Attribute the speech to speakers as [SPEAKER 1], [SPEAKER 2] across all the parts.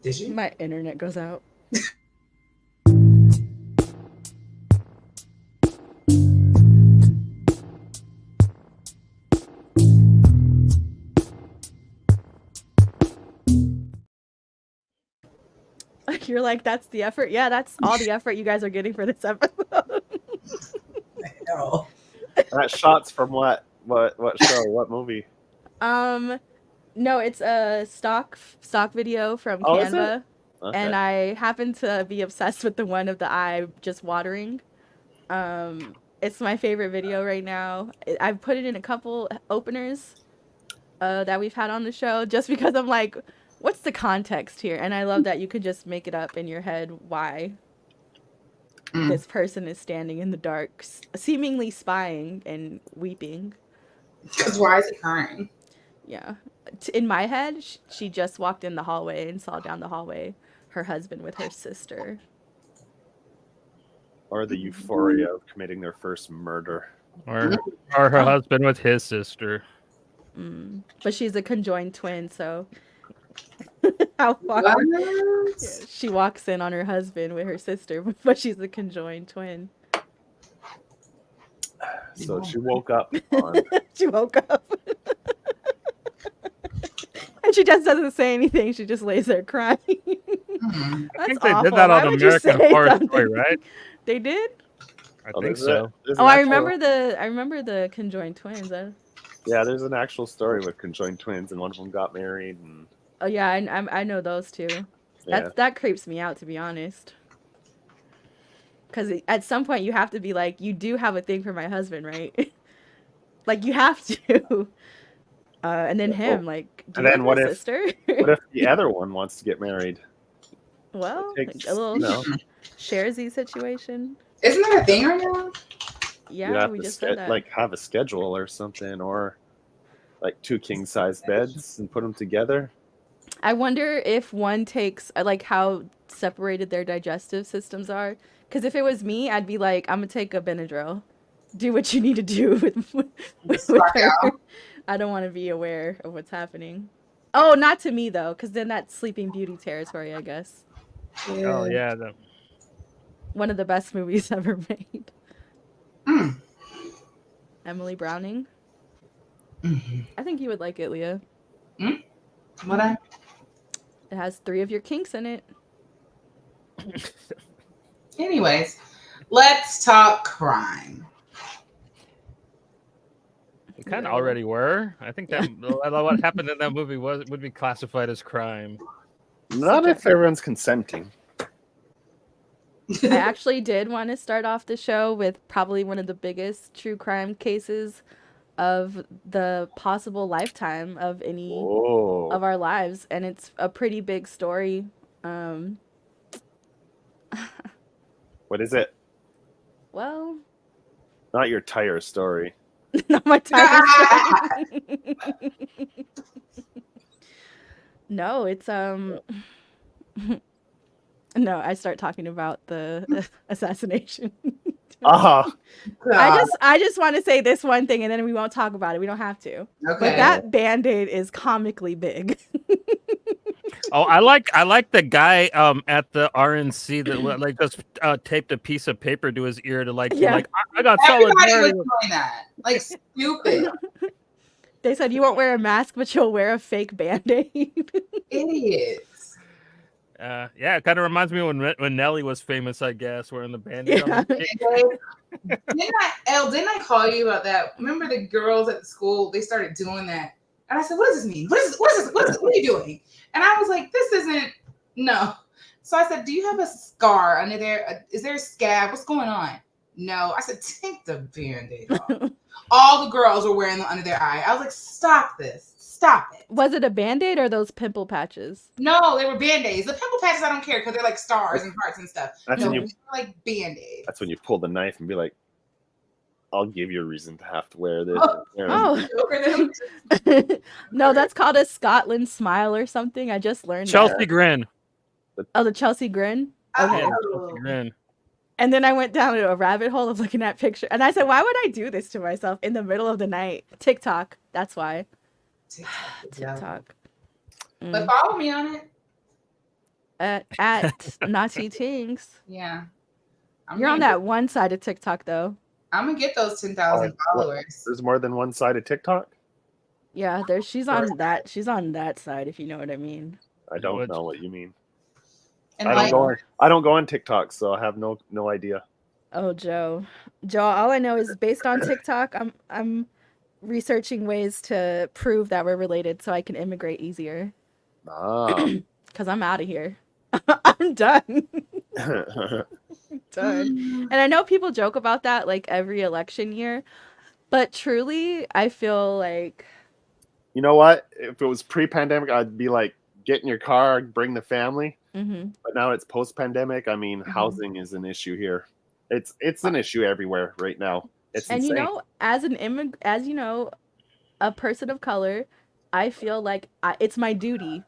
[SPEAKER 1] Did you?
[SPEAKER 2] My internet goes out. You're like, that's the effort? Yeah, that's all the effort you guys are getting for this episode.
[SPEAKER 1] Hell.
[SPEAKER 3] That shots from what show? What movie?
[SPEAKER 2] No, it's a stock video from
[SPEAKER 3] Oh, is it?
[SPEAKER 2] Canva.
[SPEAKER 3] Okay.
[SPEAKER 2] And I happen to be obsessed with the one of the eye just watering. It's my favorite video right now. I've put it in a couple openers that we've had on the show just because I'm like, what's the context here? And I love that you could just make it up in your head why this person is standing in the dark, seemingly spying and weeping.
[SPEAKER 1] Because why is he crying?
[SPEAKER 2] Yeah. In my head, she just walked in the hallway and saw down the hallway her husband with her sister.
[SPEAKER 3] Or the euphoria of committing their first murder.
[SPEAKER 4] Or her husband with his sister.
[SPEAKER 2] But she's a conjoined twin, so how far? Yeah, she walks in on her husband with her sister, but she's a conjoined twin.
[SPEAKER 3] So she woke up on...
[SPEAKER 2] She woke up. And she just doesn't say anything. She just lays there crying.
[SPEAKER 4] I think they did that on American Horror Story, right?
[SPEAKER 2] They did?
[SPEAKER 4] I think so.
[SPEAKER 2] I remember the conjoined twins.
[SPEAKER 3] Yeah, there's an actual story with conjoined twins, and one of them got married. And...
[SPEAKER 2] Oh yeah, I know those two.
[SPEAKER 3] Yeah.
[SPEAKER 2] That creeps me out, to be honest. Because at some point you have to be like, you do have a thing for my husband, right? Like you have to. And then him, like, do
[SPEAKER 3] and
[SPEAKER 2] you
[SPEAKER 3] then
[SPEAKER 2] have
[SPEAKER 3] what
[SPEAKER 2] a
[SPEAKER 3] if
[SPEAKER 2] sister?
[SPEAKER 3] what if the other one wants to get married?
[SPEAKER 2] Well,
[SPEAKER 3] takes,
[SPEAKER 2] like a little
[SPEAKER 3] you know,
[SPEAKER 2] Sharesy situation.
[SPEAKER 1] Isn't that a thing right now?
[SPEAKER 2] Yeah, we just said that.
[SPEAKER 3] Like have a schedule or something, or like 2 king-size beds and put them together.
[SPEAKER 2] I wonder if one takes like how separated their digestive systems are. Because if it was me, I'd be like, I'm gonna take a Benadryl. Do what you need to do with her. I don't want to be aware of what's happening. Oh, not to me though, because then that's Sleeping Beauty territory, I guess.
[SPEAKER 1] Yeah.
[SPEAKER 4] Oh yeah.
[SPEAKER 2] One of the best movies ever made. Emily Browning. I think you would like it, Leah.
[SPEAKER 1] What?
[SPEAKER 2] It has 3 of your kinks in it.
[SPEAKER 1] Anyways, let's talk crime.
[SPEAKER 4] We kind of already were. I think that what happened in that movie would be classified as crime.
[SPEAKER 3] Not if everyone's consenting.
[SPEAKER 2] I actually did want to start off the show with probably one of the biggest true crime cases of the possible lifetime of any of our lives, and it's a pretty big story.
[SPEAKER 3] What is it?
[SPEAKER 2] Well,
[SPEAKER 3] not your tire story.
[SPEAKER 2] Not my tire story. No, it's no, I start talking about the assassination. I just want to say this one thing, and then we won't talk about it. We don't have to. Okay. But that Band-Aid is comically big.
[SPEAKER 4] Oh, I like the guy at the RNC that like just taped a piece of paper to his ear to like I got
[SPEAKER 1] Everybody
[SPEAKER 4] solidarity.
[SPEAKER 1] was doing that, like stupid.
[SPEAKER 2] They said you won't wear a mask, but you'll wear a fake Band-Aid.
[SPEAKER 1] Idiots.
[SPEAKER 4] Yeah, it kind of reminds me when Nelly was famous, I guess, wearing the Band-Aid.
[SPEAKER 2] Yeah.
[SPEAKER 1] Didn't I call you about that? Remember the girls at the school? They started doing that, and I said, "What does this mean? What is this? What are you doing?" And I was like, "This isn't no." So I said, "Do you have a scar under there? Is there a scab? What's going on?" No. I said, "Take the Band-Aid off." All the girls were wearing them under their eye. I was like, "Stop this! Stop it!"
[SPEAKER 2] Was it a Band-Aid or those pimple patches?
[SPEAKER 1] No, they were Band-Aids. The pimple patches I don't care because they're like stars and hearts and stuff.
[SPEAKER 3] That's when you
[SPEAKER 1] like Band-Aids.
[SPEAKER 3] That's when you pull the knife and be like, "I'll give you a reason to have to wear this."
[SPEAKER 2] No, that's called a Scotland smile or something. I just learned
[SPEAKER 4] Chelsea Grin.
[SPEAKER 2] Oh, the Chelsea Grin? Okay.
[SPEAKER 4] Yeah, Chelsea Grin.
[SPEAKER 2] And then I went down a rabbit hole of looking at pictures. And I said, why would I do this to myself in the middle of the night? TikTok. That's why. TikTok.
[SPEAKER 1] But follow me on it.
[SPEAKER 2] at Naughty Tings.
[SPEAKER 1] Yeah.
[SPEAKER 2] You're on that one side of TikTok though.
[SPEAKER 1] I'm gonna get those 10,000 followers.
[SPEAKER 3] There's more than one side of TikTok.
[SPEAKER 2] Yeah, she's on that. She's on that side, if you know what I mean.
[SPEAKER 3] I don't know what you mean.
[SPEAKER 1] And
[SPEAKER 3] I don't go on TikTok, so I have no idea.
[SPEAKER 2] Oh, Joe, all I know is based on TikTok, I'm researching ways to prove that we're related so I can immigrate easier. Because I'm out of here. I'm done. Done. And I know people joke about that like every election year, but truly, I feel like...
[SPEAKER 3] You know what? If it was pre-pandemic, I'd be like, get in your car, bring the family.
[SPEAKER 2] Mm-hmm.
[SPEAKER 3] But now it's post-pandemic. I mean, housing is an issue here. It's an issue everywhere right now. It's
[SPEAKER 2] and
[SPEAKER 3] insane.
[SPEAKER 2] You know, as a person of color, I feel like it's my duty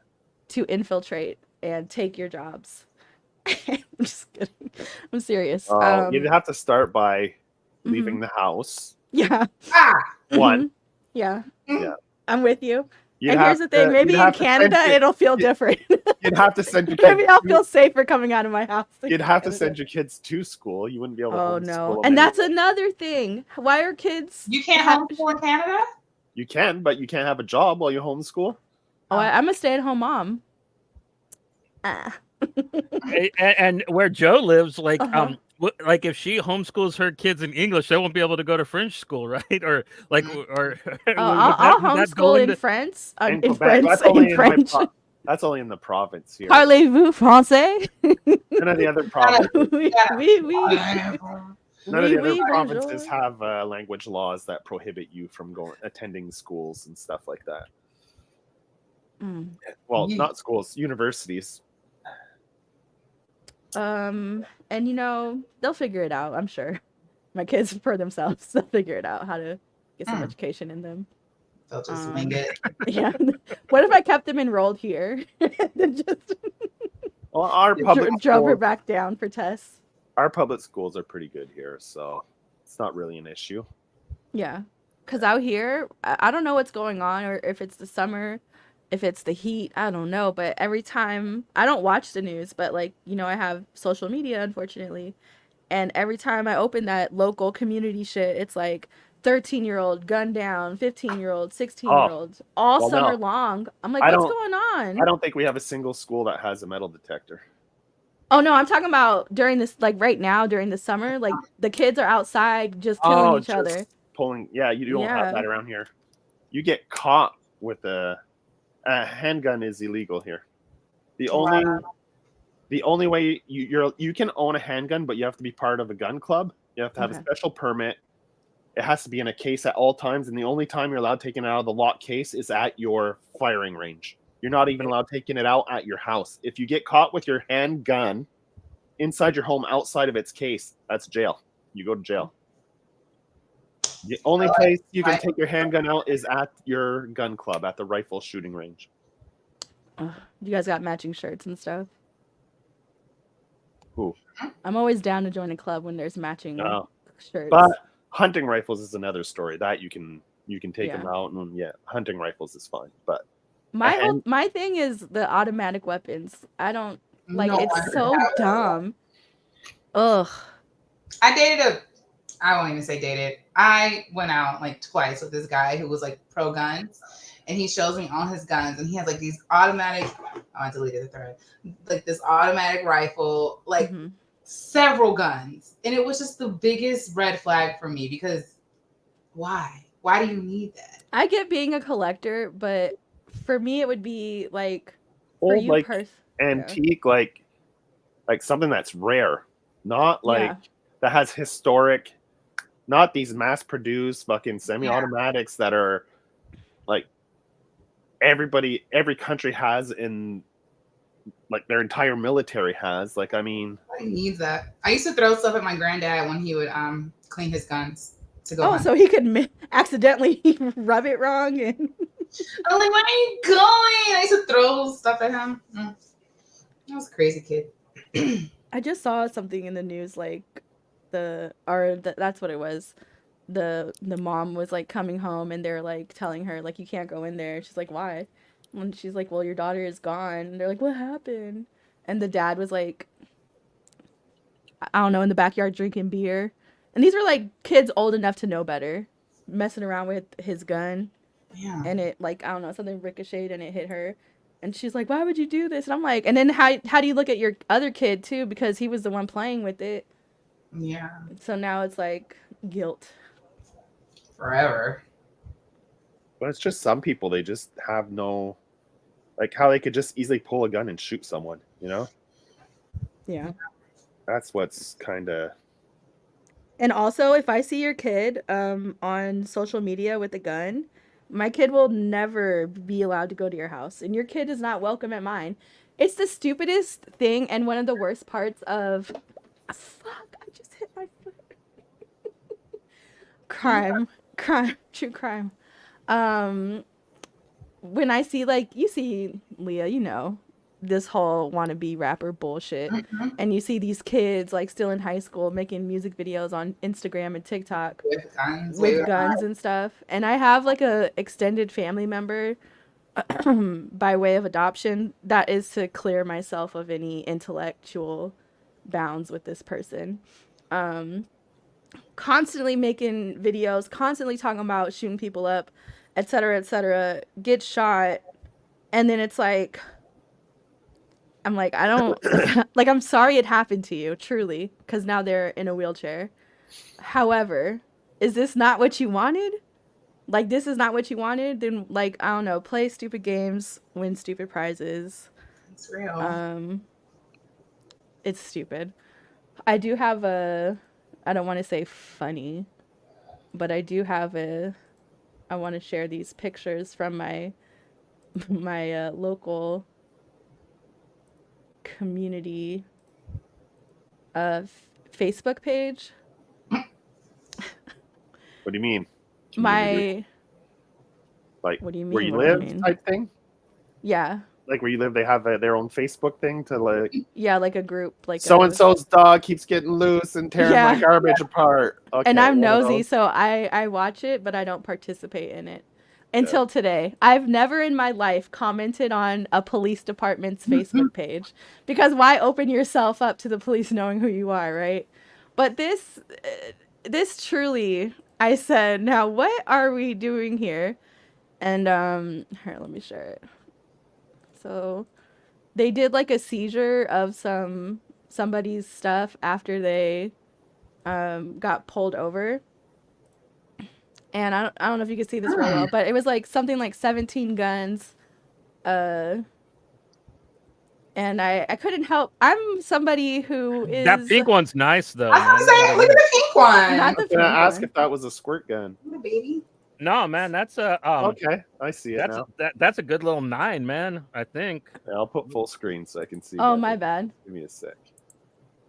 [SPEAKER 2] to infiltrate and take your jobs. I'm just kidding. I'm serious.
[SPEAKER 3] You'd have to start by leaving the house.
[SPEAKER 2] Yeah.
[SPEAKER 3] One.
[SPEAKER 2] Yeah.
[SPEAKER 3] Yeah.
[SPEAKER 2] I'm with you. And here's the thing, maybe in Canada it'll feel different.
[SPEAKER 3] You'd have to send your kids.
[SPEAKER 2] Maybe I'll feel safer coming out of my house.
[SPEAKER 3] You'd have to send your kids to school. You wouldn't be able to homeschool them
[SPEAKER 2] And that's another thing. Why are kids...
[SPEAKER 1] You can't homeschool in Canada?
[SPEAKER 3] You can, but you can't have a job while you homeschool.
[SPEAKER 2] Oh, I'm a stay-at-home mom.
[SPEAKER 4] And where Joe lives, like like if she homeschools her kids in English, they won't be able to go to French school, right? Or like, or
[SPEAKER 2] I'll homeschool in French. In French.
[SPEAKER 3] That's only in the province here.
[SPEAKER 2] Parlez-vous français?
[SPEAKER 3] None of the other provinces. None of the other provinces
[SPEAKER 2] bonjour.
[SPEAKER 3] have language laws that prohibit you from attending schools and stuff like that. Well, not schools, universities.
[SPEAKER 2] And you know, they'll figure it out, I'm sure. My kids for themselves, they'll figure it out how to get some education in them.
[SPEAKER 1] They'll just wing it.
[SPEAKER 2] Yeah. What if I kept them enrolled here? Then just
[SPEAKER 3] our public
[SPEAKER 2] drove her back down for tests.
[SPEAKER 3] Our public schools are pretty good here, so it's not really an issue.
[SPEAKER 2] Yeah. Because out here, I don't know what's going on, or if it's the summer, if it's the heat, I don't know. But every time, I don't watch the news, but like, you know, I have social media, unfortunately. And every time I open that local community shit, it's like 13-year-old gunned down, 15-year-old, 16-year-olds, all summer long. I'm like, what's going on?
[SPEAKER 3] I don't think we have a single school that has a metal detector.
[SPEAKER 2] Oh, no, I'm talking about during this, like right now, during the summer, like the kids are outside just killing each other.
[SPEAKER 3] You don't have that around here. You get caught with a handgun is illegal here. The only way you can own a handgun, but you have to be part of a gun club. You have to have a special permit. It has to be in a case at all times, and the only time you're allowed taking it out of the lock case is at your firing range. You're not even allowed taking it out at your house. If you get caught with your handgun inside your home outside of its case, that's jail. You go to jail. The only place you can take your handgun out is at your gun club, at the rifle shooting range.
[SPEAKER 2] You guys got matching shirts and stuff?
[SPEAKER 3] Who?
[SPEAKER 2] I'm always down to join a club when there's matching shirts.
[SPEAKER 3] But hunting rifles is another story. That you can take them out, and hunting rifles is fine. But
[SPEAKER 2] my thing is the automatic weapons. I don't like. It's so dumb. Ugh.
[SPEAKER 1] I won't even say dated. I went out like twice with this guy who was like pro guns, and he shows me all his guns, and he has like these automatic. I deleted the thread. Like this automatic rifle, like several guns, and it was just the biggest red flag for me because why? Why do you need that?
[SPEAKER 2] I get being a collector, but for me it would be like
[SPEAKER 3] antique, like something that's rare, not like that has historic. Not these mass-produced fucking semi-automatics that are like every country has in like their entire military has. Like, I mean,
[SPEAKER 1] he needs that. I used to throw stuff at my granddad when he would clean his guns to go.
[SPEAKER 2] Oh, so he could accidentally rub it wrong and.
[SPEAKER 1] I'm like, where are you going? I used to throw stuff at him. I was a crazy kid.
[SPEAKER 2] I just saw something in the news like. That's what it was. The mom was like coming home and they're like telling her like you can't go in there. She's like, why? And she's like, well, your daughter is gone. And they're like, what happened? and the dad was like, I don't know, in the backyard drinking beer. And these were like kids old enough to know better, messing around with his gun.
[SPEAKER 1] Yeah.
[SPEAKER 2] And it, like, I don't know, something ricocheted and it hit her. And she's like, why would you do this? And I'm like, and then how do you look at your other kid too? Because he was the one playing with it.
[SPEAKER 1] Yeah.
[SPEAKER 2] So now it's like guilt.
[SPEAKER 1] Forever.
[SPEAKER 3] But it's just some people, they just have no, like how they could just easily pull a gun and shoot someone, you know?
[SPEAKER 2] Yeah.
[SPEAKER 3] That's what's kind of.
[SPEAKER 2] And also, if I see your kid on social media with a gun, my kid will never be allowed to go to your house. And your kid is not welcome at mine. It's the stupidest thing and one of the worst parts of... Fuck, I just hit my foot. Crime, true crime. When I see, like, you see, Leah, you know, this whole wannabe rapper bullshit, and you see these kids, like, still in high school making music videos on Instagram and TikTok with guns and stuff. And I have, like, a extended family member by way of adoption that is to clear myself of any intellectual bounds with this person. Constantly making videos, constantly talking about shooting people up, etc., get shot, and then it's like, I'm like, I don't, like, I'm sorry it happened to you, truly, because now they're in a wheelchair. However, is this not what you wanted? Like, this is not what you wanted? Then, like, I don't know, play stupid games, win stupid prizes.
[SPEAKER 1] It's real.
[SPEAKER 2] It's stupid. I do have I don't want to say funny, but I do have I want to share these pictures from my local community Facebook page.
[SPEAKER 3] What do you mean?
[SPEAKER 2] Like,
[SPEAKER 3] what
[SPEAKER 2] do you mean?
[SPEAKER 3] Where you
[SPEAKER 2] What do you
[SPEAKER 3] live
[SPEAKER 2] mean?
[SPEAKER 3] type thing?
[SPEAKER 2] Yeah.
[SPEAKER 3] Like where you live, they have their own Facebook thing to like.
[SPEAKER 2] Yeah, like a group, like
[SPEAKER 3] So and so's dog keeps getting loose and tearing my garbage apart. Okay,
[SPEAKER 2] and I'm nosy, so I watch it, but I don't participate in it. Until today, I've never in my life commented on a police department's Facebook page, because why open yourself up to the police knowing who you are, right? But this truly, I said, now what are we doing here? And here, let me share it. So they did like a seizure of somebody's stuff after they got pulled over. And I don't know if you can see this real well, but it was like something like 17 guns. And I couldn't help. I'm somebody who is...
[SPEAKER 4] That pink one's nice, though.
[SPEAKER 1] I was saying, look at the pink one.
[SPEAKER 2] Not the
[SPEAKER 3] I'm gonna
[SPEAKER 2] pink
[SPEAKER 3] ask
[SPEAKER 2] one.
[SPEAKER 3] if that was a squirt gun.
[SPEAKER 1] Baby.
[SPEAKER 4] No, man, that's a
[SPEAKER 3] Okay, I see it now.
[SPEAKER 4] that's a good little 9, man. I think.
[SPEAKER 3] Yeah, I'll put full screen so I can see.
[SPEAKER 2] Oh,
[SPEAKER 3] better.
[SPEAKER 2] my bad.
[SPEAKER 3] Give me a sec.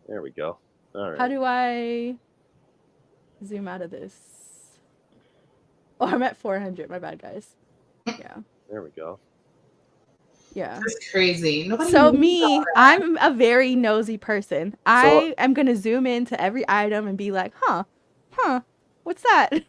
[SPEAKER 3] There we go. All right.
[SPEAKER 2] How do I zoom out of this? Oh, I'm at 400. My bad, guys. Yeah.
[SPEAKER 3] There we go.
[SPEAKER 2] Yeah.
[SPEAKER 1] That's crazy. Nobody
[SPEAKER 2] So
[SPEAKER 1] knows
[SPEAKER 2] me,
[SPEAKER 1] about that.
[SPEAKER 2] I'm a very nosy person. I am going to zoom into every item and be like, huh, what's that?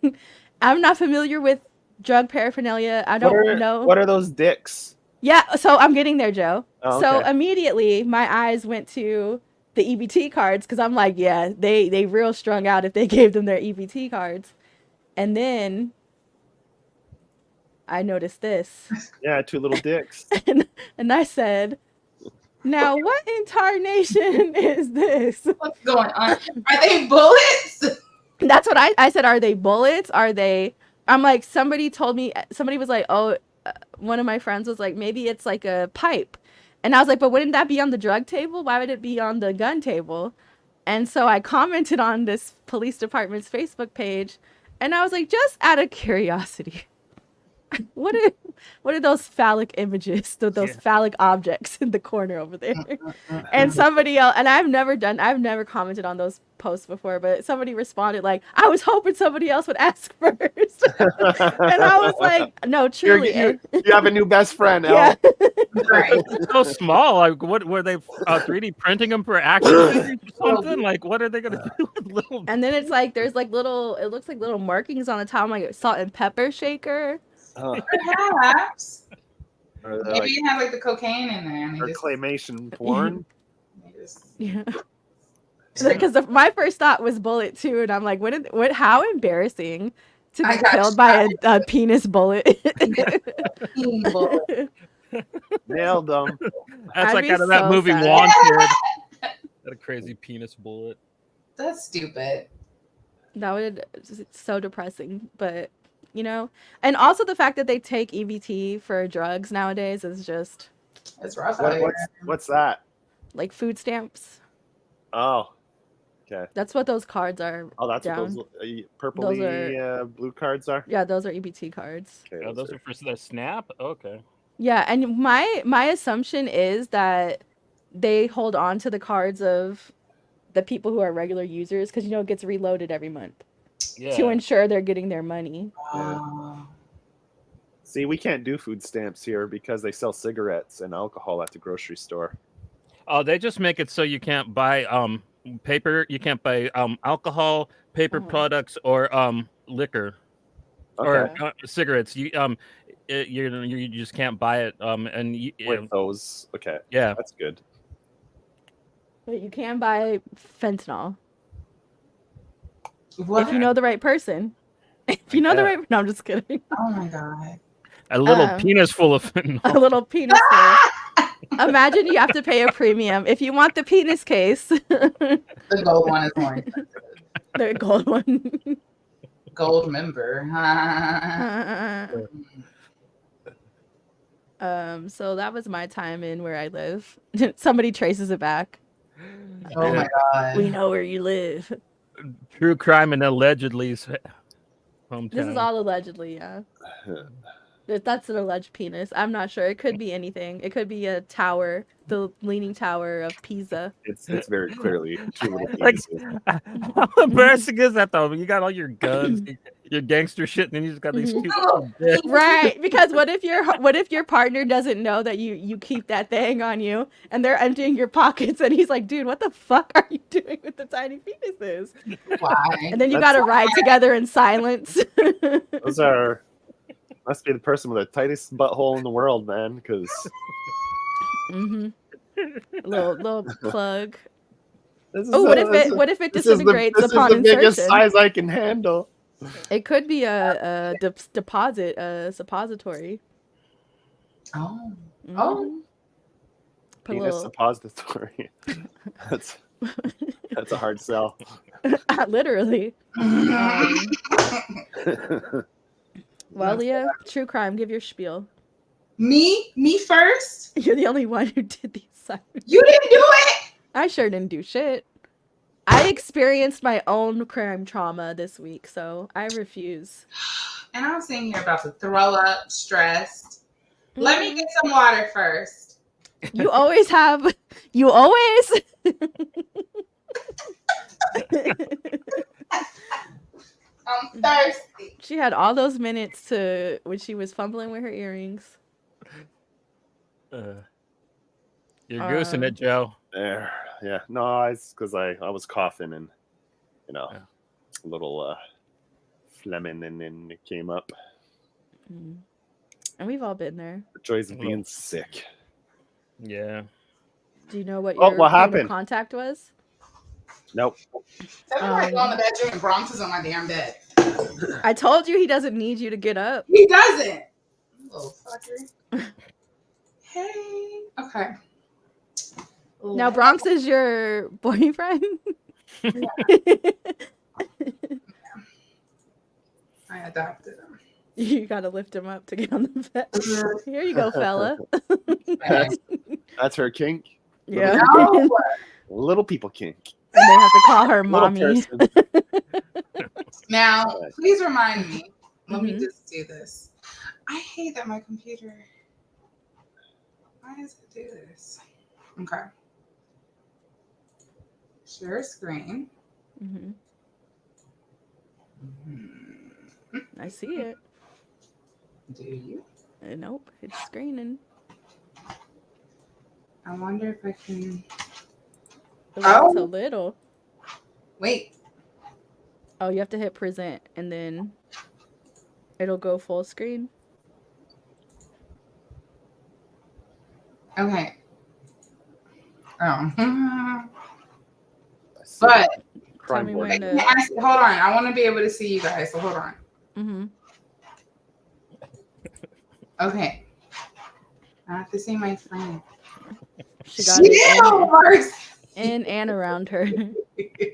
[SPEAKER 2] I'm not familiar with drug paraphernalia. I don't know.
[SPEAKER 3] What are those dicks?
[SPEAKER 2] Yeah, so I'm getting there, Joe.
[SPEAKER 3] Oh,
[SPEAKER 2] So
[SPEAKER 3] okay.
[SPEAKER 2] immediately my eyes went to the EBT cards, because I'm like, yeah, they real strung out if they gave them their EBT cards. And then I noticed this.
[SPEAKER 3] Yeah, 2 little dicks.
[SPEAKER 2] And I said, now what in tarnation is this?
[SPEAKER 1] What's going on? Are they bullets?
[SPEAKER 2] That's what I said. Are they bullets? Are they... I'm like, somebody was like, oh, one of my friends was like, maybe it's like a pipe. And I was like, but wouldn't that be on the drug table? Why would it be on the gun table? And so I commented on this police department's Facebook page, and I was like, just out of curiosity, what are those phallic images, those phallic objects in the corner over there? And somebody else, and I've never commented on those posts before, but somebody responded like, I was hoping somebody else would ask first. And I was like, no, truly.
[SPEAKER 3] You have a new best friend, Elle.
[SPEAKER 2] Yeah.
[SPEAKER 1] Right.
[SPEAKER 4] It's so small. Like, what were they 3D printing them for action figures or something? Like, what are they gonna do with little?
[SPEAKER 2] And then it's like there's like it looks like little markings on the top, like salt and pepper shaker.
[SPEAKER 1] Perhaps.
[SPEAKER 3] Or
[SPEAKER 1] Maybe it had like the cocaine in there. And
[SPEAKER 3] or claymation porn.
[SPEAKER 1] just
[SPEAKER 2] Yeah. Because my first thought was bullet too, and I'm like, what? How embarrassing to
[SPEAKER 1] I
[SPEAKER 2] be
[SPEAKER 1] got
[SPEAKER 2] killed by a penis bullet.
[SPEAKER 3] Nailed them.
[SPEAKER 4] That's
[SPEAKER 2] I'd
[SPEAKER 4] like
[SPEAKER 2] be
[SPEAKER 4] out of that
[SPEAKER 2] so
[SPEAKER 4] movie
[SPEAKER 2] sad.
[SPEAKER 4] Wanted. That a crazy penis bullet.
[SPEAKER 1] That's stupid.
[SPEAKER 2] That would it's so depressing, but you know, and also the fact that they take EBT for drugs nowadays is just
[SPEAKER 1] It's rough out here.
[SPEAKER 3] What's that?
[SPEAKER 2] like food stamps.
[SPEAKER 3] Oh, okay.
[SPEAKER 2] That's what those cards are.
[SPEAKER 3] Oh, that's
[SPEAKER 2] down.
[SPEAKER 3] what those purpley blue cards are.
[SPEAKER 2] Yeah, those are EBT cards.
[SPEAKER 3] Okay,
[SPEAKER 4] Oh, those are for the snap. Okay.
[SPEAKER 2] Yeah, and my assumption is that they hold on to the cards of the people who are regular users because it gets reloaded every month
[SPEAKER 4] Yeah.
[SPEAKER 2] to ensure they're getting their money.
[SPEAKER 3] See, we can't do food stamps here because they sell cigarettes and alcohol at the grocery store.
[SPEAKER 4] Oh, they just make it so you can't buy paper. You can't buy alcohol, paper products, or liquor, or cigarettes. You you just can't buy it. And
[SPEAKER 3] with those, okay,
[SPEAKER 4] yeah,
[SPEAKER 3] that's good.
[SPEAKER 2] But you can buy fentanyl
[SPEAKER 1] What?
[SPEAKER 2] if you know the right person. If you know the right, no, I'm just kidding.
[SPEAKER 1] Oh my god.
[SPEAKER 4] A little penis full of fentanyl.
[SPEAKER 2] A little penis. Imagine you have to pay a premium if you want the penis case.
[SPEAKER 1] The gold one is more expensive.
[SPEAKER 2] The gold one.
[SPEAKER 1] Gold member.
[SPEAKER 2] So that was my time in where I live. Somebody traces it back.
[SPEAKER 1] Oh my god.
[SPEAKER 2] We know where you live.
[SPEAKER 4] True crime and allegedly's hometown.
[SPEAKER 2] This is all allegedly, yeah. That's an alleged penis. I'm not sure. It could be anything. It could be a tower, the Leaning Tower of Pisa.
[SPEAKER 3] It's very clearly two little
[SPEAKER 4] Like,
[SPEAKER 3] penises.
[SPEAKER 4] how embarrassing is that though? You got all your guns, your gangster shit, and then you just got these two.
[SPEAKER 2] Right, because what if your partner doesn't know that you keep that thing on you and they're emptying your pockets and he's like, dude, what the fuck are you doing with the tiny penises?
[SPEAKER 1] Why?
[SPEAKER 2] And then you got to ride together in silence.
[SPEAKER 3] Those must be the person with the tightest butthole in the world, man. Because
[SPEAKER 2] little plug.
[SPEAKER 3] what
[SPEAKER 2] if it disintegrates upon
[SPEAKER 3] insertion? This is the biggest
[SPEAKER 2] insertion?
[SPEAKER 3] size I can handle.
[SPEAKER 2] It could be a deposit, a suppository.
[SPEAKER 1] Oh.
[SPEAKER 2] Mhm.
[SPEAKER 1] Oh.
[SPEAKER 2] Put a
[SPEAKER 3] Penis
[SPEAKER 2] little,
[SPEAKER 3] suppository. That's a hard sell.
[SPEAKER 2] literally. Well, Leah, true crime. Give your spiel.
[SPEAKER 1] Me first?
[SPEAKER 2] You're the only one who did the assignment.
[SPEAKER 1] You didn't do it?
[SPEAKER 2] I sure didn't do shit. I experienced my own crime trauma this week, so I refuse.
[SPEAKER 1] And I'm sitting here about to throw up, stressed. Let me get some water first.
[SPEAKER 2] You always have. You always.
[SPEAKER 1] I'm thirsty.
[SPEAKER 2] She had all those minutes to when she was fumbling with her earrings.
[SPEAKER 4] You're goosing it, Joe.
[SPEAKER 3] There, yeah. No, it's because I was coughing and a little phlegming, and then it came up.
[SPEAKER 2] And we've all been there.
[SPEAKER 3] The joys of being sick.
[SPEAKER 4] Yeah.
[SPEAKER 2] Do you know what your
[SPEAKER 3] what
[SPEAKER 2] point
[SPEAKER 3] happened?
[SPEAKER 2] of contact was?
[SPEAKER 3] Nope.
[SPEAKER 1] Everybody go in the bedroom and Bronx is on my damn bed.
[SPEAKER 2] I told you he doesn't need you to get up.
[SPEAKER 1] He doesn't. Little fucker. Hey. Okay.
[SPEAKER 2] Now Bronx is your boyfriend?
[SPEAKER 1] I adopted him.
[SPEAKER 2] You gotta lift him up to get on the bed. Here you go, fella.
[SPEAKER 3] That's her kink.
[SPEAKER 2] Yeah.
[SPEAKER 1] No.
[SPEAKER 3] Little people kink.
[SPEAKER 2] And they have to call her
[SPEAKER 3] Little
[SPEAKER 2] mommy.
[SPEAKER 3] person.
[SPEAKER 1] Now, please remind me. Let me just do this. I hate that my computer. Why does it do this? Okay. Share screen.
[SPEAKER 2] I see it.
[SPEAKER 1] Do you?
[SPEAKER 2] Nope, it's screening.
[SPEAKER 1] I wonder if I can.
[SPEAKER 2] It's a little.
[SPEAKER 1] Wait.
[SPEAKER 2] Oh, you have to hit present and then it'll go full screen.
[SPEAKER 1] Okay. Oh.
[SPEAKER 3] I see
[SPEAKER 1] But
[SPEAKER 3] the crime
[SPEAKER 2] me
[SPEAKER 3] board.
[SPEAKER 2] when to-
[SPEAKER 1] hold on. I want to be able to see you guys. So hold on.
[SPEAKER 2] Mm-hmm.
[SPEAKER 1] Okay. I have to see my friend.
[SPEAKER 2] She got it
[SPEAKER 1] First.
[SPEAKER 2] in and around her.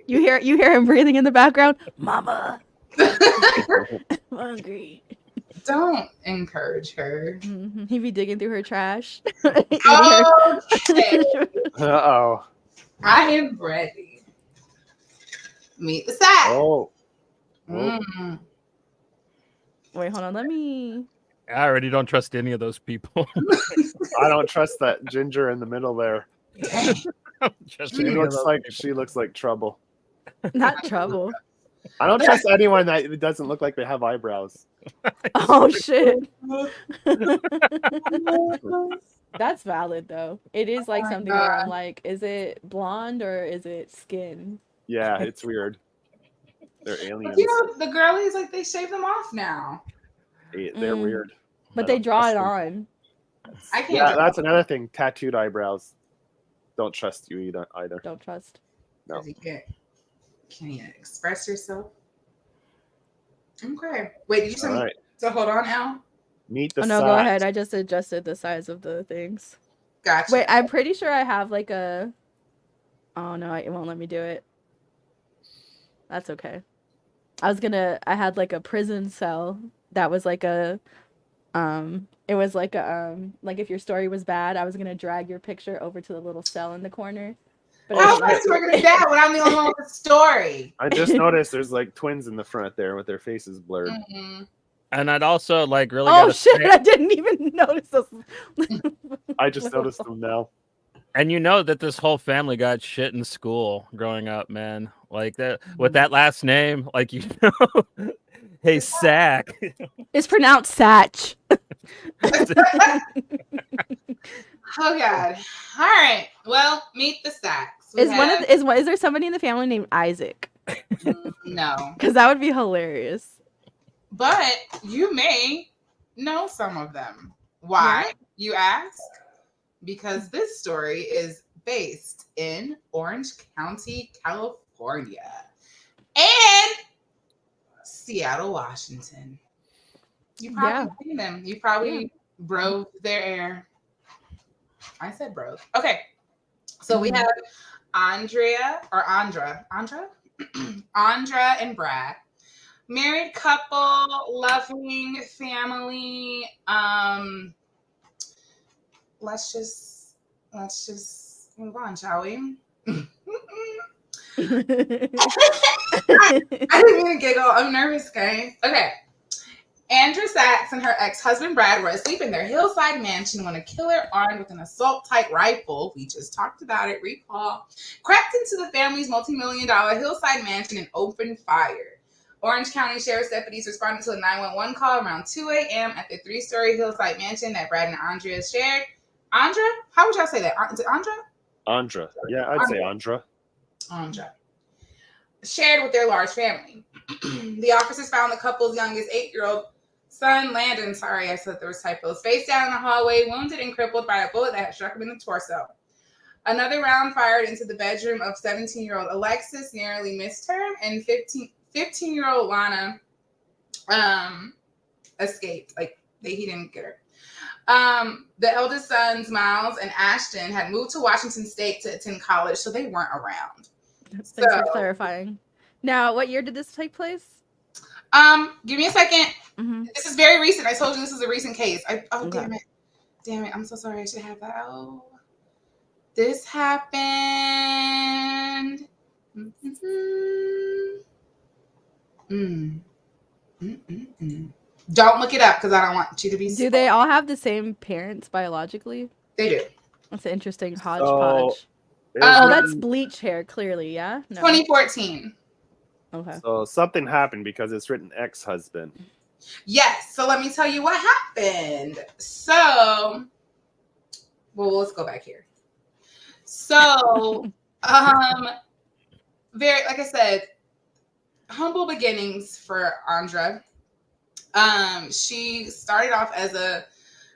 [SPEAKER 2] You hear him breathing in the background. Mama, I'm hungry.
[SPEAKER 1] Don't encourage her.
[SPEAKER 2] Mm-hmm. He be digging through her trash.
[SPEAKER 1] Okay.
[SPEAKER 3] Uh-oh.
[SPEAKER 1] I am ready. Meet the sack.
[SPEAKER 3] Oh.
[SPEAKER 1] Mm.
[SPEAKER 2] Wait, hold on. Let me.
[SPEAKER 4] I already don't trust any of those people.
[SPEAKER 3] I don't trust that ginger in the middle there.
[SPEAKER 4] Trust
[SPEAKER 3] She
[SPEAKER 4] any of
[SPEAKER 3] looks
[SPEAKER 4] those
[SPEAKER 3] like
[SPEAKER 4] people.
[SPEAKER 3] trouble.
[SPEAKER 2] Not trouble.
[SPEAKER 3] I don't trust anyone that doesn't look like they have eyebrows.
[SPEAKER 2] Oh shit. That's valid though. It is like
[SPEAKER 1] Oh my
[SPEAKER 2] something where I'm
[SPEAKER 1] God.
[SPEAKER 2] like, is it blonde or is it skin?
[SPEAKER 3] Yeah, it's weird. They're
[SPEAKER 1] But
[SPEAKER 3] aliens.
[SPEAKER 1] you know, the girlies, like, they shave them off now.
[SPEAKER 3] They're weird.
[SPEAKER 2] But
[SPEAKER 3] I
[SPEAKER 2] they
[SPEAKER 3] don't
[SPEAKER 2] draw
[SPEAKER 3] trust
[SPEAKER 2] it
[SPEAKER 3] them.
[SPEAKER 2] on.
[SPEAKER 1] I can't.
[SPEAKER 3] Yeah,
[SPEAKER 1] draw.
[SPEAKER 3] that's another thing. Tattooed eyebrows. Don't trust you either.
[SPEAKER 2] Don't trust.
[SPEAKER 3] No.
[SPEAKER 1] 'Cause you can't express yourself. Okay. Wait, did you
[SPEAKER 3] All
[SPEAKER 1] send me?
[SPEAKER 3] right.
[SPEAKER 1] So hold on, Al.
[SPEAKER 3] Meet the
[SPEAKER 2] Oh no, go
[SPEAKER 3] sack.
[SPEAKER 2] ahead. I just adjusted the size of the things.
[SPEAKER 1] Gotcha.
[SPEAKER 2] Wait, I'm pretty sure I have like a. Oh no, it won't let me do it. That's okay. I had like a prison cell that was like a. It was like a like if your story was bad, I was gonna drag your picture over to the little cell in the corner. But
[SPEAKER 1] How
[SPEAKER 2] it
[SPEAKER 1] am
[SPEAKER 2] didn't
[SPEAKER 1] I
[SPEAKER 2] let-
[SPEAKER 1] talking to that when I'm the only one with the story?
[SPEAKER 3] I just noticed there's like twins in the front there with their faces blurred.
[SPEAKER 1] Mm-mm.
[SPEAKER 4] And I'd also like really
[SPEAKER 2] Oh
[SPEAKER 4] gotta
[SPEAKER 2] shit!
[SPEAKER 4] say-
[SPEAKER 2] I didn't even notice this.
[SPEAKER 3] I just noticed them now.
[SPEAKER 4] and you know that this whole family got shit in school growing up, man. Like that with that last name, like you know. Hey, Sack.
[SPEAKER 2] It's pronounced Satch.
[SPEAKER 1] Oh God. All right. Well, meet the Sacks. We
[SPEAKER 2] Is
[SPEAKER 1] have-
[SPEAKER 2] is there somebody in the family named Isaac?
[SPEAKER 1] No,
[SPEAKER 2] Because that would be hilarious.
[SPEAKER 1] but you may know some of them. Why, you ask? Because this story is based in Orange County, California, and Seattle, Washington. You probably seen them. You probably broke their air. I said broke. Okay. So we have Andra and Brad. Married couple, loving family. Let's just move on, shall we? I didn't even giggle. I'm nervous, guys. Okay. Andra Sachs and her ex-husband Brad were asleep in their hillside mansion when a killer armed with an assault-type rifle, we just talked about it, recall, crept into the family's multi-million-dollar hillside mansion and opened fire. Orange County Sheriff's deputies responded to a 911 call around 2 a.m. at the 3-story hillside mansion that Brad and Andrea shared. Andra? How would y'all say that? Is it Andra?
[SPEAKER 3] Andra. Yeah, I'd say Andra.
[SPEAKER 1] Andra. Shared with their large family. The officers found the couple's youngest 8-year-old son, Landon, sorry, I said there was typos, face down in the hallway, wounded and crippled by a bullet that had struck him in the torso. Another round fired into the bedroom of 17-year-old Alexis narrowly missed her, and 15-year-old Lana escaped. Like, he didn't get her. The eldest sons, Miles and Ashton, had moved to Washington State to attend college, so they weren't around.
[SPEAKER 2] Thanks for clarifying. Now, what year did this take place?
[SPEAKER 1] Give me a second.
[SPEAKER 2] Mm-hmm.
[SPEAKER 1] This is very recent. I told you this is a recent case.
[SPEAKER 2] Okay.
[SPEAKER 1] Damn it. I'm so sorry. I should have that. Oh, this happened. Don't look it up because I don't want you to be.
[SPEAKER 2] Do they all have the same parents biologically?
[SPEAKER 1] They do.
[SPEAKER 2] That's an interesting hodgepodge.
[SPEAKER 1] Oh,
[SPEAKER 2] That's bleach hair, clearly, yeah? No.
[SPEAKER 1] 2014.
[SPEAKER 2] Okay.
[SPEAKER 3] So something happened because it's written ex-husband.
[SPEAKER 1] Yes. So let me tell you what happened. So, well, let's go back here. So, very, like I said, humble beginnings for Andra. She started off as a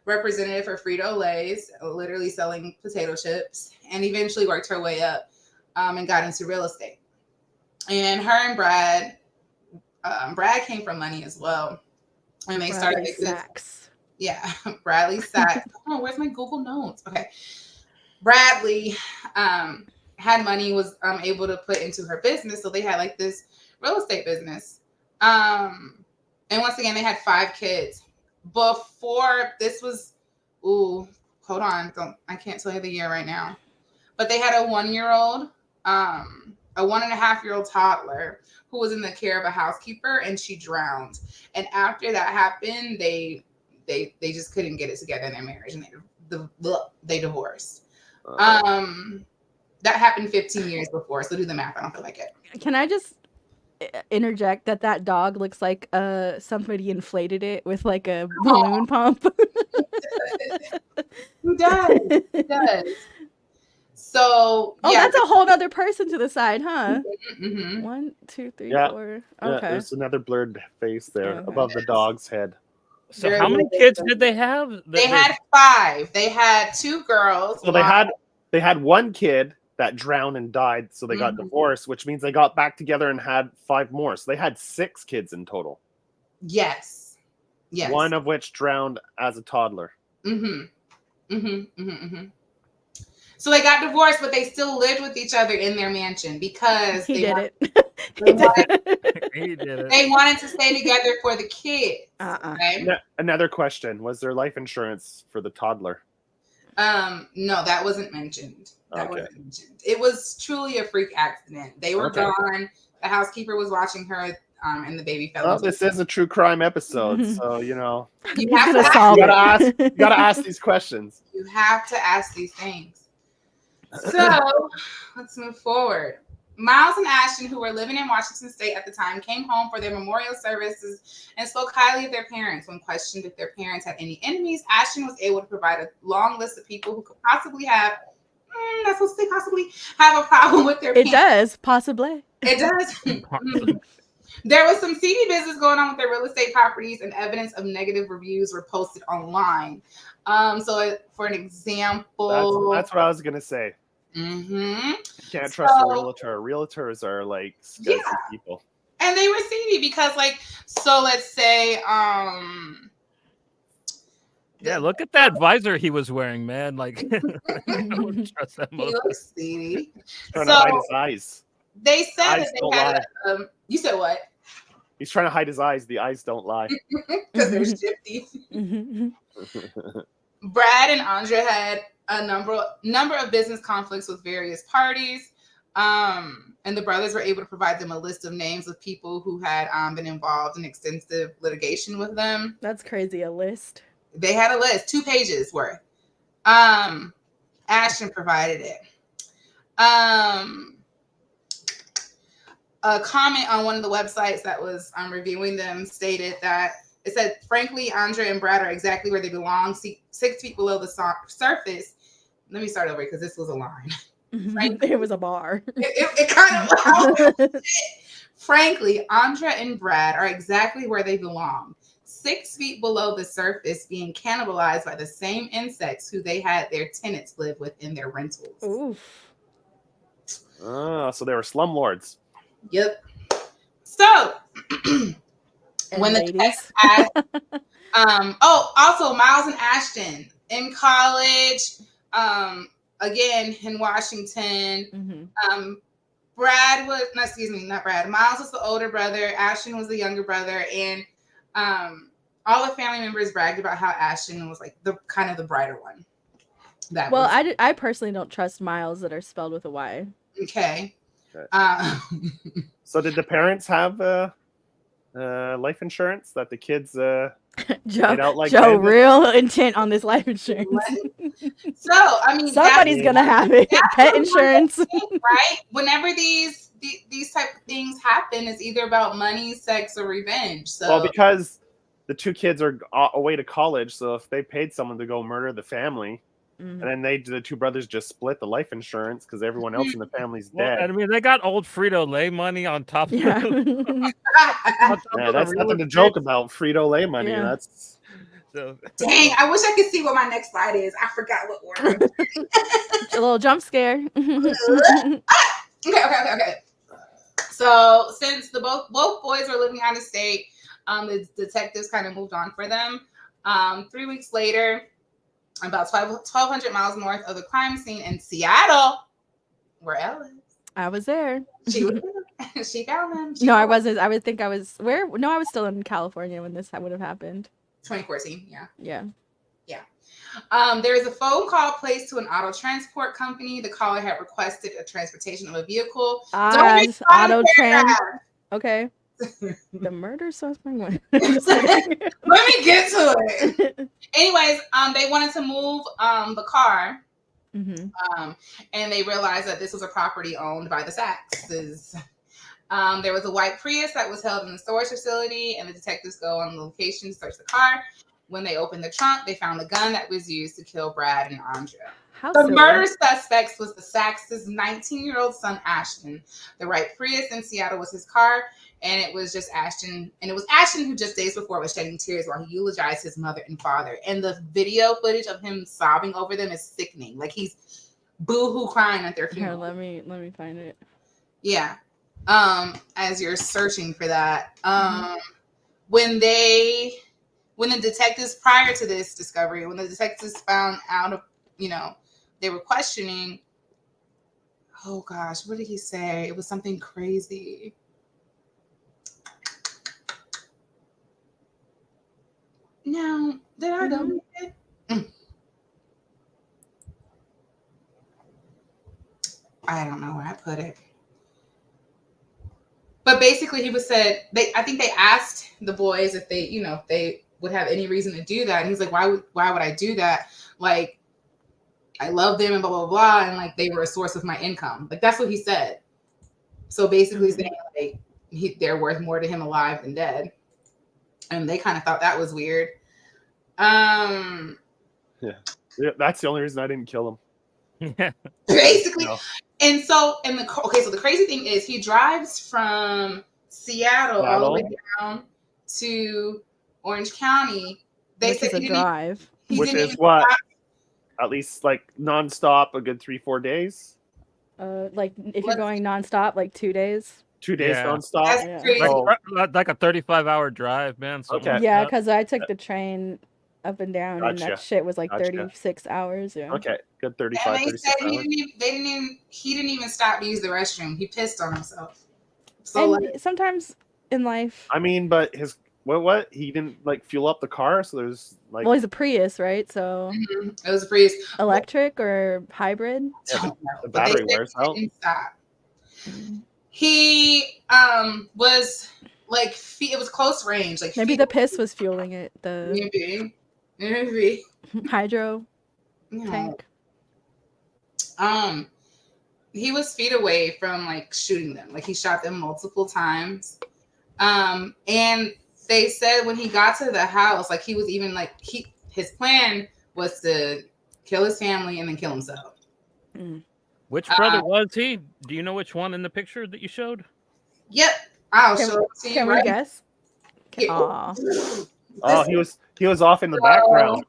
[SPEAKER 1] representative for Frito-Lay's, literally selling potato chips, and eventually worked her way up and got into real estate. And her and Brad came from money as well. And they started
[SPEAKER 2] Bradley Sachs.
[SPEAKER 1] Yeah, Bradley Sachs. Oh, where's my Google Notes? Okay. Bradley had money, was able to put into her business. So they had like this real estate business. And once again, they had 5 kids. Before this was, hold on. I can't tell you the year right now. But they had a 1-year-old, a 1.5-year-old toddler who was in the care of a housekeeper, and she drowned. And after that happened, they just couldn't get it together in their marriage, and they divorced. That happened 15 years before. So do the math. I don't feel like it.
[SPEAKER 2] Can I just interject that dog looks like somebody inflated it with like a balloon pump?
[SPEAKER 1] Who does? Who does? So yeah.
[SPEAKER 2] That's a whole other person to the side, huh?
[SPEAKER 1] Mm-hmm.
[SPEAKER 2] 1, 2, 3,
[SPEAKER 3] Yeah.
[SPEAKER 2] 4. Okay.
[SPEAKER 3] Yeah, there's another blurred face there
[SPEAKER 2] Okay.
[SPEAKER 3] above the dog's head.
[SPEAKER 4] So how many kids did they have?
[SPEAKER 1] They had 5. They had 2 girls.
[SPEAKER 3] So they had 1 kid that drowned and died, so they got divorced, which means they got back together and had 5 more. So they had 6 kids in total.
[SPEAKER 1] Yes.
[SPEAKER 3] 1 of which drowned as a toddler.
[SPEAKER 1] So they got divorced, but they still lived with each other in their mansion because
[SPEAKER 2] He
[SPEAKER 1] they
[SPEAKER 2] did it.
[SPEAKER 4] He did it.
[SPEAKER 1] They wanted to stay together for the kids. Okay?
[SPEAKER 3] Another question: was there life insurance for the toddler?
[SPEAKER 1] No, that wasn't mentioned. Wasn't mentioned. It was truly a freak accident. They were gone. The housekeeper was watching her, and the baby fell.
[SPEAKER 3] Well, this is a true crime episode, so you know
[SPEAKER 1] you
[SPEAKER 2] He's
[SPEAKER 1] have
[SPEAKER 2] gonna
[SPEAKER 1] to
[SPEAKER 2] solve
[SPEAKER 1] ask,
[SPEAKER 2] it.
[SPEAKER 3] you gotta ask these questions.
[SPEAKER 1] you have to ask these things. So let's move forward. Miles and Ashton, who were living in Washington State at the time, came home for their memorial services and spoke highly of their parents. When questioned if their parents had any enemies, Ashton was able to provide a long list of people who could possibly have, that's supposed to say possibly, have a problem with their
[SPEAKER 2] It
[SPEAKER 1] parents.
[SPEAKER 2] does, possibly.
[SPEAKER 1] It does. There was some seedy business going on with their real estate properties, and evidence of negative reviews were posted online. So for an example,
[SPEAKER 3] That's what I was gonna say.
[SPEAKER 1] Mm-hmm.
[SPEAKER 3] You can't trust a realtor. Realtors are like sketchy people.
[SPEAKER 1] And they were seedy because, like, so let's say,
[SPEAKER 4] yeah, look at that visor he was wearing, man. Like, I wouldn't trust that
[SPEAKER 1] he
[SPEAKER 4] motherfucker.
[SPEAKER 1] looks seedy.
[SPEAKER 3] Trying to hide his eyes.
[SPEAKER 1] They said
[SPEAKER 3] Eyes
[SPEAKER 1] that
[SPEAKER 3] don't
[SPEAKER 1] they had. You said what?
[SPEAKER 3] He's trying to hide his eyes. The eyes don't lie.
[SPEAKER 1] Because they're shifty. Brad and Andrea had a number of business conflicts with various parties. And the brothers were able to provide them a list of names of people who had been involved in extensive litigation with them.
[SPEAKER 2] That's crazy, a list.
[SPEAKER 1] They had a list, 2 pages worth. Ashton provided it. A comment on one of the websites that was reviewing them stated that it said, frankly, Andrea and Brad are exactly where they belong, 6 feet below the surface. Let me start over because this was a line.
[SPEAKER 2] It was a bar.
[SPEAKER 1] It kind of frankly, Andrea and Brad are exactly where they belong. 6 feet below the surface, being cannibalized by the same insects who they had their tenants live with in their rentals.
[SPEAKER 2] Oof.
[SPEAKER 3] Oh, so they were slumlords.
[SPEAKER 1] Yep. So when the text asked, also Miles and Ashton in college, again in Washington. Brad was not Brad. Miles was the older brother. Ashton was the younger brother, and all the family members bragged about how Ashton was like the kind of the brighter one.
[SPEAKER 2] I personally don't trust Miles that are spelled with a Y.
[SPEAKER 1] Okay.
[SPEAKER 3] So did the parents have life insurance that the kids paid out like
[SPEAKER 2] Joe
[SPEAKER 3] bandits?
[SPEAKER 2] real intent on this life insurance.
[SPEAKER 1] So I mean,
[SPEAKER 2] somebody's gonna have it. Pet insurance,
[SPEAKER 1] right? Whenever these type of things happen, it's either about money, sex, or revenge. So
[SPEAKER 3] well, because the 2 kids are away to college, so if they paid someone to go murder the family, and then the 2 brothers just split the life insurance because everyone else in the family's dead.
[SPEAKER 4] I mean, they got old Frito-Lay money on top of
[SPEAKER 3] Yeah, that's nothing to joke about. Frito-Lay money.
[SPEAKER 2] Yeah.
[SPEAKER 4] So
[SPEAKER 1] Dang, I wish I could see what my next slide is. I forgot what order.
[SPEAKER 2] A little jump scare.
[SPEAKER 1] Okay. So since both boys were living out of state, the detectives kind of moved on for them. 3 weeks later, about 1,200 miles north of the crime scene in Seattle, where Ella is.
[SPEAKER 2] I was there.
[SPEAKER 1] She found him.
[SPEAKER 2] No, I wasn't. I would think I was where? No, I was still in California when this would have happened.
[SPEAKER 1] 2014, yeah.
[SPEAKER 2] Yeah.
[SPEAKER 1] There is a phone call placed to an auto transport company. The caller had requested a transportation of a vehicle.
[SPEAKER 2] Auto trans. Okay. The murder suspect.
[SPEAKER 1] Let me get to it. Anyways, they wanted to move the car.
[SPEAKER 2] Mm-hmm.
[SPEAKER 1] And they realized that this was a property owned by the Saxes. There was a white Prius that was held in the storage facility, and the detectives go on the location to search the car. When they opened the trunk, they found the gun that was used to kill Brad and Andrea. The murder suspects was the Saxes' 19-year-old son, Ashton. The white Prius in Seattle was his car, and it was just Ashton. And it was Ashton who just days before was shedding tears while he eulogized his mother and father. And the video footage of him sobbing over them is sickening. Like he's boo-hoo crying at their funeral.
[SPEAKER 2] Here, let me find it.
[SPEAKER 1] Yeah. As you're searching for that, when the detectives prior to this discovery, when the detectives found out of, they were questioning, oh gosh, what did he say? It was something crazy. No, did I delete it? I don't know where I put it. But basically he I think they asked the boys if they, if they would have any reason to do that. And he's like, why would I do that? Like, I love them and blah, blah, blah. And like, they were a source of my income. Like, that's what he said. So basically saying like, they're worth more to him alive than dead. And they kind of thought that was weird.
[SPEAKER 3] Yeah, that's the only reason I didn't kill him.
[SPEAKER 1] Basically.
[SPEAKER 3] No.
[SPEAKER 1] And so, so the crazy thing is he drives from Seattle all the way down to Orange County. They
[SPEAKER 2] Which
[SPEAKER 1] said
[SPEAKER 2] is a drive.
[SPEAKER 3] Which is what? At least like nonstop, a good 3-4 days.
[SPEAKER 2] Like if you're going nonstop, like 2 days.
[SPEAKER 3] 2 days nonstop.
[SPEAKER 1] That's crazy.
[SPEAKER 4] Like a 35-hour drive, man.
[SPEAKER 3] Okay.
[SPEAKER 2] Yeah, because I took the train up and down, and that shit was like 36 hours. Yeah.
[SPEAKER 3] Okay, good 35.
[SPEAKER 1] And they said he didn't even stop to use the restroom. He pissed on himself. So
[SPEAKER 2] and sometimes in life.
[SPEAKER 3] I mean, but his what? He didn't like fuel up the car, so there's like.
[SPEAKER 2] Well, he's a Prius, right? So.
[SPEAKER 1] It was a Prius.
[SPEAKER 2] Electric or hybrid?
[SPEAKER 3] Yeah, the battery wears out.
[SPEAKER 1] He was like it was close range. Like
[SPEAKER 2] maybe the piss was fueling it. The
[SPEAKER 1] maybe
[SPEAKER 2] hydro tank.
[SPEAKER 1] He was feet away from like shooting them. Like he shot them multiple times. And they said when he got to the house, like he was even like his plan was to kill his family and then kill himself.
[SPEAKER 4] Which brother was he? Do you know which one in the picture that you showed?
[SPEAKER 1] Yep, I'll show it to you.
[SPEAKER 2] Can we guess?
[SPEAKER 3] Oh, he was off in the background.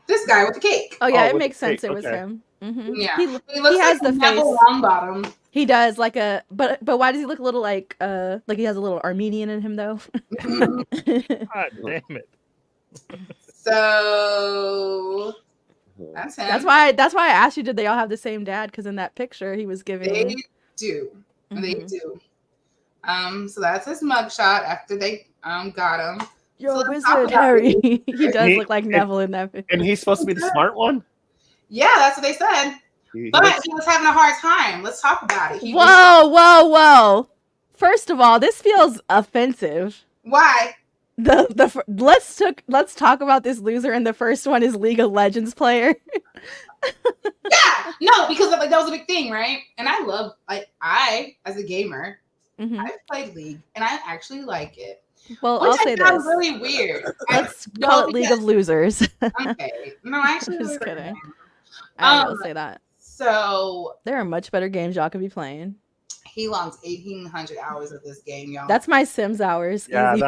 [SPEAKER 1] This guy with the cake.
[SPEAKER 2] Oh yeah, it makes sense. It was him. Mm-hmm.
[SPEAKER 1] Yeah,
[SPEAKER 2] he
[SPEAKER 1] looks
[SPEAKER 2] has
[SPEAKER 1] like
[SPEAKER 2] the face.
[SPEAKER 1] Longbottom.
[SPEAKER 2] He does like a, but why does he look a little like he has a little Armenian in him though?
[SPEAKER 4] God damn it!
[SPEAKER 1] So that's him.
[SPEAKER 2] That's why I asked you, did they all have the same dad? Because in that picture he was giving.
[SPEAKER 1] They do. Mm-hmm. They do. So that's his mugshot after they got him.
[SPEAKER 2] You're a wizard, Harry. He does look like Neville in that picture.
[SPEAKER 3] And he's supposed to be the smart one?
[SPEAKER 1] Yeah, that's what they said. He was having a hard time. Let's talk about it.
[SPEAKER 2] Whoa. First of all, this feels offensive.
[SPEAKER 1] Why?
[SPEAKER 2] Let's talk about this loser, and the first one is League of Legends player.
[SPEAKER 1] Yeah, no, because that was a big thing, right? And I love, I as a gamer, I've played League, and I actually like it.
[SPEAKER 2] Well, I'll say this.
[SPEAKER 1] Really weird.
[SPEAKER 2] Let's call it League of Losers.
[SPEAKER 1] Okay, no, actually,
[SPEAKER 2] just kidding. I will say that.
[SPEAKER 1] So
[SPEAKER 2] there are much better games y'all could be playing.
[SPEAKER 1] He logs 1,800 hours of this game, y'all.
[SPEAKER 2] That's my Sims hours.
[SPEAKER 3] Yeah,
[SPEAKER 2] easy.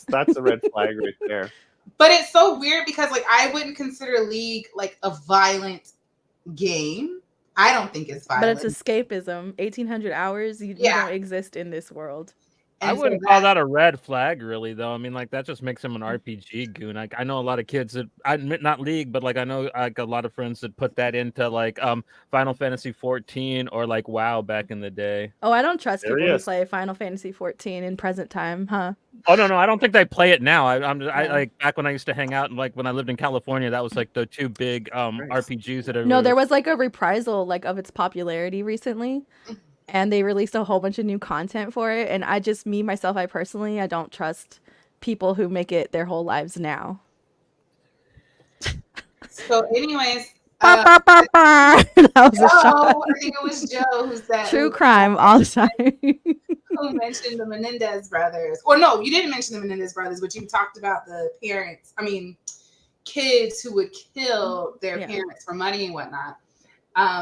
[SPEAKER 3] that's a red flag right there.
[SPEAKER 1] But it's so weird because like I wouldn't consider League like a violent game. I don't think it's violent.
[SPEAKER 2] But it's escapism. 1,800 hours. You
[SPEAKER 1] Yeah.
[SPEAKER 2] don't exist in this world.
[SPEAKER 4] I
[SPEAKER 1] And so
[SPEAKER 4] wouldn't call that a red flag, really, though. I mean, like that just makes him an RPG goon. Like I know a lot of kids that I admit not League, but like I know like a lot of friends that put that into like Final Fantasy 14 or like WoW back in the day.
[SPEAKER 2] Oh, I don't trust
[SPEAKER 3] There
[SPEAKER 2] people
[SPEAKER 3] he
[SPEAKER 2] who
[SPEAKER 3] is.
[SPEAKER 2] play Final Fantasy 14 in present time, huh?
[SPEAKER 4] Oh no, I don't think they play it now. I
[SPEAKER 2] Yeah.
[SPEAKER 4] like back when I used to hang out and like when I lived in California, that was like the two big RPGs that
[SPEAKER 2] No, there was like a reprisal like of its popularity recently, and they released a whole bunch of new content for it. And I personally, I don't trust people who make it their whole lives now.
[SPEAKER 1] So, anyways,
[SPEAKER 2] That was a
[SPEAKER 1] Joe,
[SPEAKER 2] shot.
[SPEAKER 1] I think it was Joe who said
[SPEAKER 2] True crime all the time.
[SPEAKER 1] who mentioned the Menendez brothers. Or no, you didn't mention the Menendez brothers, but you talked about the parents. I mean, kids who would kill their parents for money and whatnot.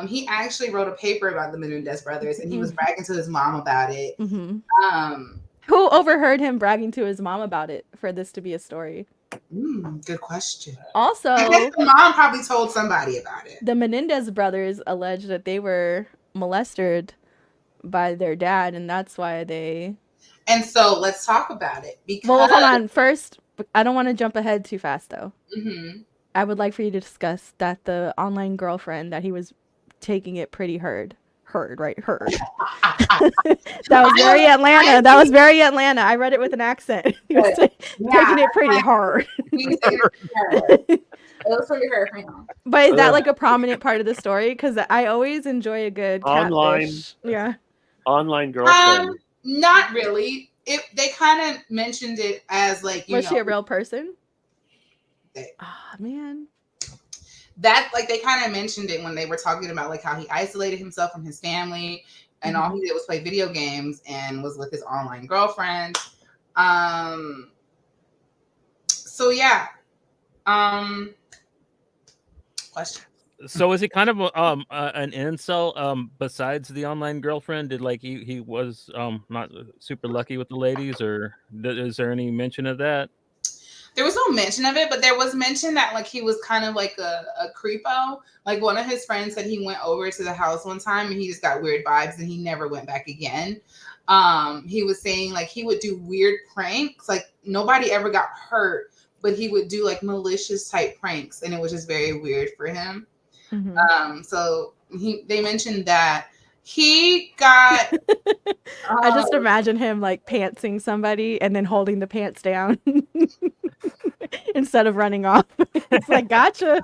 [SPEAKER 1] He actually wrote a paper about the Menendez brothers, and he was bragging to his mom about it.
[SPEAKER 2] Who overheard him bragging to his mom about it for this to be a story?
[SPEAKER 1] Good question.
[SPEAKER 2] Also,
[SPEAKER 1] I guess the mom probably told somebody about it.
[SPEAKER 2] The Menendez brothers allege that they were molested by their dad, and that's why they.
[SPEAKER 1] And so let's talk about it. Because
[SPEAKER 2] well, hold on. First, I don't want to jump ahead too fast, though.
[SPEAKER 1] I
[SPEAKER 2] would like for you to discuss that the online girlfriend that he was taking it pretty heard. That was very Atlanta. That was very Atlanta. I read it with an accent. He was taking it pretty hard.
[SPEAKER 1] It was pretty hard for him.
[SPEAKER 2] But is that like a prominent part of the story? Because I always enjoy a good catfish.
[SPEAKER 3] Online girlfriend.
[SPEAKER 1] Not really. They kind of mentioned it as like
[SPEAKER 2] was she a real person? Man.
[SPEAKER 1] That like they kind of mentioned it when they were talking about like how he isolated himself from his family and all he did was play video games and was with his online girlfriend. So yeah. Question.
[SPEAKER 4] So is he kind of an incel besides the online girlfriend? Did like he was not super lucky with the ladies, or is there any mention of that?
[SPEAKER 1] There was no mention of it, but there was mention that like he was kind of like a creepo. Like one of his friends said he went over to the house one time and he just got weird vibes and he never went back again. He was saying like he would do weird pranks. Like nobody ever got hurt, but he would do like malicious type pranks and it was just very weird for him. So they mentioned that he got
[SPEAKER 2] I just imagine him like pantsing somebody and then holding the pants down instead of running off. It's like gotcha.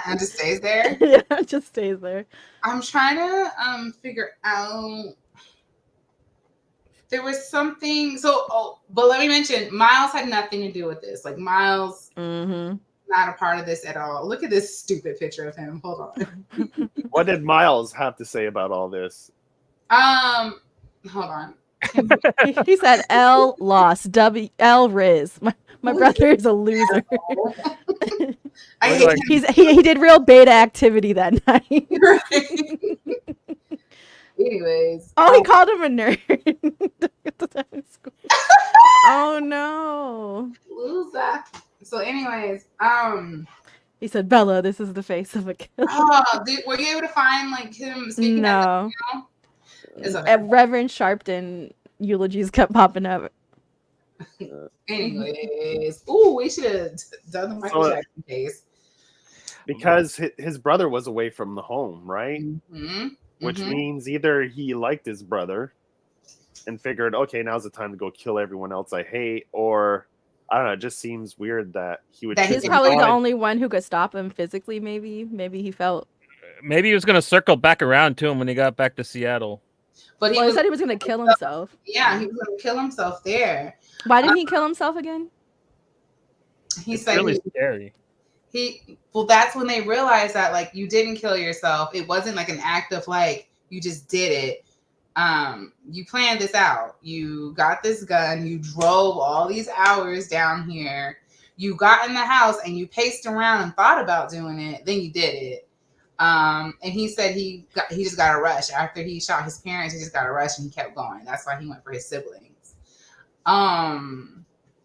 [SPEAKER 1] And just stays there.
[SPEAKER 2] Yeah, it just stays there.
[SPEAKER 1] I'm trying to figure out. There was something. But let me mention, Miles had nothing to do with this. Like Miles, not a part of this at all. Look at this stupid picture of him. Hold on.
[SPEAKER 3] What did Miles have to say about all this?
[SPEAKER 1] Hold on.
[SPEAKER 2] He said L lost. L Riz. My brother is a loser. He did real beta activity that night.
[SPEAKER 1] Anyways.
[SPEAKER 2] Oh, he called him a nerd. Oh no.
[SPEAKER 1] Loser. So anyways,
[SPEAKER 2] he said, Bella, this is the face of a killer.
[SPEAKER 1] Were you able to find like him speaking?
[SPEAKER 2] No. Reverend Sharpton eulogies kept popping up.
[SPEAKER 1] Anyways, we should have done the Michael Jackson case.
[SPEAKER 3] Because his brother was away from the home, right? Which means either he liked his brother and figured, okay, now's the time to go kill everyone else I hate, or I don't know, it just seems weird that he would.
[SPEAKER 2] He's probably the only one who could stop him physically, maybe. Maybe he felt.
[SPEAKER 4] Maybe he was going to circle back around to him when he got back to Seattle.
[SPEAKER 1] But
[SPEAKER 2] he said he was going to kill himself.
[SPEAKER 1] Yeah, he was going to kill himself there.
[SPEAKER 2] Why didn't he kill himself again?
[SPEAKER 1] He said
[SPEAKER 4] really scary.
[SPEAKER 1] Well, that's when they realized that like you didn't kill yourself. It wasn't like an act of like you just did it. You planned this out. You got this gun. You drove all these hours down here. You got in the house and you paced around and thought about doing it. Then you did it. And he said he just got a rush after he shot his parents. He just got a rush and he kept going. That's why he went for his siblings.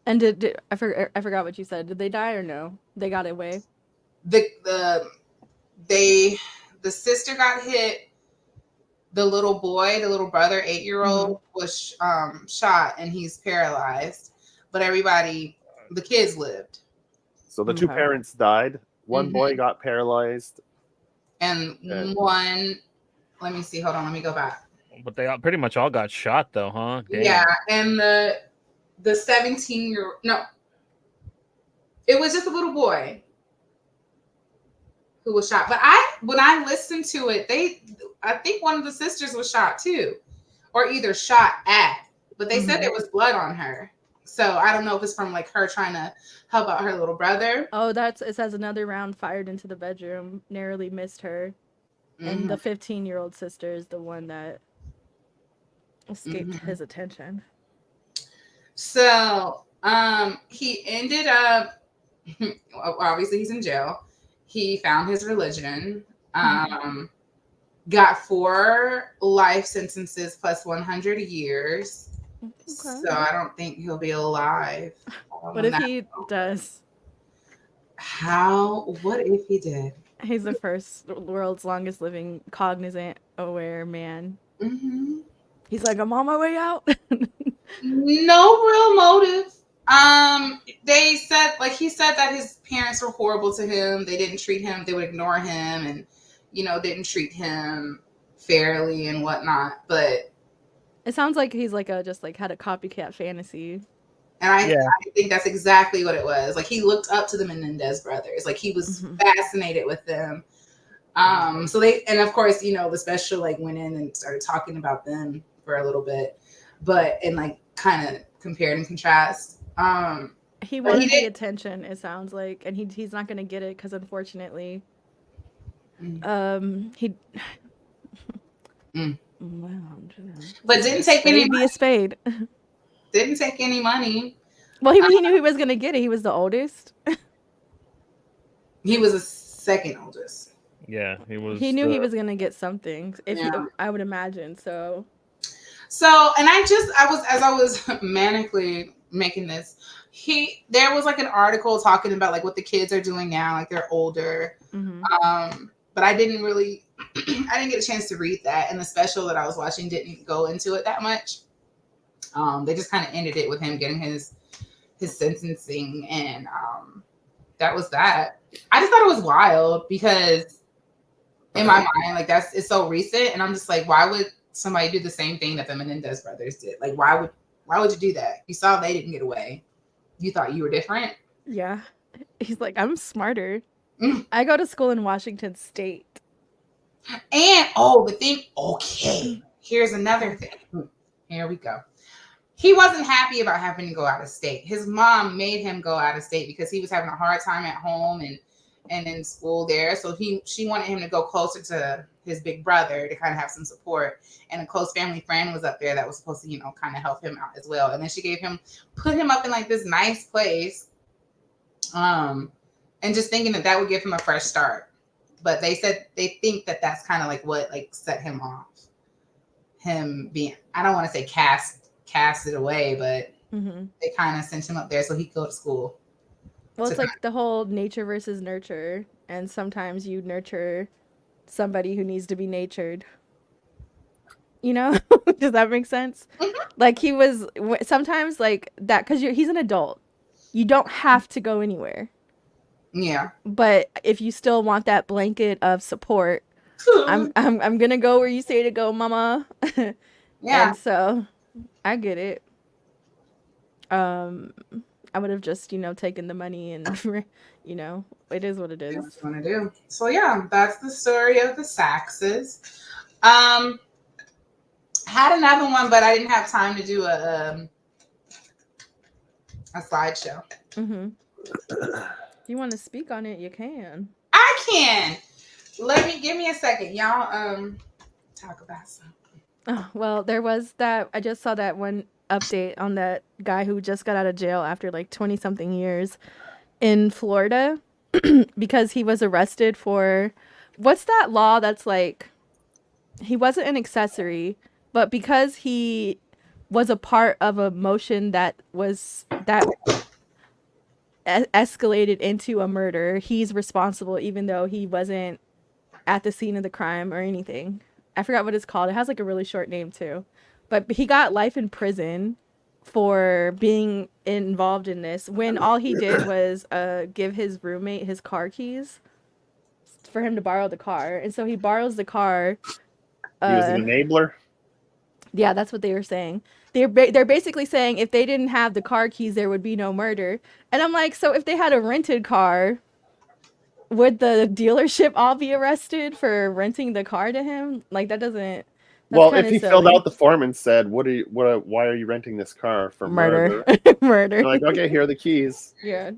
[SPEAKER 2] And I forgot what you said. Did they die or no? They got away.
[SPEAKER 1] The sister got hit. The little boy, the little brother, 8-year-old, was shot and he's paralyzed. But everybody, the kids lived.
[SPEAKER 3] So the two parents died. One boy got paralyzed.
[SPEAKER 1] And one, let me see. Hold on. Let me go back.
[SPEAKER 4] But they pretty much all got shot, though, huh? Damn.
[SPEAKER 1] Yeah. And the 17-year-old, no, it was just a little boy who was shot. But when I listened to it, I think one of the sisters was shot too, or either shot at. But they said there was blood on her. So I don't know if it's from like her trying to help out her little brother.
[SPEAKER 2] Oh, it says another round fired into the bedroom, narrowly missed her. And the 15-year-old sister is the one that escaped his attention.
[SPEAKER 1] So he ended up, obviously he's in jail. He found his religion, got 4 life sentences plus 100 years. Okay. So I don't think he'll be alive.
[SPEAKER 2] What if he does?
[SPEAKER 1] What if he did?
[SPEAKER 2] He's the world's longest living cognizant, aware man. He's like, I'm on my way out.
[SPEAKER 1] No real motive. They said, like, he said that his parents were horrible to him. They didn't treat him. They would ignore him and, didn't treat him fairly and whatnot. But
[SPEAKER 2] it sounds like he's like just had a copycat fantasy.
[SPEAKER 1] And I think that's exactly what it was. Like, he looked up to the Menendez brothers. Like, he was fascinated with them. So and of course, the special like went in and started talking about them for a little bit, and like kind of compared and contrast.
[SPEAKER 2] He wanted the attention, it sounds like, and he's not going to get it because unfortunately, he. Wow.
[SPEAKER 1] But didn't take any.
[SPEAKER 2] Be a spade.
[SPEAKER 1] Didn't take any money.
[SPEAKER 2] Well, he knew he was going to get it. He was the oldest.
[SPEAKER 1] He was the second oldest.
[SPEAKER 4] Yeah, he was.
[SPEAKER 2] He knew he was going to get something. I would imagine. So,
[SPEAKER 1] and I was manically making this, there was like an article talking about like what the kids are doing now, like they're older. But I didn't get a chance to read that. And the special that I was watching didn't go into it that much. They just kind of ended it with him getting his sentencing, and that was that. I just thought it was wild because in my mind, like it's so recent, and I'm just like, why would somebody do the same thing that the Menendez brothers did? Like, why would you do that? You saw they didn't get away. You thought you were different?
[SPEAKER 2] Yeah. He's like, I'm smarter. I go to school in Washington State.
[SPEAKER 1] And here's another thing. Here we go. He wasn't happy about having to go out of state. His mom made him go out of state because he was having a hard time at home and in school there. So she wanted him to go closer to his big brother to kind of have some support. And a close family friend was up there that was supposed to, kind of help him out as well. And then she put him up in like this nice place. And just thinking that would give him a fresh start. But they said they think that that's kind of like what like set him off. Him being, I don't want to say casted away, but they kind of sent him up there so he could go to school.
[SPEAKER 2] Well, it's like the whole nature versus nurture, and sometimes you nurture somebody who needs to be natured. Does that make sense? Like he was sometimes like that because he's an adult. You don't have to go anywhere.
[SPEAKER 1] Yeah.
[SPEAKER 2] But if you still want that blanket of support, I'm gonna go where you say to go, mama.
[SPEAKER 1] Yeah.
[SPEAKER 2] And so I get it. I would have just, taken the money and, it is what it is.
[SPEAKER 1] That's what I do. So yeah, that's the story of the Saxes. Had another one, but I didn't have time to do a slideshow.
[SPEAKER 2] If you want to speak on it, you can.
[SPEAKER 1] I can. Give me a second. Y'all talk about something.
[SPEAKER 2] Oh, well, there was that. I just saw that one update on that guy who just got out of jail after like 20 something years in Florida because he was arrested for what's that law that's like he wasn't an accessory, but because he was a part of a motion that escalated into a murder, he's responsible even though he wasn't at the scene of the crime or anything. I forgot what it's called. It has like a really short name too. But he got life in prison for being involved in this when all he did was give his roommate his car keys for him to borrow the car. And so he borrows the car.
[SPEAKER 3] He was an enabler.
[SPEAKER 2] Yeah, that's what they were saying. They're basically saying if they didn't have the car keys, there would be no murder. And I'm like, so if they had a rented car, would the dealership all be arrested for renting the car to him? Like that doesn't.
[SPEAKER 3] Well, if he filled out the form and said, why are you renting this car for murder?
[SPEAKER 2] Murder.
[SPEAKER 3] They're like, okay, here are the keys.
[SPEAKER 2] Yeah.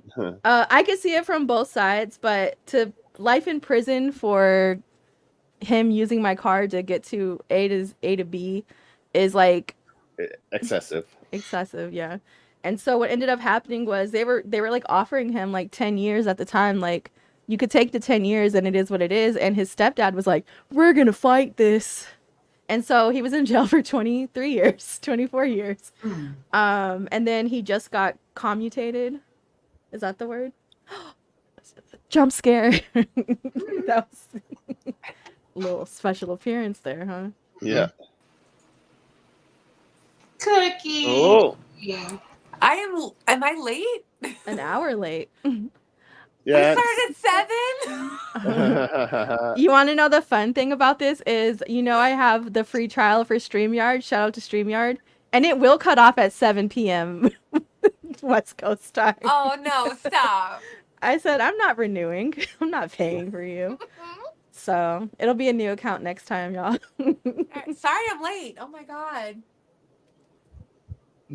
[SPEAKER 2] I could see it from both sides, but to life in prison for him using my car to get to A to B is like
[SPEAKER 3] excessive,
[SPEAKER 2] yeah. And so what ended up happening was they were like offering him like 10 years at the time, like you could take the 10 years and it is what it is. And his stepdad was like, we're gonna fight this. And so he was in jail for 24 years. And then he just got commutated. Is that the word? Jump scare. That was a little special appearance there, huh?
[SPEAKER 3] Yeah.
[SPEAKER 1] Cookie.
[SPEAKER 3] Oh.
[SPEAKER 1] Yeah.
[SPEAKER 5] Am I late?
[SPEAKER 2] An hour late.
[SPEAKER 3] Yeah.
[SPEAKER 5] We started at 7.
[SPEAKER 2] You want to know the fun thing about this is, I have the free trial for StreamYard. Shout out to StreamYard. And it will cut off at 7 p.m. West Coast time.
[SPEAKER 5] Oh, no, stop.
[SPEAKER 2] I said, I'm not renewing. I'm not paying for you. So it'll be a new account next time, y'all.
[SPEAKER 5] Sorry I'm late. Oh, my God.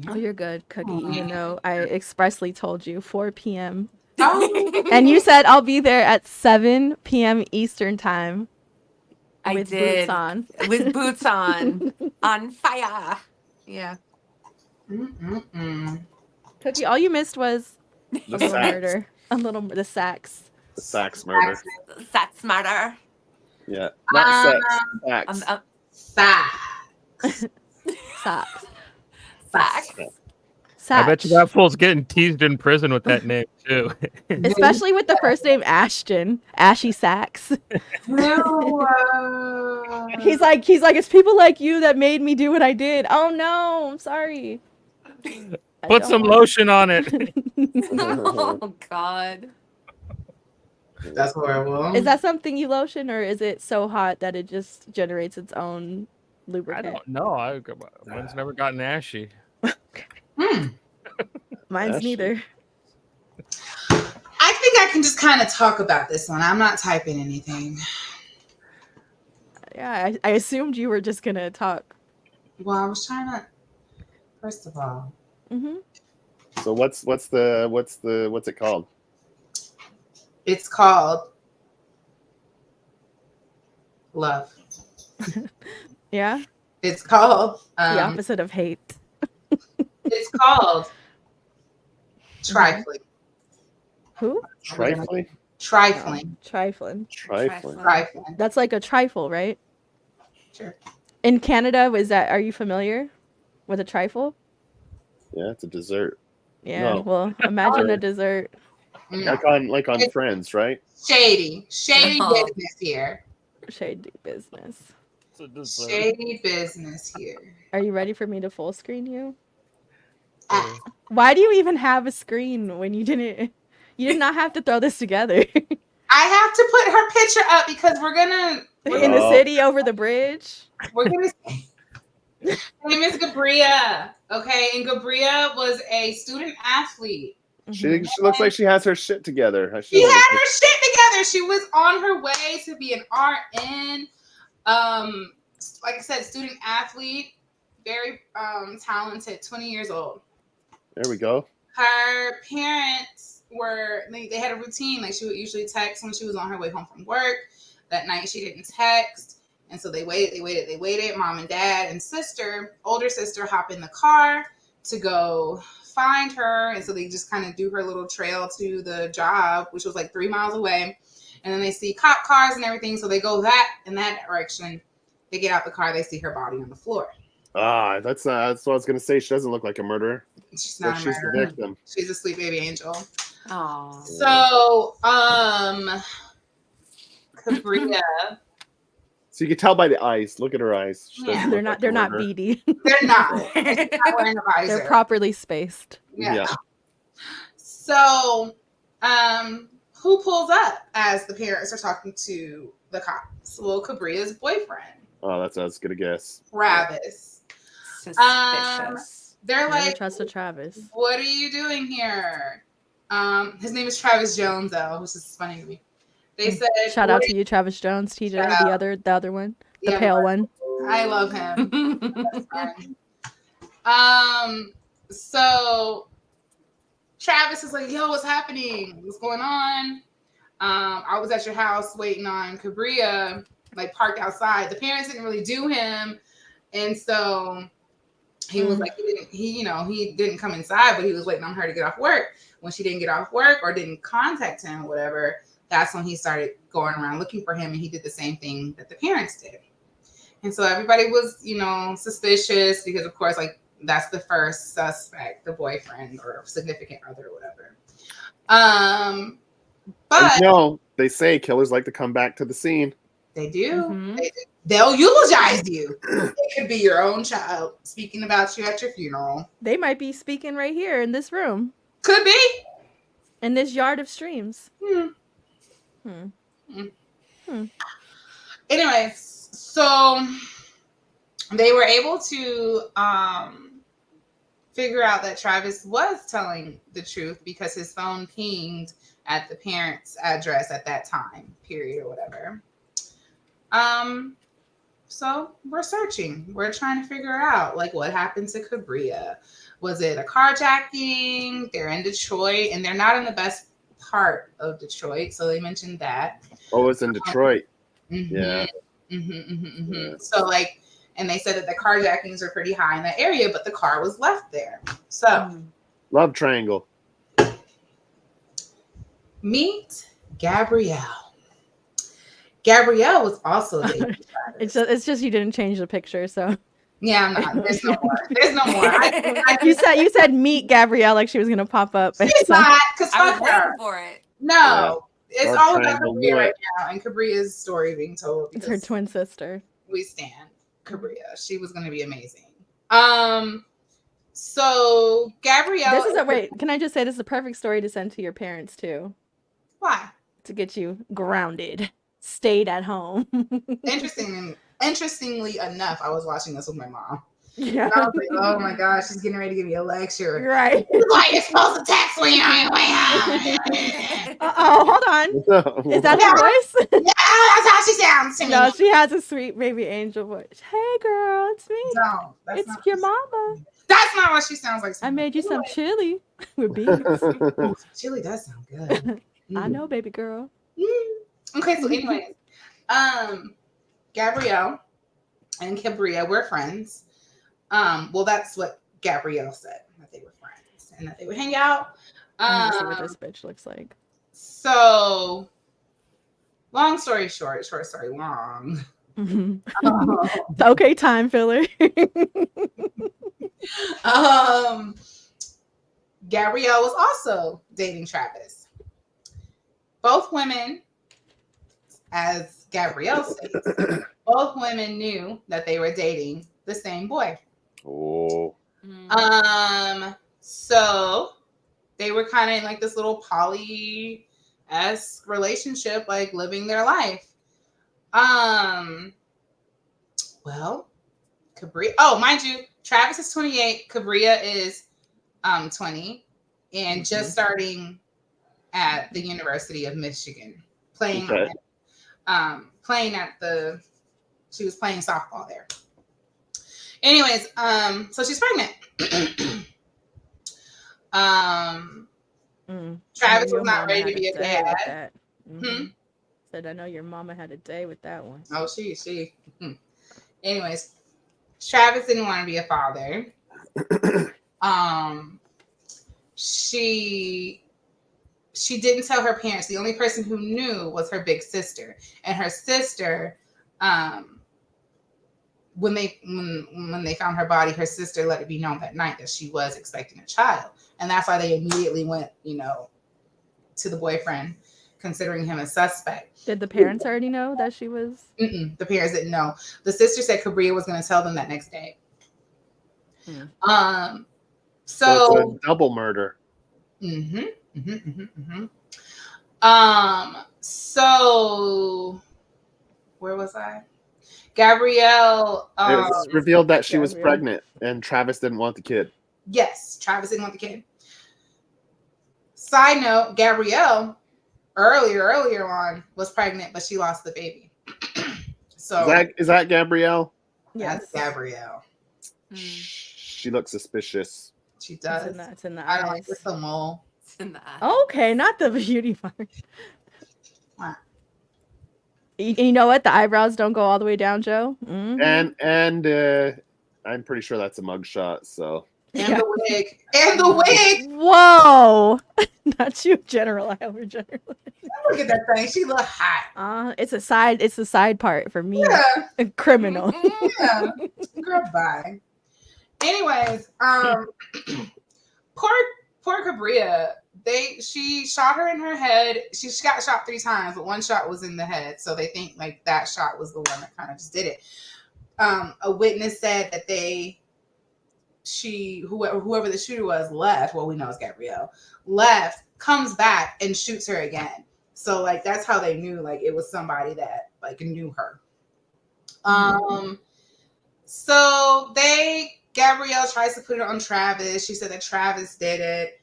[SPEAKER 2] Oh, you're good, Cookie, even though I expressly told you 4 p.m.
[SPEAKER 1] Oh.
[SPEAKER 2] And you said I'll be there at 7 p.m. Eastern time.
[SPEAKER 5] I
[SPEAKER 2] with
[SPEAKER 5] did.
[SPEAKER 2] Boots on.
[SPEAKER 5] With boots on fire. Yeah.
[SPEAKER 2] Cookie, all you missed was
[SPEAKER 3] The
[SPEAKER 2] a little
[SPEAKER 3] sax.
[SPEAKER 2] murder. The sax.
[SPEAKER 3] The sax murder.
[SPEAKER 5] That's smarter.
[SPEAKER 3] Yeah. Not sex. Sax.
[SPEAKER 1] Sax.
[SPEAKER 2] Socks.
[SPEAKER 5] Sax.
[SPEAKER 4] I bet you that fool's getting teased in prison with that name too.
[SPEAKER 2] Especially with the first name Ashton. Ashy Sacks.
[SPEAKER 1] No.
[SPEAKER 2] He's like, it's people like you that made me do what I did. Oh no, I'm sorry.
[SPEAKER 4] Put some lotion on it.
[SPEAKER 5] Oh, God.
[SPEAKER 1] That's horrible.
[SPEAKER 2] Is that something you lotion, or is it so hot that it just generates its own
[SPEAKER 4] I
[SPEAKER 2] lubricant?
[SPEAKER 4] don't know. Mine's never gotten ashy.
[SPEAKER 2] Mine's
[SPEAKER 3] Ashy.
[SPEAKER 2] neither.
[SPEAKER 1] I think I can just kind of talk about this one. I'm not typing anything.
[SPEAKER 2] Yeah, I assumed you were just gonna talk.
[SPEAKER 1] Well, I was trying to. First of all,
[SPEAKER 2] Mm-hmm.
[SPEAKER 3] So what's it called?
[SPEAKER 1] it's called love.
[SPEAKER 2] Yeah,
[SPEAKER 1] It's called
[SPEAKER 2] the opposite of hate.
[SPEAKER 1] it's called trifling.
[SPEAKER 2] Who?
[SPEAKER 3] Trifling?
[SPEAKER 1] Trifling.
[SPEAKER 2] Trifling.
[SPEAKER 3] Trifling.
[SPEAKER 1] Trifling.
[SPEAKER 2] That's like a trifle, right?
[SPEAKER 1] Sure.
[SPEAKER 2] In Canada, are you familiar with a trifle?
[SPEAKER 3] Yeah, it's a dessert.
[SPEAKER 2] Yeah.
[SPEAKER 3] No.
[SPEAKER 2] Well, imagine a dessert.
[SPEAKER 1] No.
[SPEAKER 3] Like on Friends, right?
[SPEAKER 1] Shady
[SPEAKER 5] No.
[SPEAKER 1] business here.
[SPEAKER 2] Shady business.
[SPEAKER 4] It's a dessert.
[SPEAKER 1] Shady business here.
[SPEAKER 2] Are you ready for me to full screen you?
[SPEAKER 1] Ah,
[SPEAKER 2] Why do you even have a screen when you didn't? You did not have to throw this together.
[SPEAKER 1] I have to put her picture up because we're gonna
[SPEAKER 2] In the city over the bridge.
[SPEAKER 1] her name is Gabria. Okay, and Gabria was a student athlete.
[SPEAKER 3] She looks like she has her shit together.
[SPEAKER 1] She had her shit together. She was on her way to be an RN. Like I said, student athlete, very talented, 20 years old.
[SPEAKER 3] There we go.
[SPEAKER 1] Her parents they had a routine. Like she would usually text when she was on her way home from work. That night she didn't text. And so they waited. Mom and dad and older sister hop in the car to go find her. And so they just kind of do her little trail to the job, which was like 3 miles away. And then they see cop cars and everything. So they go in that direction. They get out the car. They see her body on the floor.
[SPEAKER 3] That's what I was gonna say. She doesn't look like a murderer,
[SPEAKER 1] She's
[SPEAKER 3] but
[SPEAKER 1] not a
[SPEAKER 3] she's the
[SPEAKER 1] murderer.
[SPEAKER 3] victim.
[SPEAKER 1] She's a sweet baby angel.
[SPEAKER 5] Oh.
[SPEAKER 1] So, Cabria,
[SPEAKER 3] So you can tell by the eyes. Look at her eyes. She doesn't
[SPEAKER 1] Yeah.
[SPEAKER 3] look
[SPEAKER 2] They're
[SPEAKER 3] like
[SPEAKER 2] not.
[SPEAKER 3] a
[SPEAKER 2] They're not
[SPEAKER 3] murderer.
[SPEAKER 2] beady.
[SPEAKER 1] they're not. She's not wearing a visor.
[SPEAKER 2] They're properly spaced.
[SPEAKER 1] Yeah. So, who pulls up as the parents are talking to the cops? Well, Cabria's boyfriend,
[SPEAKER 3] Oh, that's what I was gonna guess.
[SPEAKER 1] Travis.
[SPEAKER 5] Suspicious.
[SPEAKER 1] They're
[SPEAKER 2] Never
[SPEAKER 1] like,
[SPEAKER 2] trust a Travis.
[SPEAKER 1] "What are you doing here?" His name is Travis Jones, though, which is funny to me. They said,
[SPEAKER 2] Shout out
[SPEAKER 1] "What
[SPEAKER 2] to you, Travis Jones, TJ,
[SPEAKER 1] Shout out.
[SPEAKER 2] the other one, the
[SPEAKER 1] Yeah,
[SPEAKER 2] pale one.
[SPEAKER 1] I love him." So Travis is like, "Yo, what's happening? What's going on?" I was at your house waiting on Cabria, like parked outside. The parents didn't really do him, and so he was like, he didn't come inside, but he was waiting on her to get off work. When she didn't get off work or didn't contact him or whatever, that's when he started going around looking for him, and he did the same thing that the parents did. And so everybody was, suspicious because, of course, like that's the first suspect, the boyfriend or significant other or whatever. But
[SPEAKER 3] They say killers like to come back to the scene.
[SPEAKER 1] they do.
[SPEAKER 5] Mhm.
[SPEAKER 1] They'll eulogize you. It could be your own child speaking about you at your funeral.
[SPEAKER 2] They might be speaking right here in this room,
[SPEAKER 1] Could be.
[SPEAKER 2] in this yard of streams.
[SPEAKER 1] Anyways, so they were able to figure out that Travis was telling the truth because his phone pinged at the parents' address at that time, period, or whatever. So we're searching. We're trying to figure out like what happened to Cabria. Was it a carjacking? They're in Detroit, and they're not in the best part of Detroit, so they mentioned that.
[SPEAKER 3] Oh, it's in Detroit.
[SPEAKER 1] Mm-hmm.
[SPEAKER 3] Yeah.
[SPEAKER 1] Yeah. So like, and they said that the carjackings were pretty high in that area, but the car was left there. So
[SPEAKER 3] Love triangle.
[SPEAKER 1] meet Gabrielle. Gabrielle was also dating Travis.
[SPEAKER 2] It's just you didn't change the picture, so.
[SPEAKER 1] Yeah, I'm not. There's no more. There's no more.
[SPEAKER 2] You said meet Gabrielle like she was gonna pop up.
[SPEAKER 1] She's not, because
[SPEAKER 5] I was
[SPEAKER 1] fuck
[SPEAKER 5] waiting
[SPEAKER 1] her.
[SPEAKER 5] for it.
[SPEAKER 1] No. It's
[SPEAKER 3] Love
[SPEAKER 1] all about
[SPEAKER 3] triangle,
[SPEAKER 1] Cabria
[SPEAKER 3] knew
[SPEAKER 1] right
[SPEAKER 3] it.
[SPEAKER 1] now, and Cabria's story being told.
[SPEAKER 2] It's her
[SPEAKER 1] because
[SPEAKER 2] twin sister.
[SPEAKER 1] we stand Cabria. She was going to be amazing. So Gabrielle.
[SPEAKER 2] This is wait. Can I just say this is a perfect story to send to your parents too,
[SPEAKER 1] Why?
[SPEAKER 2] to get you grounded, stayed at home.
[SPEAKER 1] Interestingly enough, I was watching this with my mom.
[SPEAKER 2] Yeah.
[SPEAKER 1] And I was like, oh my gosh, she's getting ready to give me a lecture.
[SPEAKER 2] Right.
[SPEAKER 1] Like you're supposed to text when you're on your way home.
[SPEAKER 2] Oh, hold on. Is that her voice?
[SPEAKER 1] Yeah, that's how she sounds to me.
[SPEAKER 2] No, she has a sweet baby angel voice. Hey, girl, it's me.
[SPEAKER 1] No, that's
[SPEAKER 2] It's
[SPEAKER 1] not
[SPEAKER 2] your mama.
[SPEAKER 1] That's not what she sounds like.
[SPEAKER 2] I made you some
[SPEAKER 1] Anyway,
[SPEAKER 2] chili with beans.
[SPEAKER 1] chili does sound good.
[SPEAKER 2] I know, baby girl.
[SPEAKER 1] Okay, so anyways, Gabrielle and Cabria were friends. Well, that's what Gabrielle said, that they were friends and that they would hang out.
[SPEAKER 2] Let me see what this bitch looks like.
[SPEAKER 1] So, long story short, short story long.
[SPEAKER 2] Okay, time filler.
[SPEAKER 1] Gabrielle was also dating Travis. Both women, as Gabrielle states, both women knew that they were dating the same boy.
[SPEAKER 3] Oh.
[SPEAKER 1] So they were kind of in like this little poly-esque relationship, like living their life. Well, Cabria. Oh, mind you, Travis is 28. Cabria is 20, and just starting at the University of Michigan, playing.
[SPEAKER 3] Okay.
[SPEAKER 1] She was playing softball there. Anyways, so she's pregnant. Travis was not ready to be a dad.
[SPEAKER 2] Said I know your mama had a day with that one.
[SPEAKER 1] Oh, she. Anyways, Travis didn't want to be a father. She didn't tell her parents. The only person who knew was her big sister, and her sister when they found her body, her sister let it be known that night that she was expecting a child, and that's why they immediately went, to the boyfriend, considering him a suspect.
[SPEAKER 2] Did the parents already know that she was?
[SPEAKER 1] The parents didn't know. The sister said Cabria was going to tell them that next day.
[SPEAKER 3] So it's a double murder.
[SPEAKER 1] So where was I? Gabrielle.
[SPEAKER 3] It was revealed that she was pregnant, and Travis didn't want the kid.
[SPEAKER 1] Yes, Travis didn't want the kid. Side note: Gabrielle earlier on was pregnant, but she lost the baby. So
[SPEAKER 3] is that Gabrielle?
[SPEAKER 1] That's Gabrielle.
[SPEAKER 3] She looks suspicious.
[SPEAKER 1] She does.
[SPEAKER 2] It's in the
[SPEAKER 1] I don't
[SPEAKER 2] eyes.
[SPEAKER 1] like this the mole.
[SPEAKER 5] It's in the eye.
[SPEAKER 2] Okay, not the beauty part.
[SPEAKER 1] What?
[SPEAKER 2] You know what? The eyebrows don't go all the way down, Joe.
[SPEAKER 3] And I'm pretty sure that's a mugshot. So
[SPEAKER 1] the wig. And the wig.
[SPEAKER 2] Whoa! Not you, General. I over general.
[SPEAKER 1] Look at that thing. She look hot.
[SPEAKER 2] It's a side part for me.
[SPEAKER 1] Yeah.
[SPEAKER 2] Criminal.
[SPEAKER 1] Yeah. Girl, bye. Anyways, poor Cabria. She shot her in her head. She got shot 3 times, but one shot was in the head. So they think like that shot was the one that kind of just did it. A witness said that whoever the shooter was left. Well, we know it's Gabrielle. Left, comes back and shoots her again. So like that's how they knew like it was somebody that like knew her. So Gabrielle tries to put it on Travis. She said that Travis did it.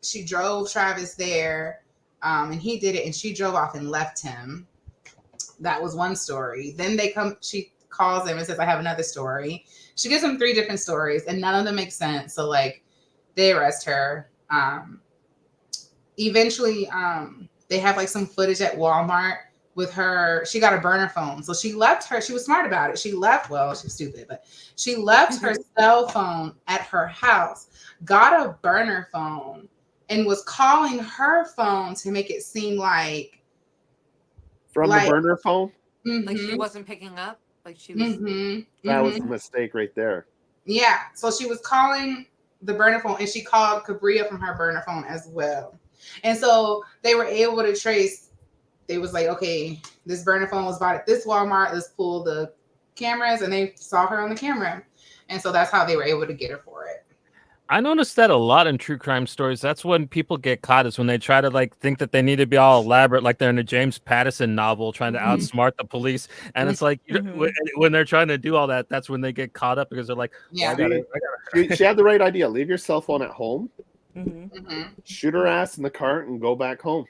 [SPEAKER 1] She drove Travis there, and he did it, and she drove off and left him. That was one story. Then she calls him and says, I have another story. She gives him 3 different stories, and none of them make sense. So like they arrest her. Eventually, they have like some footage at Walmart with her. She got a burner phone. So she left her. She was smart about it. She left, she was stupid, but she left her cell phone at her house, got a burner phone, and was calling her phone to make it seem like
[SPEAKER 3] from the burner phone.
[SPEAKER 5] Like she wasn't picking up. Like she was.
[SPEAKER 3] That was a mistake right there.
[SPEAKER 1] Yeah. So she was calling the burner phone, and she called Cabria from her burner phone as well. And so they were able to trace. They was like, okay, this burner phone was bought at this Walmart. Let's pull the cameras, and they saw her on the camera. And so that's how they were able to get her for it.
[SPEAKER 4] I noticed that a lot in true crime stories. That's when people get caught, is when they try to like think that they need to be all elaborate, like they're in a James Patterson novel trying to outsmart the police. And it's like when they're trying to do all that, that's when they get caught up because they're like,
[SPEAKER 1] yeah,
[SPEAKER 3] she had the right idea. Leave your cell phone at home, shoot her ass in the cart, and go back home.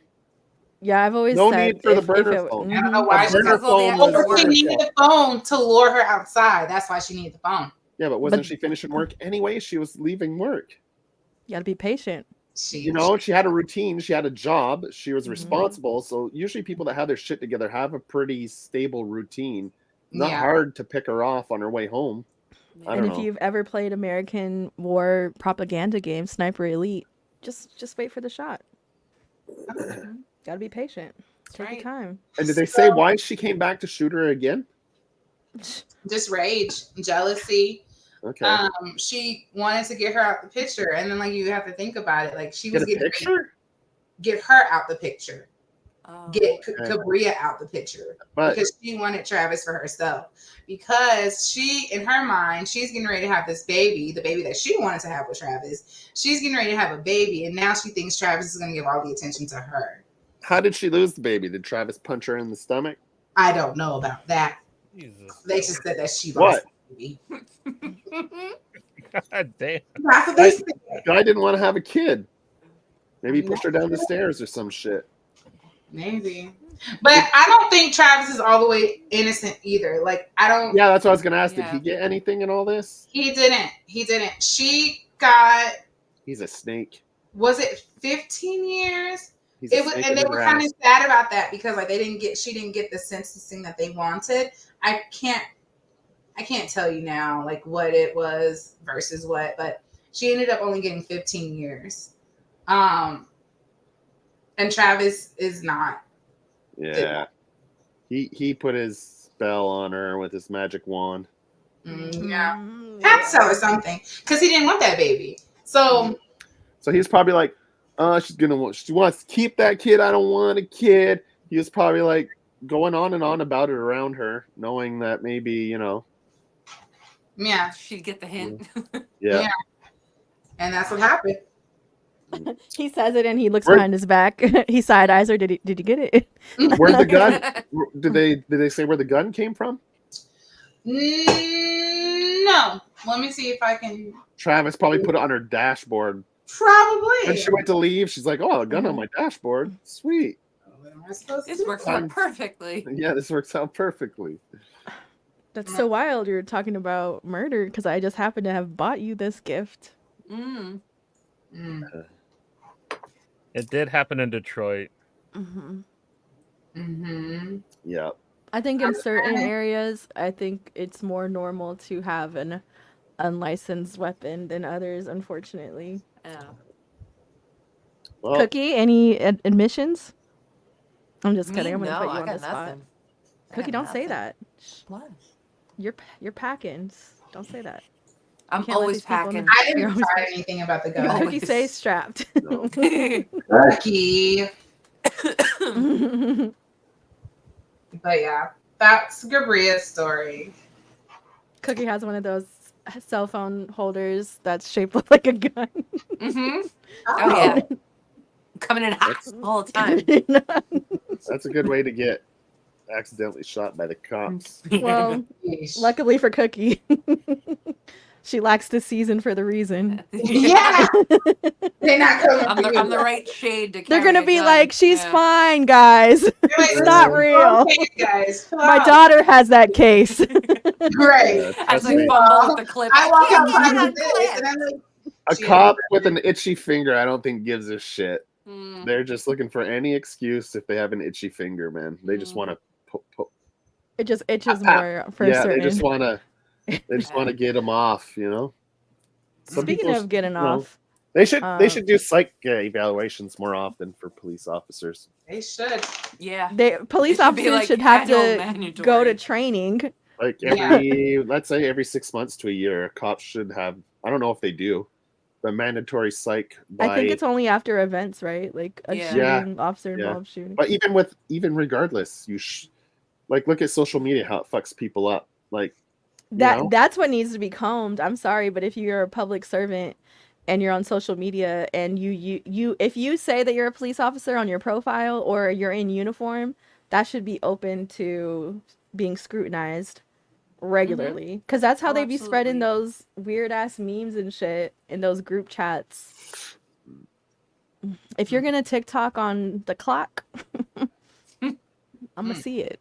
[SPEAKER 2] Yeah, I've always
[SPEAKER 3] no
[SPEAKER 2] said
[SPEAKER 3] need for the burner phone.
[SPEAKER 1] I don't know why she needed the phone to lure her outside. That's why she needed the phone.
[SPEAKER 3] Yeah, but wasn't she finishing work anyway? She was leaving work.
[SPEAKER 2] You gotta be patient.
[SPEAKER 3] She had a routine. She had a job. She was responsible. So usually people that have their shit together have a pretty stable routine. Not hard to pick her off on her way home.
[SPEAKER 2] And if you've ever played American war propaganda game, Sniper Elite, just wait for the shot. Gotta be patient. Take your time.
[SPEAKER 3] And did they say why she came back to shoot her again?
[SPEAKER 1] Just rage, jealousy.
[SPEAKER 3] Okay.
[SPEAKER 1] She wanted to get her out the picture, and then like you have to think about it. Like she was getting get her out the picture. Get Cabria out the picture because she wanted Travis for herself. Because she, in her mind, she's getting ready to have this baby, the baby that she wanted to have with Travis. She's getting ready to have a baby, and now she thinks Travis is going to give all the attention to her.
[SPEAKER 3] How did she lose the baby? Did Travis punch her in the stomach?
[SPEAKER 1] I don't know about that. Jesus. They just said that she lost the baby.
[SPEAKER 4] God damn.
[SPEAKER 1] That's what they said.
[SPEAKER 3] Guy didn't want to have a kid. Maybe he pushed her down the stairs or some shit.
[SPEAKER 1] Maybe. But I don't think Travis is all the way innocent either. Like, I don't.
[SPEAKER 3] Yeah, that's what I was going to ask. Did he get anything in all this?
[SPEAKER 1] He didn't. She got.
[SPEAKER 3] He's a snake.
[SPEAKER 1] Was it 15 years? And they were kind of sad about that because like she didn't get the sentencing that they wanted. I can't tell you now like what it was versus what, but she ended up only getting 15 years. And Travis is not.
[SPEAKER 3] Yeah. He put his spell on her with his magic wand.
[SPEAKER 1] Yeah.
[SPEAKER 2] Yeah.
[SPEAKER 1] Had to tell her something because he didn't want that baby. So
[SPEAKER 3] So he's probably like, she wants to keep that kid. I don't want a kid. He was probably like going on and on about it around her, knowing that maybe,
[SPEAKER 1] yeah,
[SPEAKER 5] She'd get the hint.
[SPEAKER 3] yeah.
[SPEAKER 1] and that's what happened.
[SPEAKER 2] He says it and he looks
[SPEAKER 3] Where-
[SPEAKER 2] behind his back. He side eyes her. Did you get it?
[SPEAKER 3] Where'd the gun? Did they say where the gun came from?
[SPEAKER 1] No, let me see if I can.
[SPEAKER 3] Travis probably put it on her dashboard.
[SPEAKER 1] Probably.
[SPEAKER 3] When she went to leave, she's like, "Oh, a gun on my dashboard. Sweet.
[SPEAKER 1] What am I supposed to
[SPEAKER 5] This
[SPEAKER 1] do?
[SPEAKER 5] works out perfectly.
[SPEAKER 3] Yeah, this works out perfectly."
[SPEAKER 2] That's so wild. You're talking about murder because I just happen to have bought you this gift.
[SPEAKER 5] Mm.
[SPEAKER 4] It did happen in Detroit.
[SPEAKER 3] Yeah.
[SPEAKER 2] I think in certain areas, I think it's more normal to have an unlicensed weapon than others, unfortunately.
[SPEAKER 5] Yeah.
[SPEAKER 3] Well,
[SPEAKER 2] Cookie, any admissions? I'm just kidding. I'm
[SPEAKER 5] Me?
[SPEAKER 2] gonna
[SPEAKER 5] No,
[SPEAKER 2] put you
[SPEAKER 5] I
[SPEAKER 2] on
[SPEAKER 5] got
[SPEAKER 2] the spot.
[SPEAKER 5] nothing. I
[SPEAKER 2] Cookie,
[SPEAKER 5] got
[SPEAKER 2] don't say
[SPEAKER 5] nothing.
[SPEAKER 2] that.
[SPEAKER 5] What?
[SPEAKER 2] You're packing. Don't say that.
[SPEAKER 5] I'm
[SPEAKER 2] can't let
[SPEAKER 5] always
[SPEAKER 2] these people
[SPEAKER 5] packing.
[SPEAKER 1] I didn't
[SPEAKER 2] You're always-
[SPEAKER 1] try anything about the gun.
[SPEAKER 5] Always.
[SPEAKER 2] Cookie, say strapped.
[SPEAKER 3] no.
[SPEAKER 1] Lucky. But yeah, that's Gabria's story.
[SPEAKER 2] Cookie has one of those cell phone holders that's shaped like a gun.
[SPEAKER 5] Mm-hmm. Oh yeah. Coming in hot all the time.
[SPEAKER 3] That's a good way to get accidentally shot by the cops.
[SPEAKER 2] Well,
[SPEAKER 1] Yeesh.
[SPEAKER 2] luckily for Cookie, she lacks the season for the reason.
[SPEAKER 1] Yeah, they're not coming.
[SPEAKER 5] I'm
[SPEAKER 1] for you.
[SPEAKER 5] the right shade to
[SPEAKER 2] They're
[SPEAKER 5] carry
[SPEAKER 2] gonna
[SPEAKER 5] a
[SPEAKER 2] be
[SPEAKER 5] gun.
[SPEAKER 2] like, she's
[SPEAKER 5] Yeah.
[SPEAKER 2] fine, guys.
[SPEAKER 1] They're like,
[SPEAKER 2] It's not
[SPEAKER 1] "Listen,
[SPEAKER 2] real.
[SPEAKER 1] okay, guys. chill
[SPEAKER 2] My
[SPEAKER 1] out."
[SPEAKER 2] daughter has that case.
[SPEAKER 1] Right.
[SPEAKER 5] As I
[SPEAKER 3] Trust me.
[SPEAKER 5] fumble with the clip.
[SPEAKER 1] I walk
[SPEAKER 5] can't
[SPEAKER 1] outside
[SPEAKER 5] get
[SPEAKER 1] with this,
[SPEAKER 5] that
[SPEAKER 1] and I'm like,
[SPEAKER 3] A
[SPEAKER 1] "Shit."
[SPEAKER 3] cop with an itchy finger, I don't think gives a shit.
[SPEAKER 5] Mm.
[SPEAKER 3] They're just looking for any excuse if they have an itchy finger, man. They just
[SPEAKER 5] Mm.
[SPEAKER 3] want to.
[SPEAKER 2] It just itches more for
[SPEAKER 3] Yeah,
[SPEAKER 2] certain.
[SPEAKER 3] they just want to. They just want to get them off, Some
[SPEAKER 2] Speaking
[SPEAKER 3] people,
[SPEAKER 2] of getting
[SPEAKER 3] you know,
[SPEAKER 2] off,
[SPEAKER 3] they should do psych evaluations more often for police officers.
[SPEAKER 1] They should.
[SPEAKER 5] Yeah.
[SPEAKER 2] police
[SPEAKER 5] It should be
[SPEAKER 2] officers
[SPEAKER 5] like
[SPEAKER 2] should have
[SPEAKER 5] annual
[SPEAKER 2] to
[SPEAKER 5] mandatory.
[SPEAKER 2] go to training.
[SPEAKER 3] Like
[SPEAKER 1] Yeah.
[SPEAKER 3] let's say every 6 months to a year, cops should have. I don't know if they do, but mandatory psych.
[SPEAKER 2] I think it's only after events, right? Like a
[SPEAKER 5] Yeah.
[SPEAKER 2] shooting, officer
[SPEAKER 3] Yeah.
[SPEAKER 2] involved shooting.
[SPEAKER 3] But even regardless, look at social media, how it fucks people up. Like
[SPEAKER 2] That's what needs to be combed. I'm sorry, but if you're a public servant and you're on social media and you if you say that you're a police officer on your profile or you're in uniform, that should be open to being scrutinized regularly because that's how
[SPEAKER 5] Oh,
[SPEAKER 2] they be spreading
[SPEAKER 5] absolutely.
[SPEAKER 2] those weird ass memes and shit in those group chats. If you're gonna TikTok on the clock, I'm gonna see it.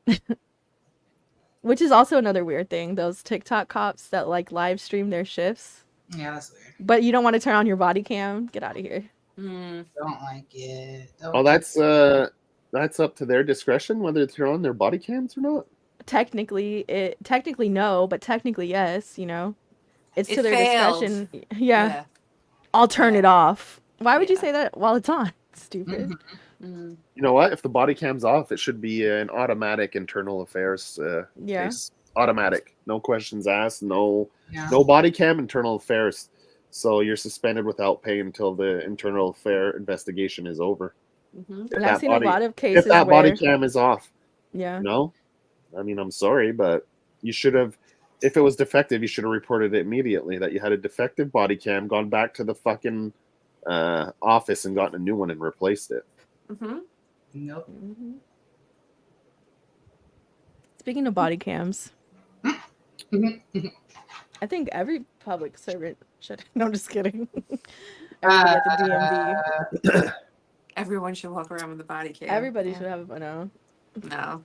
[SPEAKER 2] Which is also another weird thing. Those TikTok cops that like live stream their shifts,
[SPEAKER 1] Yeah, that's weird.
[SPEAKER 2] but you don't want to turn on your body cam. Get out of here.
[SPEAKER 5] Mm.
[SPEAKER 1] Don't like it. Don't
[SPEAKER 3] well, that's up to their discretion whether to turn on their body cams or not.
[SPEAKER 2] Technically no, but technically yes. It's to
[SPEAKER 5] It
[SPEAKER 2] their
[SPEAKER 5] fails.
[SPEAKER 2] discretion. Yeah, I'll turn it off. Why would you
[SPEAKER 5] Yeah.
[SPEAKER 2] say that while it's on? Stupid.
[SPEAKER 5] Mm.
[SPEAKER 3] You know what? If the body cam's off, it should be an automatic internal affairs
[SPEAKER 2] Yeah.
[SPEAKER 3] case. Automatic, no questions asked, no
[SPEAKER 1] Yeah.
[SPEAKER 3] body cam, internal affairs. So you're suspended without pay until the internal affair investigation is over.
[SPEAKER 5] Mhm.
[SPEAKER 3] If
[SPEAKER 2] And I've
[SPEAKER 3] that
[SPEAKER 2] seen
[SPEAKER 3] body-
[SPEAKER 2] a lot of
[SPEAKER 3] If
[SPEAKER 2] cases
[SPEAKER 3] that
[SPEAKER 2] where
[SPEAKER 3] body cam is off,
[SPEAKER 2] yeah.
[SPEAKER 3] no. I mean, I'm sorry, but you should have. If it was defective, you should have reported it immediately that you had a defective body cam, gone back to the fucking office and gotten a new one and replaced it.
[SPEAKER 5] Mhm.
[SPEAKER 1] Nope.
[SPEAKER 2] Mhm. Speaking of body cams, I think every public servant should. No, I'm just kidding. Everybody at the DMV.
[SPEAKER 5] Everyone should walk around with a body cam.
[SPEAKER 2] Everybody
[SPEAKER 5] Yeah.
[SPEAKER 2] should have one.
[SPEAKER 5] No.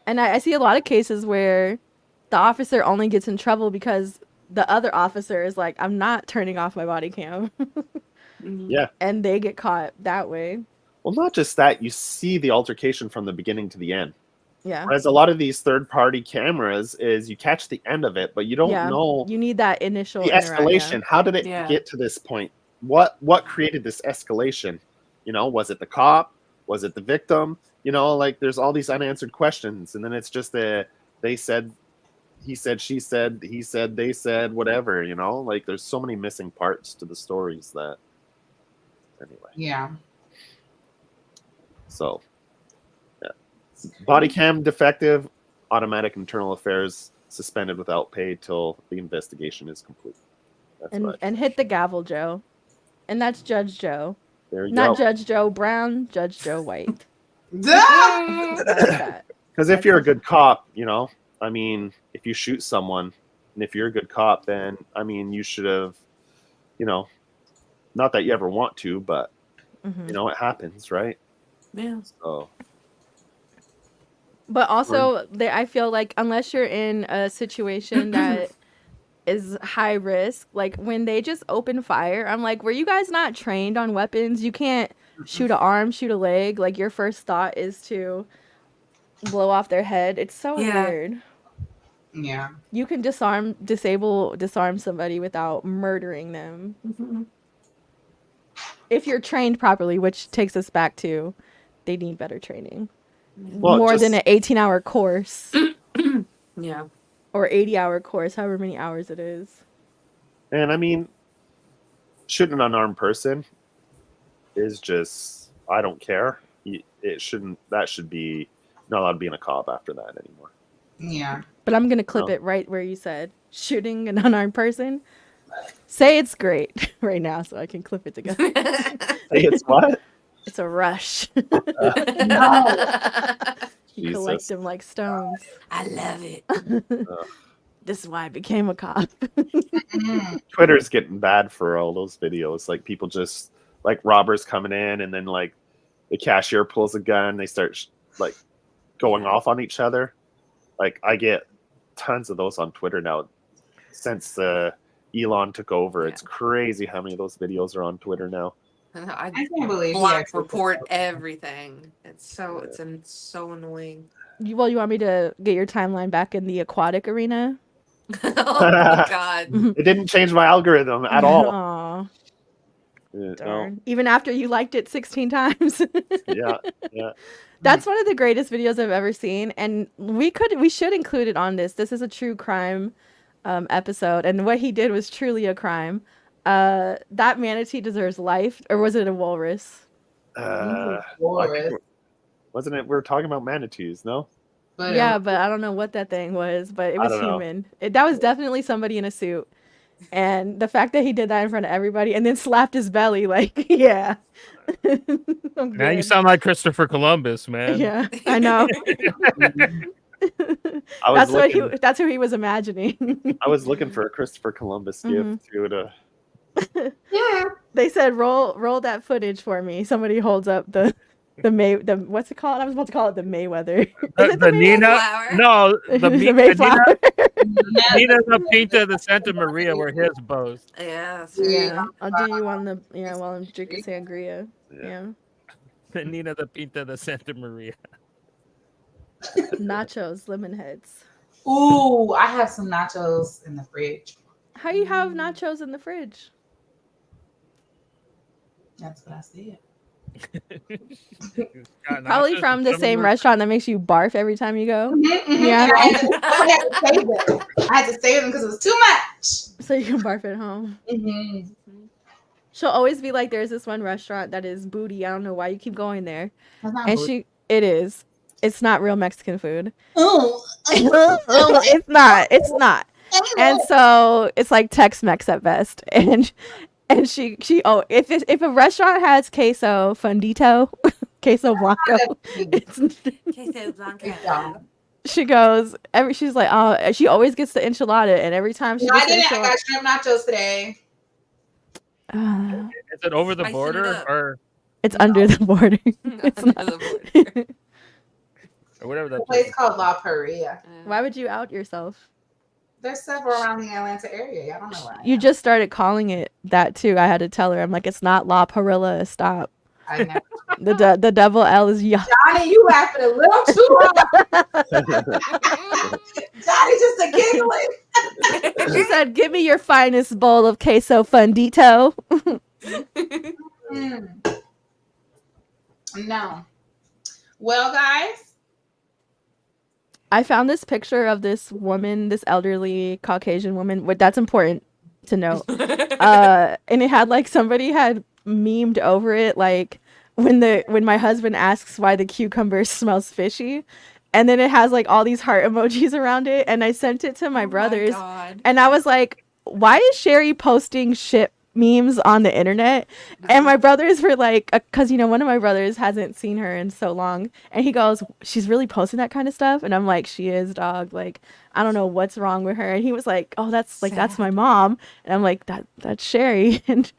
[SPEAKER 2] And I see a lot of cases where the officer only gets in trouble because the other officer is like, I'm not turning off my body cam.
[SPEAKER 5] Mhm.
[SPEAKER 3] Yeah.
[SPEAKER 2] And they get caught that way.
[SPEAKER 3] Well, not just that, you see the altercation from the beginning to the end.
[SPEAKER 2] Yeah.
[SPEAKER 3] Whereas a lot of these third-party cameras is you catch the end of it, but you don't
[SPEAKER 2] Yeah.
[SPEAKER 3] know
[SPEAKER 2] You need that initial
[SPEAKER 3] the
[SPEAKER 2] interaction.
[SPEAKER 3] escalation. How did it
[SPEAKER 5] Yeah.
[SPEAKER 3] get to this point? What created this escalation? Was it the cop? Was it the victim? Like there's all these unanswered questions, and then it's just they said, he said, she said, he said, they said, whatever, you know? Like, there's so many missing parts to the stories that, anyway.
[SPEAKER 1] Yeah.
[SPEAKER 3] So, yeah. Body cam defective, automatic internal affairs suspended without pay till the investigation is complete. That's right.
[SPEAKER 2] And hit the gavel, Joe. And that's Judge Joe.
[SPEAKER 3] There you
[SPEAKER 2] Not
[SPEAKER 3] go.
[SPEAKER 2] Judge Joe Brown, Judge Joe White.
[SPEAKER 1] Duh!
[SPEAKER 2] That's that.
[SPEAKER 3] Because if you're a good cop, you know, I mean, if you shoot someone, and if you're a good cop, then, I mean, you should have, you know, not that you ever want to, but,
[SPEAKER 2] Mhm.
[SPEAKER 3] you know, it happens, right?
[SPEAKER 5] Yeah.
[SPEAKER 3] So,
[SPEAKER 2] But also, I feel like unless you're in a situation that is high risk, like when they just open fire, I'm like, were you guys not trained on weapons? You can't shoot an arm, shoot a leg. Like your first thought is to blow off their head. It's so
[SPEAKER 5] Yeah.
[SPEAKER 2] weird.
[SPEAKER 1] Yeah.
[SPEAKER 2] You can disarm somebody without murdering them
[SPEAKER 5] Mhm.
[SPEAKER 2] if you're trained properly, which takes us back to they need better training.
[SPEAKER 3] Well,
[SPEAKER 2] More
[SPEAKER 3] just-
[SPEAKER 2] than an 18-hour course
[SPEAKER 5] Yeah.
[SPEAKER 2] or 80-hour course, however many hours it is.
[SPEAKER 3] and I mean, shooting an unarmed person is just, I don't care. It shouldn't, that should be, not allowed to be in a cop after that anymore.
[SPEAKER 1] Yeah.
[SPEAKER 2] But I'm going to clip
[SPEAKER 3] Oh.
[SPEAKER 2] it right where you said shooting an unarmed person. Say it's great right now so I can clip it together.
[SPEAKER 3] Hey, it's what?
[SPEAKER 2] It's a rush. You collect
[SPEAKER 3] Jesus.
[SPEAKER 2] them like stones.
[SPEAKER 5] I love it.
[SPEAKER 2] This is why I became a cop.
[SPEAKER 1] Mm.
[SPEAKER 3] Twitter's getting bad for all those videos. Like people just like robbers coming in, and then like the cashier pulls a gun. They start like going off on each other. Like I get tons of those on Twitter now since Elon took over.
[SPEAKER 5] Yeah.
[SPEAKER 3] It's crazy how many of those videos are on Twitter now.
[SPEAKER 5] I
[SPEAKER 1] I can't believe he
[SPEAKER 5] block
[SPEAKER 1] actually-
[SPEAKER 5] report everything. It's so so annoying.
[SPEAKER 2] You want me to get your timeline back in the aquatic arena?
[SPEAKER 5] Oh my god.
[SPEAKER 3] It didn't change my algorithm at all.
[SPEAKER 2] Aw,
[SPEAKER 3] No.
[SPEAKER 2] darn. Even after you liked it 16 times.
[SPEAKER 3] Yeah.
[SPEAKER 2] That's one of the greatest videos I've ever seen, and we should include it on this. This is a true crime episode, and what he did was truly a crime. That manatee deserves life, or was it a walrus?
[SPEAKER 3] I
[SPEAKER 1] Walrus.
[SPEAKER 3] think wasn't it? We were talking about manatees, no?
[SPEAKER 1] But,
[SPEAKER 2] Yeah, but I don't know what that thing was, but it
[SPEAKER 3] I
[SPEAKER 2] was
[SPEAKER 3] don't know.
[SPEAKER 2] human. That was definitely somebody in a suit. And the fact that he did that in front of everybody and then slapped his belly, like, yeah. I'm
[SPEAKER 4] Now you
[SPEAKER 2] good.
[SPEAKER 4] sound like Christopher Columbus, man.
[SPEAKER 2] Yeah, I know.
[SPEAKER 3] I was
[SPEAKER 2] That's who he was imagining.
[SPEAKER 3] I was looking for a Christopher Columbus
[SPEAKER 2] Mhm.
[SPEAKER 3] gift to
[SPEAKER 1] yeah.
[SPEAKER 2] They said roll that footage for me. Somebody holds up the what's it called? I was about to call it the Mayweather. Is it
[SPEAKER 4] The
[SPEAKER 2] Mayweather?
[SPEAKER 4] Nina,
[SPEAKER 5] Flower?
[SPEAKER 4] no,
[SPEAKER 2] The
[SPEAKER 4] Nina,
[SPEAKER 2] Mayflower.
[SPEAKER 4] Nina the Pinta de Santa Maria were his boast.
[SPEAKER 5] Yeah.
[SPEAKER 2] Yeah, I'll do you on the while I'm drinking sangria. Yeah.
[SPEAKER 4] The Nina the Pinta de Santa Maria.
[SPEAKER 2] Nachos, lemon heads.
[SPEAKER 1] Ooh, I have some nachos in the fridge.
[SPEAKER 2] How you have nachos in the fridge?
[SPEAKER 1] That's what I said.
[SPEAKER 2] Probably from the same restaurant that makes you barf every time you go. Yeah.
[SPEAKER 1] I had to save them. I had to save them because it was too much.
[SPEAKER 2] So you can barf at home.
[SPEAKER 1] Mm-hmm.
[SPEAKER 2] She'll always be like, there's this one restaurant that is booty. I don't know why you keep going there.
[SPEAKER 1] That's not
[SPEAKER 2] And
[SPEAKER 1] bougie.
[SPEAKER 2] it is. It's not real Mexican food.
[SPEAKER 1] Ooh.
[SPEAKER 2] It's not. And so it's like Tex-Mex at best. And she if a restaurant has queso fundito, queso blanco, it's
[SPEAKER 5] Queso blanco.
[SPEAKER 1] Yeah.
[SPEAKER 2] she goes she's like, oh, she always gets the enchilada, and every time she
[SPEAKER 1] No, I
[SPEAKER 2] gets the
[SPEAKER 1] didn't. I
[SPEAKER 2] enchilada,
[SPEAKER 1] got shrimp nachos today.
[SPEAKER 4] Is it over the
[SPEAKER 5] Spicing it
[SPEAKER 4] border
[SPEAKER 5] up.
[SPEAKER 4] or
[SPEAKER 2] it's under the border. It's
[SPEAKER 5] Under
[SPEAKER 2] not.
[SPEAKER 5] the border.
[SPEAKER 4] whatever
[SPEAKER 1] A
[SPEAKER 4] that
[SPEAKER 1] place called La Paria.
[SPEAKER 2] Why would you out yourself?
[SPEAKER 1] There's several around the Atlanta area. I don't know why.
[SPEAKER 2] You just started calling it that too. I had to tell her. I'm like, it's not La Parilla. Stop.
[SPEAKER 1] I know.
[SPEAKER 2] The double L is yuck.
[SPEAKER 1] Johnny, you laughing a little too hard. Johnny just a giggling.
[SPEAKER 2] She said, "Give me your finest bowl of queso fundito."
[SPEAKER 1] Mm. No. Well, guys,
[SPEAKER 2] I found this picture of this woman, this elderly Caucasian woman. That's important to note. And it had like somebody had memed over it, like when my husband asks why the cucumber smells fishy, and then it has like all these heart emojis around it, and I sent it to my brothers,
[SPEAKER 5] God.
[SPEAKER 2] and I was like, why is Sherry posting shit memes on the internet? And my brothers were like, because one of my brothers hasn't seen her in so long, and he goes, she's really posting that kind of stuff, and I'm like, she is, dog, like I don't know what's wrong with her. And he was like, oh, that's like that's my mom, and I'm like, that's Sherry. And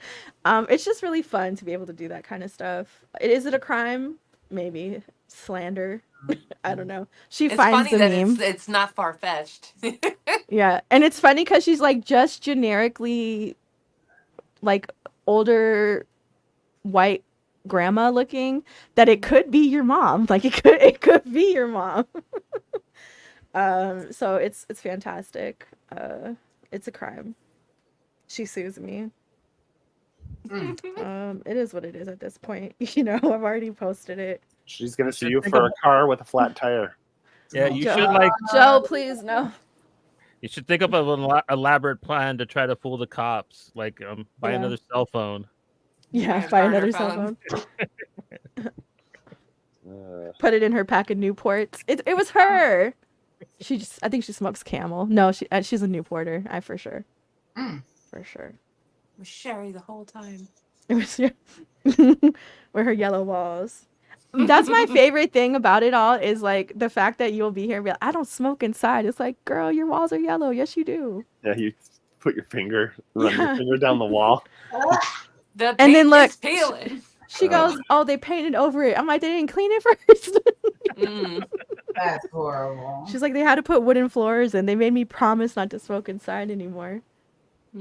[SPEAKER 2] it's just really fun to be able to do that kind of stuff. Is it a crime? Maybe. Slander. I don't know. She
[SPEAKER 5] It's
[SPEAKER 2] finds
[SPEAKER 5] funny
[SPEAKER 2] the
[SPEAKER 5] that
[SPEAKER 2] meme.
[SPEAKER 5] it's not far fetched.
[SPEAKER 2] Yeah, and it's funny because she's like just generically like older white grandma looking, that it could be your mom. Like it could be your mom. So it's fantastic. It's a crime. She sues me. It is what it is at this point. I've already posted it.
[SPEAKER 3] She's gonna sue you for a car with a flat tire.
[SPEAKER 4] Yeah, you
[SPEAKER 2] Joe,
[SPEAKER 4] should like.
[SPEAKER 2] Joe, please no.
[SPEAKER 4] You should think of an elaborate plan to try to fool the cops. Like, buy
[SPEAKER 2] Yeah.
[SPEAKER 4] another cell phone.
[SPEAKER 2] Yeah,
[SPEAKER 5] Yeah,
[SPEAKER 2] buy
[SPEAKER 5] burner
[SPEAKER 2] another cell
[SPEAKER 5] phone.
[SPEAKER 2] phone. Put it in her pack of Newports. It was her. I think she smokes Camel. No, she's a Newporter. For sure. For sure.
[SPEAKER 5] It was Sherry the whole time.
[SPEAKER 2] It was with her yellow walls. That's my favorite thing about it all, is like the fact that you'll be here and be like, I don't smoke inside. It's like, girl, your walls are yellow. Yes, you do.
[SPEAKER 3] Yeah, you put your run
[SPEAKER 2] Yeah.
[SPEAKER 3] your finger down the wall.
[SPEAKER 5] The
[SPEAKER 2] And then
[SPEAKER 5] paint
[SPEAKER 2] look,
[SPEAKER 5] is peeling.
[SPEAKER 2] She goes, oh, they painted over it. I'm like, they didn't clean it first.
[SPEAKER 1] That's horrible.
[SPEAKER 2] She's like, they had to put wooden floors, and they made me promise not to smoke inside anymore.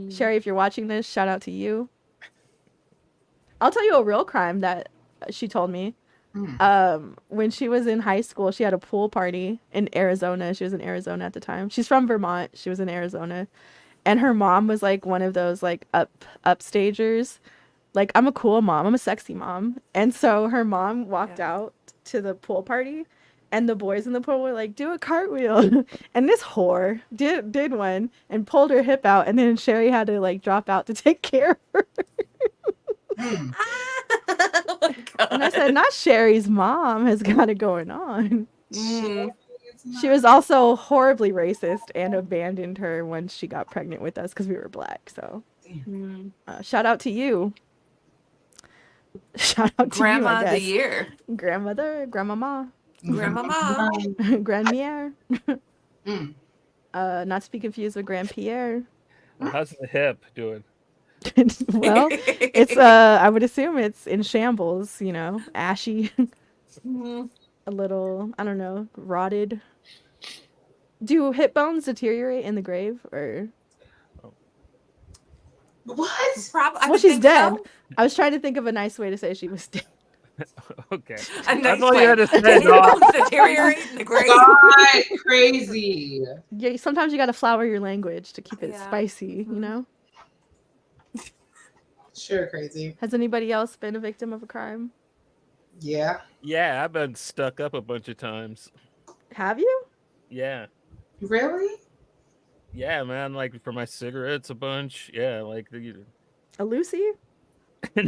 [SPEAKER 2] Sherry, if you're watching this, shout out to you. I'll tell you a real crime that she told me. When she was in high school, she had a pool party in Arizona. She was in Arizona at the time. She's from Vermont. She was in Arizona. And her mom was like one of those like upstagers. Like, I'm a cool mom. I'm a sexy mom. And so her mom walked out to the pool party, and the boys in the pool were like, do a cartwheel. And this whore did one and pulled her hip out. And then Sherry had to like drop out to take care of her.
[SPEAKER 5] Oh my God.
[SPEAKER 2] And I said, not Sherry's mom has got it going on. She was
[SPEAKER 1] not.
[SPEAKER 2] also horribly racist and abandoned her when she got pregnant with us because we were black. So shout out to you. Shout out to
[SPEAKER 5] Grandma
[SPEAKER 2] you, I
[SPEAKER 5] of the
[SPEAKER 2] guess.
[SPEAKER 5] year.
[SPEAKER 2] Grandmother, grandmama,
[SPEAKER 5] Grandmama.
[SPEAKER 2] grandmère. Not to be confused with Grandpierre.
[SPEAKER 4] How's the hip doing?
[SPEAKER 2] Well, it's I would assume it's in shambles, ashy, a little, I don't know, rotted. Do hip bones deteriorate in the grave, or?
[SPEAKER 1] What?
[SPEAKER 2] Well, she's dead. So. I was trying to think of a nice way to say she was dead.
[SPEAKER 4] Okay.
[SPEAKER 5] A nice
[SPEAKER 4] That's all
[SPEAKER 5] way.
[SPEAKER 4] you had to say.
[SPEAKER 5] Hip bones deteriorate in the grave.
[SPEAKER 1] God, crazy.
[SPEAKER 2] Yeah, sometimes you got to flower your language to keep it spicy,
[SPEAKER 1] Sure, crazy.
[SPEAKER 2] Has anybody else been a victim of a crime?
[SPEAKER 1] Yeah.
[SPEAKER 4] Yeah, I've been stuck up a bunch of times.
[SPEAKER 2] Have you?
[SPEAKER 4] Yeah.
[SPEAKER 1] Really?
[SPEAKER 4] Yeah, man. Like for my cigarettes, a bunch. Yeah, like
[SPEAKER 2] a Lucy.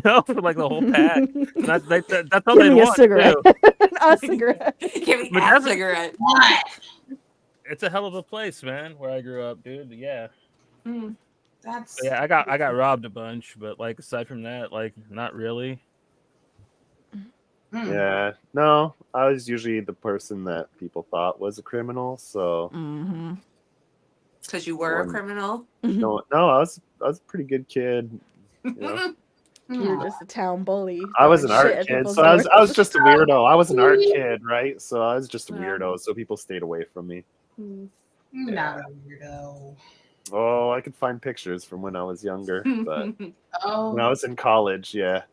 [SPEAKER 4] No, for like the whole pack. That's all
[SPEAKER 2] Give
[SPEAKER 4] they
[SPEAKER 2] me
[SPEAKER 4] want.
[SPEAKER 2] A cigarette. A cigarette.
[SPEAKER 5] Give me a cigarette.
[SPEAKER 1] What?
[SPEAKER 4] It's a hell of a place, man. Where I grew up, dude. Yeah.
[SPEAKER 1] That's.
[SPEAKER 4] But yeah, I got robbed a bunch, but like aside from that, like not really.
[SPEAKER 3] Yeah, no, I was usually the person that people thought was a criminal. So.
[SPEAKER 5] Because you were a criminal.
[SPEAKER 3] No, I was a pretty good kid.
[SPEAKER 2] You were just a town bully.
[SPEAKER 3] I was an art kid, so I was just a weirdo. I was an art kid, right? So I was just a weirdo. So people stayed away from me.
[SPEAKER 1] Not a weirdo.
[SPEAKER 3] Oh, I could find pictures from when I was younger, but when I was in college, yeah.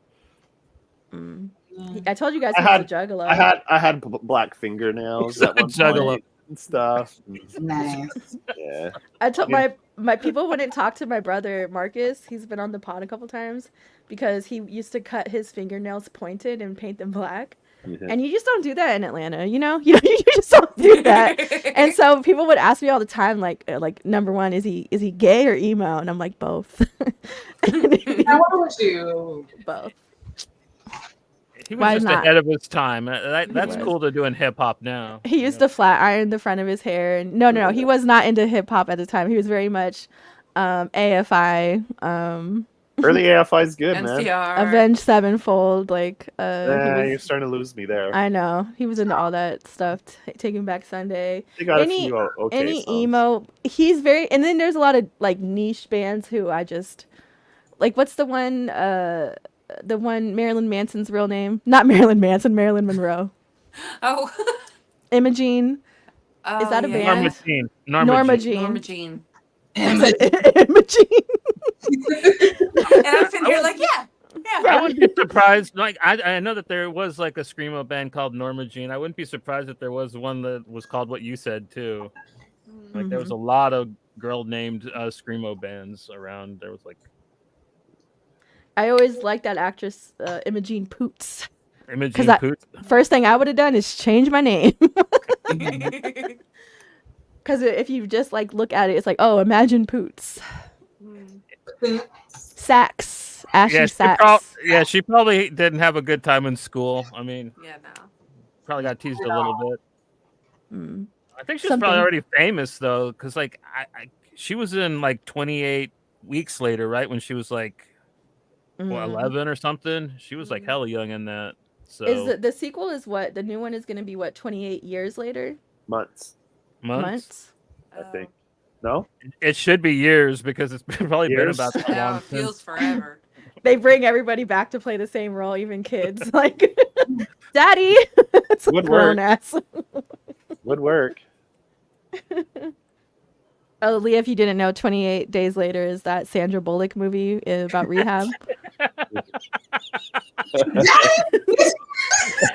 [SPEAKER 2] I told you guys he was a juggalo.
[SPEAKER 3] I had black fingernails at one point and stuff.
[SPEAKER 1] Nice.
[SPEAKER 3] Yeah.
[SPEAKER 2] I told my people wouldn't talk to my brother Marcus. He's been on the pod a couple times because he used to cut his fingernails pointed and paint them black. And you just don't do that in Atlanta, you know? You just don't do that. And so people would ask me all the time, like number one, is he gay or emo? And I'm like, both.
[SPEAKER 1] Now, what was you?
[SPEAKER 2] Both.
[SPEAKER 4] He was
[SPEAKER 2] Why
[SPEAKER 4] just
[SPEAKER 2] not?
[SPEAKER 4] ahead of his time. That's
[SPEAKER 2] was.
[SPEAKER 4] cool to do in hip hop now.
[SPEAKER 2] He used to flat iron the front of his hair, and no, he was not into hip hop at the time. He was very much AFI,
[SPEAKER 3] Early AFI is good, man.
[SPEAKER 5] NCR.
[SPEAKER 2] Avenged Sevenfold. Like,
[SPEAKER 3] You're starting to lose me there.
[SPEAKER 2] I know he was into all that stuff. Taking Back Sunday.
[SPEAKER 3] They got
[SPEAKER 2] any-
[SPEAKER 3] a few okay
[SPEAKER 2] Any
[SPEAKER 3] songs.
[SPEAKER 2] emo, he's very. And then there's a lot of like niche bands who I just like. What's the one? The one Marilyn Manson's real name? Not Marilyn Manson. Marilyn Monroe.
[SPEAKER 5] Oh.
[SPEAKER 2] Imogene.
[SPEAKER 5] Oh,
[SPEAKER 2] Is that a
[SPEAKER 5] yeah.
[SPEAKER 2] band?
[SPEAKER 4] Norma Jean.
[SPEAKER 2] Norma
[SPEAKER 5] Norma
[SPEAKER 2] Jean.
[SPEAKER 5] Jean.
[SPEAKER 2] Imogene.
[SPEAKER 5] And I'm sitting here like, yeah.
[SPEAKER 4] I wouldn't be surprised. Like I know that there was like a screamo band called Norma Jean. I wouldn't be surprised if there was one that was called what you said too. Like there was a lot of girl named screamo bands around. There was like
[SPEAKER 2] I always liked that actress, Imogene Poots.
[SPEAKER 4] Imogene
[SPEAKER 2] 'Cause
[SPEAKER 4] Poots.
[SPEAKER 2] First thing I would have done is change my name. Because if you just like look at it, it's like, oh, imagine Poots. Sax. Ashley Sax.
[SPEAKER 4] She probably didn't have a good time in school. I mean,
[SPEAKER 5] Yeah, no.
[SPEAKER 4] probably got teased a little bit.
[SPEAKER 2] Mm.
[SPEAKER 4] I think she's
[SPEAKER 2] Something.
[SPEAKER 4] probably already famous though, because like she was in like 28 Weeks Later, right? When she was like
[SPEAKER 2] Mm.
[SPEAKER 4] 11 or something. She was like hella young in that. So
[SPEAKER 2] Is the sequel is what? The new one is going to be what? 28 years later?
[SPEAKER 3] Months,
[SPEAKER 4] months.
[SPEAKER 3] I think. No?
[SPEAKER 4] It should be years because it's probably been
[SPEAKER 3] Years?
[SPEAKER 4] about that
[SPEAKER 5] No,
[SPEAKER 4] long
[SPEAKER 5] it feels
[SPEAKER 4] since.
[SPEAKER 5] forever.
[SPEAKER 2] They bring everybody back to play the same role, even kids. Like, Daddy! It's a
[SPEAKER 3] Would
[SPEAKER 2] grown
[SPEAKER 3] work.
[SPEAKER 2] ass.
[SPEAKER 3] Would work.
[SPEAKER 2] Oh, Leah, if you didn't know, 28 Days Later is that Sandra Bullock movie about rehab.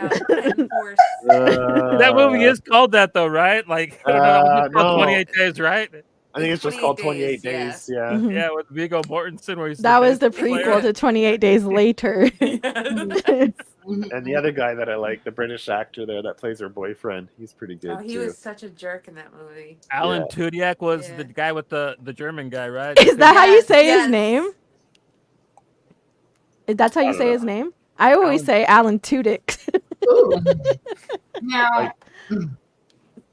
[SPEAKER 5] Of course.
[SPEAKER 4] That movie is called that though, right? Like it's called
[SPEAKER 3] no.
[SPEAKER 4] 28 Days, right?
[SPEAKER 3] I think it's just called 28 days. Yeah.
[SPEAKER 2] Mhm.
[SPEAKER 4] Yeah, with Viggo Mortensen where he's
[SPEAKER 2] That was the
[SPEAKER 4] bass player.
[SPEAKER 2] prequel to 28 Days Later.
[SPEAKER 3] And the other guy that I like, the British actor there that plays her boyfriend, he's pretty good
[SPEAKER 5] Oh, he
[SPEAKER 3] too.
[SPEAKER 5] was such a jerk in that movie.
[SPEAKER 4] Alan
[SPEAKER 3] Yeah.
[SPEAKER 4] Tudyk was
[SPEAKER 5] Yeah.
[SPEAKER 4] the guy with the German guy, right?
[SPEAKER 2] Is that how you
[SPEAKER 5] Yes,
[SPEAKER 2] say
[SPEAKER 5] yes.
[SPEAKER 2] his name? That's how
[SPEAKER 3] I
[SPEAKER 2] you
[SPEAKER 3] don't
[SPEAKER 2] say
[SPEAKER 3] know.
[SPEAKER 2] his name? I always say Alan Tudyk.
[SPEAKER 1] Ooh. Now,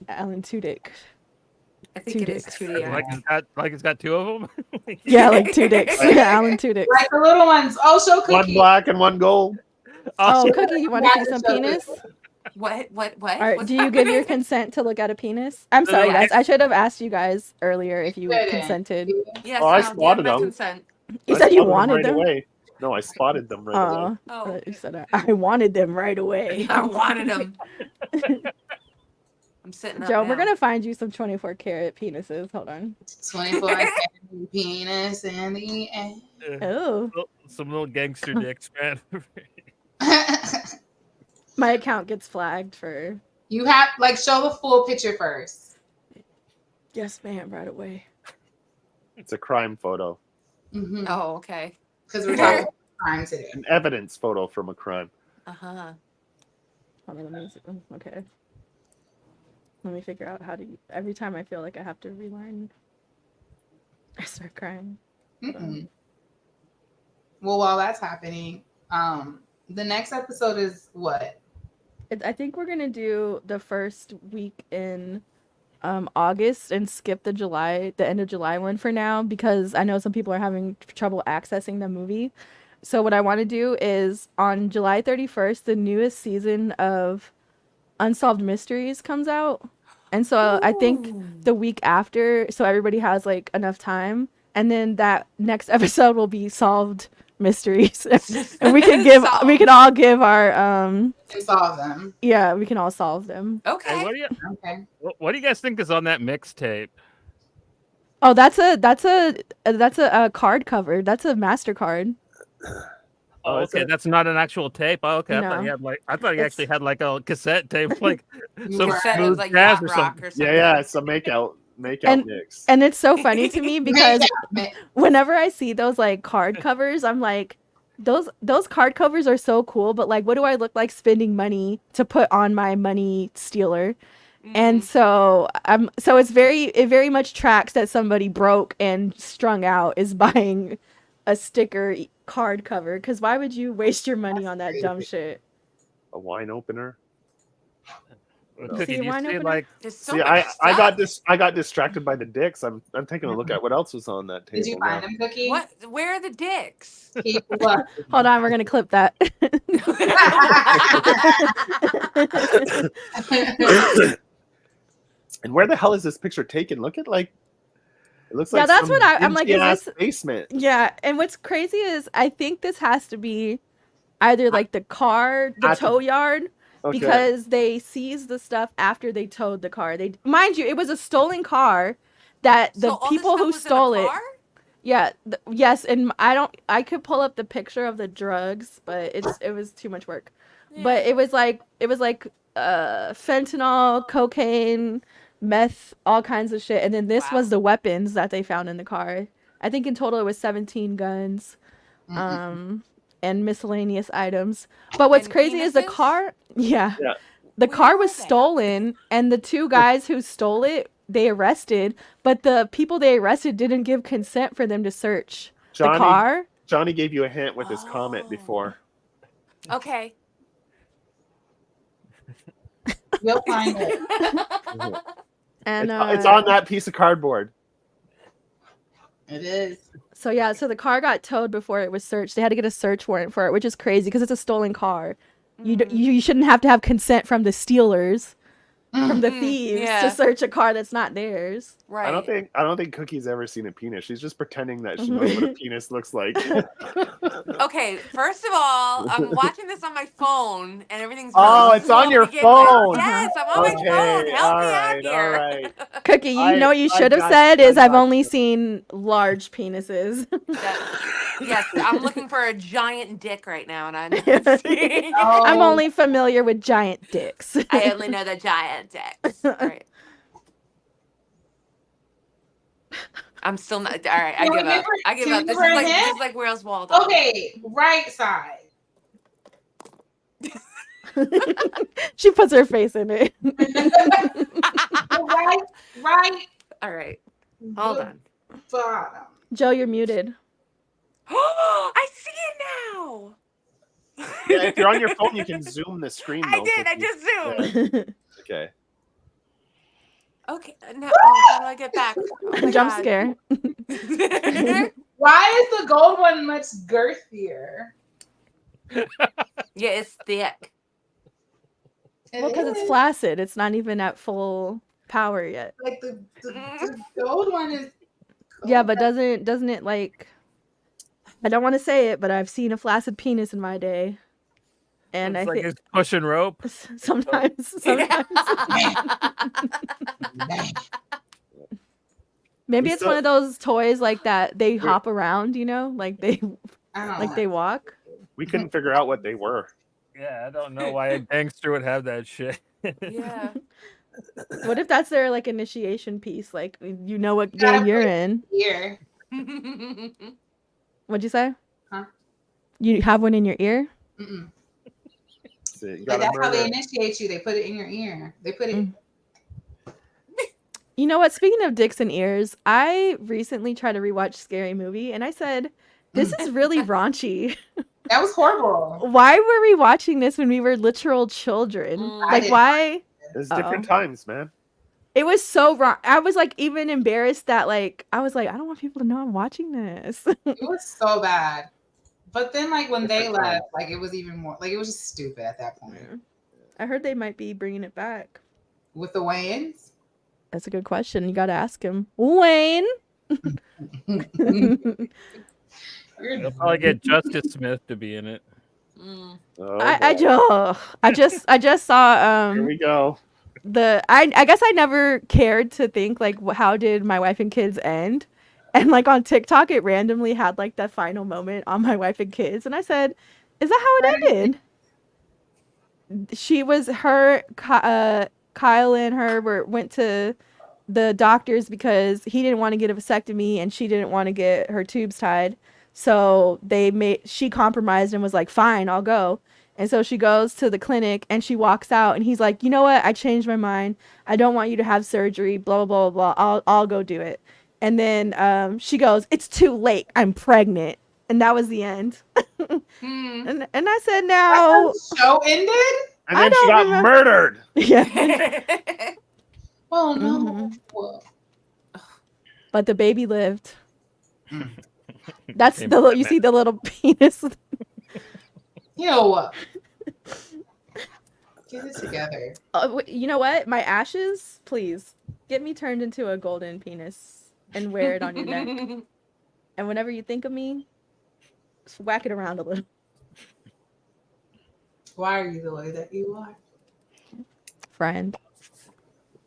[SPEAKER 2] Alan Tudyk.
[SPEAKER 5] I think it is
[SPEAKER 2] Two
[SPEAKER 5] Tudyk.
[SPEAKER 4] like it's got two of them?
[SPEAKER 2] Yeah, like two dicks. Yeah, Alan Tudyk.
[SPEAKER 1] like the little ones. Oh, show
[SPEAKER 3] One
[SPEAKER 1] Cookie.
[SPEAKER 3] black and one gold.
[SPEAKER 2] Oh, Cookie, you want to see some penis?
[SPEAKER 5] What?
[SPEAKER 2] Or
[SPEAKER 5] What's
[SPEAKER 2] do you give your
[SPEAKER 5] happening?
[SPEAKER 2] consent to look at a penis? I'm sorry, guys. I should have asked you guys earlier if you
[SPEAKER 1] Didn't.
[SPEAKER 2] consented.
[SPEAKER 5] Yes,
[SPEAKER 3] Oh, I
[SPEAKER 5] I'll
[SPEAKER 3] spotted
[SPEAKER 5] give my
[SPEAKER 3] them.
[SPEAKER 5] consent.
[SPEAKER 2] You
[SPEAKER 3] I
[SPEAKER 2] said you
[SPEAKER 3] spotted
[SPEAKER 2] wanted
[SPEAKER 3] right
[SPEAKER 2] them?
[SPEAKER 3] away. No, I spotted them right away.
[SPEAKER 2] Oh,
[SPEAKER 5] Oh,
[SPEAKER 2] you said I wanted them right away.
[SPEAKER 5] I wanted them. I'm sitting up
[SPEAKER 2] Joe,
[SPEAKER 5] now.
[SPEAKER 2] we're gonna find you some 24 karat penises. Hold on.
[SPEAKER 1] 24 karat penis in the air.
[SPEAKER 2] Oh,
[SPEAKER 4] Some little gangster dicks, man.
[SPEAKER 2] my account gets flagged for
[SPEAKER 1] You have like show the full picture first.
[SPEAKER 2] yes, ma'am, right away.
[SPEAKER 3] It's a crime photo,
[SPEAKER 1] Because
[SPEAKER 5] Oh, okay.
[SPEAKER 1] we're talking about crime today.
[SPEAKER 3] an evidence photo from a crime.
[SPEAKER 5] Uh-huh.
[SPEAKER 2] Hold on, let me see. Okay. Let me figure out how to. Every time I feel like I have to rewind, I start crying.
[SPEAKER 1] Well, while that's happening, the next episode is what?
[SPEAKER 2] I think we're gonna do the first week in August and skip the end of July one for now because I know some people are having trouble accessing the movie. So what I want to do is on July 31st, the newest season of Unsolved Mysteries comes out. And so I think the week after, so everybody has like enough time. And then that next episode will be Solved Mysteries. And we can all give our
[SPEAKER 1] And solve them.
[SPEAKER 2] yeah, we can all solve them.
[SPEAKER 4] Hey,
[SPEAKER 5] Okay.
[SPEAKER 1] Okay.
[SPEAKER 4] what do you guys think is on that mixtape?
[SPEAKER 2] Oh, that's a card cover. That's a MasterCard.
[SPEAKER 4] Oh,
[SPEAKER 3] it's
[SPEAKER 4] okay,
[SPEAKER 3] a-
[SPEAKER 4] that's not an actual tape. Oh, okay,
[SPEAKER 2] No.
[SPEAKER 4] I thought he actually had like a cassette tape, like some
[SPEAKER 1] Right.
[SPEAKER 5] Said it
[SPEAKER 4] smooth
[SPEAKER 5] was like
[SPEAKER 4] jazz
[SPEAKER 5] yacht
[SPEAKER 4] or
[SPEAKER 5] rock
[SPEAKER 4] something.
[SPEAKER 5] or something.
[SPEAKER 3] Yeah, it's a makeout
[SPEAKER 2] And-
[SPEAKER 3] mix.
[SPEAKER 2] And it's so funny to me because
[SPEAKER 1] Yeah.
[SPEAKER 2] whenever I see those like card covers, I'm like, those card covers are so cool, but like, what do I look like spending money to put on my money stealer? And so it very much tracks that somebody broke and strung out is buying a sticker card cover, because why would you waste your money on that dumb shit?
[SPEAKER 3] A wine opener.
[SPEAKER 4] Cookie, do you
[SPEAKER 2] wine
[SPEAKER 4] see
[SPEAKER 2] opener?
[SPEAKER 4] like
[SPEAKER 5] There's so
[SPEAKER 3] See,
[SPEAKER 5] much
[SPEAKER 3] I got
[SPEAKER 5] stuff.
[SPEAKER 3] this. I got distracted by the dicks. I'm taking a look at what else was on that table.
[SPEAKER 1] Did you find them, Cookie?
[SPEAKER 5] What? Where are the dicks?
[SPEAKER 1] Keep look.
[SPEAKER 2] Hold on, we're gonna clip that.
[SPEAKER 3] And where the hell is this picture taken? Look at like, it looks like
[SPEAKER 2] Yeah, that's
[SPEAKER 3] some
[SPEAKER 2] what I'm like, is
[SPEAKER 3] dingy-ass
[SPEAKER 2] this-
[SPEAKER 3] basement?
[SPEAKER 2] Yeah, and what's crazy is I think this has to be either like the car, the
[SPEAKER 3] At the-
[SPEAKER 2] tow yard,
[SPEAKER 3] Okay.
[SPEAKER 2] because they seized the stuff after they towed the car. They, mind you, it was a stolen car that the
[SPEAKER 5] So all this
[SPEAKER 2] people
[SPEAKER 5] stuff
[SPEAKER 2] who
[SPEAKER 5] was in a
[SPEAKER 2] stole it.
[SPEAKER 5] car?
[SPEAKER 2] Yeah, yes, and I could pull up the picture of the drugs, but it was too much work. But it was like fentanyl, cocaine, meth, all kinds of shit. And then this was the weapons that they found in the car. I think in total it was 17 guns, and miscellaneous items. But what's
[SPEAKER 5] And
[SPEAKER 2] crazy is the
[SPEAKER 5] penises?
[SPEAKER 2] car. Yeah.
[SPEAKER 3] Yeah.
[SPEAKER 2] The
[SPEAKER 5] Where
[SPEAKER 2] car
[SPEAKER 5] were
[SPEAKER 2] was
[SPEAKER 5] they?
[SPEAKER 2] stolen, and the two guys who stole it, they arrested. But the people they arrested didn't give consent for them to search the car.
[SPEAKER 3] Johnny gave you a hint with his comment
[SPEAKER 5] Oh.
[SPEAKER 3] before.
[SPEAKER 5] Okay.
[SPEAKER 1] You'll find it.
[SPEAKER 2] And
[SPEAKER 3] It's on that piece of cardboard.
[SPEAKER 1] It is.
[SPEAKER 2] So yeah, so the car got towed before it was searched. They had to get a search warrant for it, which is crazy because it's a stolen car. You shouldn't have to have consent from the stealers, from the thieves,
[SPEAKER 5] yeah.
[SPEAKER 2] to search a car that's not theirs.
[SPEAKER 5] Right.
[SPEAKER 3] I don't think Cookie's ever seen a penis. She's just pretending that she knows what a penis looks like.
[SPEAKER 5] Okay, first of all, I'm watching this on my phone and everything's
[SPEAKER 3] Oh,
[SPEAKER 5] really
[SPEAKER 3] it's
[SPEAKER 5] slow
[SPEAKER 3] on
[SPEAKER 5] to
[SPEAKER 3] your
[SPEAKER 5] begin with.
[SPEAKER 3] phone.
[SPEAKER 5] Yes, I'm on my phone. Help me out
[SPEAKER 3] all
[SPEAKER 5] here.
[SPEAKER 3] right.
[SPEAKER 2] Cookie, you
[SPEAKER 3] I-
[SPEAKER 2] know what you
[SPEAKER 3] I
[SPEAKER 2] should have
[SPEAKER 3] got-
[SPEAKER 2] said
[SPEAKER 3] I
[SPEAKER 2] is I've
[SPEAKER 3] got
[SPEAKER 2] only
[SPEAKER 3] you.
[SPEAKER 2] seen large penises.
[SPEAKER 5] Yes, I'm looking for a giant dick right now, and I'm not seeing.
[SPEAKER 1] Oh.
[SPEAKER 2] I'm only familiar with giant dicks.
[SPEAKER 5] I only know the giant dicks. All right. I'm still not. All right, I
[SPEAKER 1] Can we
[SPEAKER 5] give
[SPEAKER 1] give
[SPEAKER 5] up.
[SPEAKER 1] her-
[SPEAKER 5] I give
[SPEAKER 1] can we
[SPEAKER 5] up. This
[SPEAKER 1] give her a
[SPEAKER 5] is
[SPEAKER 1] hint?
[SPEAKER 5] like Where's Waldo.
[SPEAKER 1] Okay, right side.
[SPEAKER 2] She puts her face in it.
[SPEAKER 1] right.
[SPEAKER 5] All right, hold on.
[SPEAKER 1] Bottom.
[SPEAKER 2] Joe, you're muted.
[SPEAKER 5] I see it now.
[SPEAKER 3] Yeah, if you're on your phone, you can zoom the screen.
[SPEAKER 5] I
[SPEAKER 3] though,
[SPEAKER 5] did. I
[SPEAKER 3] Cookie.
[SPEAKER 5] just zoomed.
[SPEAKER 3] Okay.
[SPEAKER 5] Okay. Now, oh, how do I get back? Oh my
[SPEAKER 2] Jump
[SPEAKER 5] God.
[SPEAKER 2] scare.
[SPEAKER 1] Why is the gold one much girthier?
[SPEAKER 5] Yeah, it's thick.
[SPEAKER 2] Well, because it's
[SPEAKER 1] is.
[SPEAKER 2] flaccid. It's not even at full power yet.
[SPEAKER 1] Like the gold one is.
[SPEAKER 2] Yeah, but doesn't it like? I don't want to say it, but I've seen a flaccid penis in my day, and
[SPEAKER 4] it's
[SPEAKER 2] I
[SPEAKER 4] like
[SPEAKER 2] think
[SPEAKER 4] it's pushing rope.
[SPEAKER 2] sometimes maybe
[SPEAKER 3] We
[SPEAKER 2] it's
[SPEAKER 3] still-
[SPEAKER 2] one of those toys like that they hop around, you know, like they
[SPEAKER 1] I don't
[SPEAKER 2] like they walk.
[SPEAKER 3] We couldn't figure out what they were.
[SPEAKER 4] Yeah, I don't know why a gangster would have that shit.
[SPEAKER 5] Yeah.
[SPEAKER 2] What if that's their like initiation piece? Like you know what
[SPEAKER 1] Gotta
[SPEAKER 2] game you're
[SPEAKER 1] put-
[SPEAKER 2] in.
[SPEAKER 1] Here.
[SPEAKER 2] What'd you say?
[SPEAKER 1] Huh?
[SPEAKER 2] You have one in your ear?
[SPEAKER 1] Mm-mm.
[SPEAKER 3] So you
[SPEAKER 1] Like,
[SPEAKER 3] gotta
[SPEAKER 1] that's how they
[SPEAKER 3] murder-
[SPEAKER 1] initiate you. They put it in your ear. They put it.
[SPEAKER 2] Mm. You know what? Speaking of dicks and ears, I recently tried to rewatch Scary Movie, and I said, "This is really raunchy.
[SPEAKER 1] That was horrible.
[SPEAKER 2] Why were we watching this when we were literal children?
[SPEAKER 5] Mm.
[SPEAKER 2] Like,
[SPEAKER 1] I
[SPEAKER 2] why?"
[SPEAKER 3] It's different times, man.
[SPEAKER 2] It was so wrong. I was like even embarrassed that like I was like I don't want people to know I'm watching this.
[SPEAKER 1] It was so bad. But then, like when they
[SPEAKER 3] Different time.
[SPEAKER 1] left, like it was even more. Like it was just stupid at that point.
[SPEAKER 2] I heard they might be bringing it back.
[SPEAKER 1] With the Wayans.
[SPEAKER 2] That's a good question. You got to ask him. Wayne.
[SPEAKER 4] They'll probably get Justice Smith to be in it.
[SPEAKER 5] Mm.
[SPEAKER 3] Oh,
[SPEAKER 2] I
[SPEAKER 3] boy.
[SPEAKER 2] just saw
[SPEAKER 3] Here we go.
[SPEAKER 2] I guess I never cared to think like how did My Wife and Kids end, and like on TikTok it randomly had like the final moment on My Wife and Kids, and I said, is that how it ended? She was Kyle and her went to the doctors because he didn't want to get a vasectomy and she didn't want to get her tubes tied, So she compromised and was like, fine, I'll go. And so she goes to the clinic and she walks out and he's like, you know what? I changed my mind. I don't want you to have surgery, blah, blah, blah, blah. I'll go do it. And then she goes, it's too late. I'm pregnant. And that was the end. And I said, now.
[SPEAKER 1] The show ended?
[SPEAKER 3] And then she got murdered.
[SPEAKER 2] Yeah.
[SPEAKER 1] Oh, no.
[SPEAKER 2] Mm-hmm. But the baby lived. That's you see the little penis.
[SPEAKER 1] Ew. Get it together.
[SPEAKER 2] You know what? My ashes, please get me turned into a golden penis and wear it on your neck. And whenever you think of me, just whack it around a little.
[SPEAKER 1] Why are you the way that you are?
[SPEAKER 2] Friend.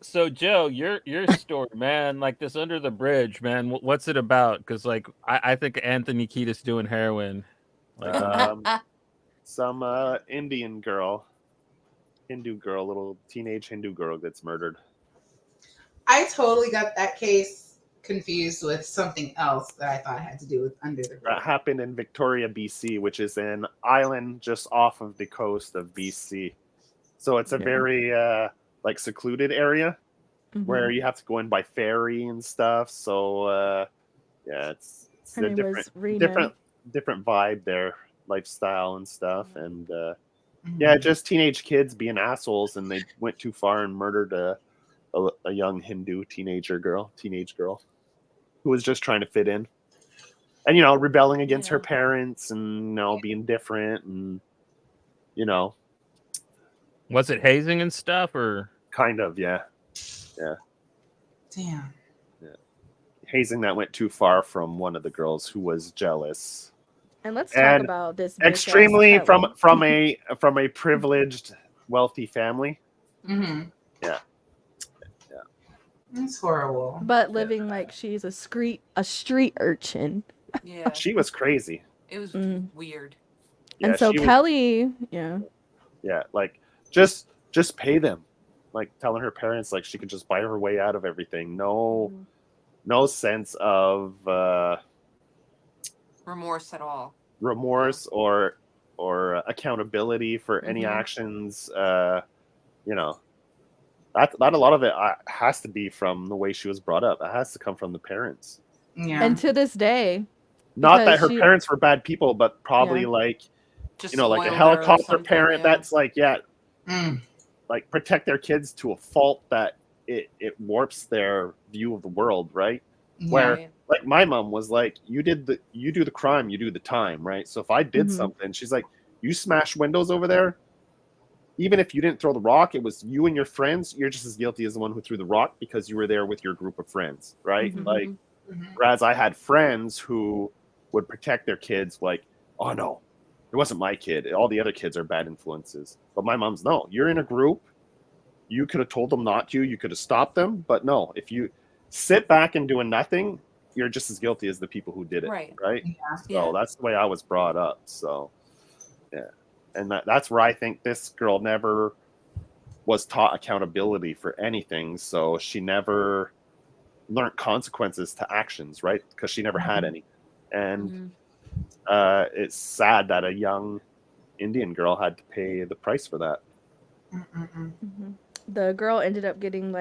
[SPEAKER 4] So Joe, your story, man, like this Under the Bridge, man. What's it about? Because like I think Anthony Kiedis doing heroin. Like,
[SPEAKER 3] some Hindu girl, little teenage Hindu girl gets murdered.
[SPEAKER 1] I totally got that case confused with something else that I thought had to do with Under the Bridge.
[SPEAKER 3] That happened in Victoria, BC, which is an island just off of the coast of BC. So it's a very like secluded area where you have to go in by ferry and stuff. So it's a different vibe there, lifestyle and stuff. And just teenage kids being assholes, and they went too far and murdered a young Hindu teenage girl who was just trying to fit in, and rebelling against her parents, and being different, and
[SPEAKER 4] was it hazing and stuff, or
[SPEAKER 3] kind of, yeah.
[SPEAKER 1] Damn.
[SPEAKER 3] Yeah. Hazing that went too far from one of the girls who was jealous.
[SPEAKER 2] And let's talk about this
[SPEAKER 3] extremely from a privileged, wealthy family.
[SPEAKER 1] Mm-hmm.
[SPEAKER 3] Yeah.
[SPEAKER 1] It's horrible.
[SPEAKER 2] But living like she's a street urchin.
[SPEAKER 5] Yeah.
[SPEAKER 3] She was crazy.
[SPEAKER 5] It was weird.
[SPEAKER 2] And so Kelly, yeah,
[SPEAKER 3] like just pay them, like telling her parents like she could just buy her way out of everything. No sense of
[SPEAKER 5] remorse at all.
[SPEAKER 3] Remorse or accountability for any actions. That a lot of it has to be from the way she was brought up. It has to come from the parents.
[SPEAKER 1] Yeah.
[SPEAKER 2] And to this day,
[SPEAKER 3] not that her parents were bad people, but probably like
[SPEAKER 5] just
[SPEAKER 3] like a helicopter parent that's like like protect their kids to a fault that it warps their view of the world, right? Where like my mom was like, you do the crime, you do the time, right? So if I did something, she's like, you smash windows over there, even if you didn't throw the rock, it was you and your friends, you're just as guilty as the one who threw the rock because you were there with your group of friends, right? Like whereas I had friends who would protect their kids, like, oh no, it wasn't my kid, all the other kids are bad influences. But my mom's, no, you're in a group, you could have told them not to, you could have stopped them, but no, if you sit back and doing nothing, you're just as guilty as the people who did it, right? So that's the way I was brought up. So and that's where I think this girl never was taught accountability for anything, so she never learned consequences to actions, right? Because she never had any. And it's sad that a young Indian girl had to pay the price for that.
[SPEAKER 2] The girl ended up getting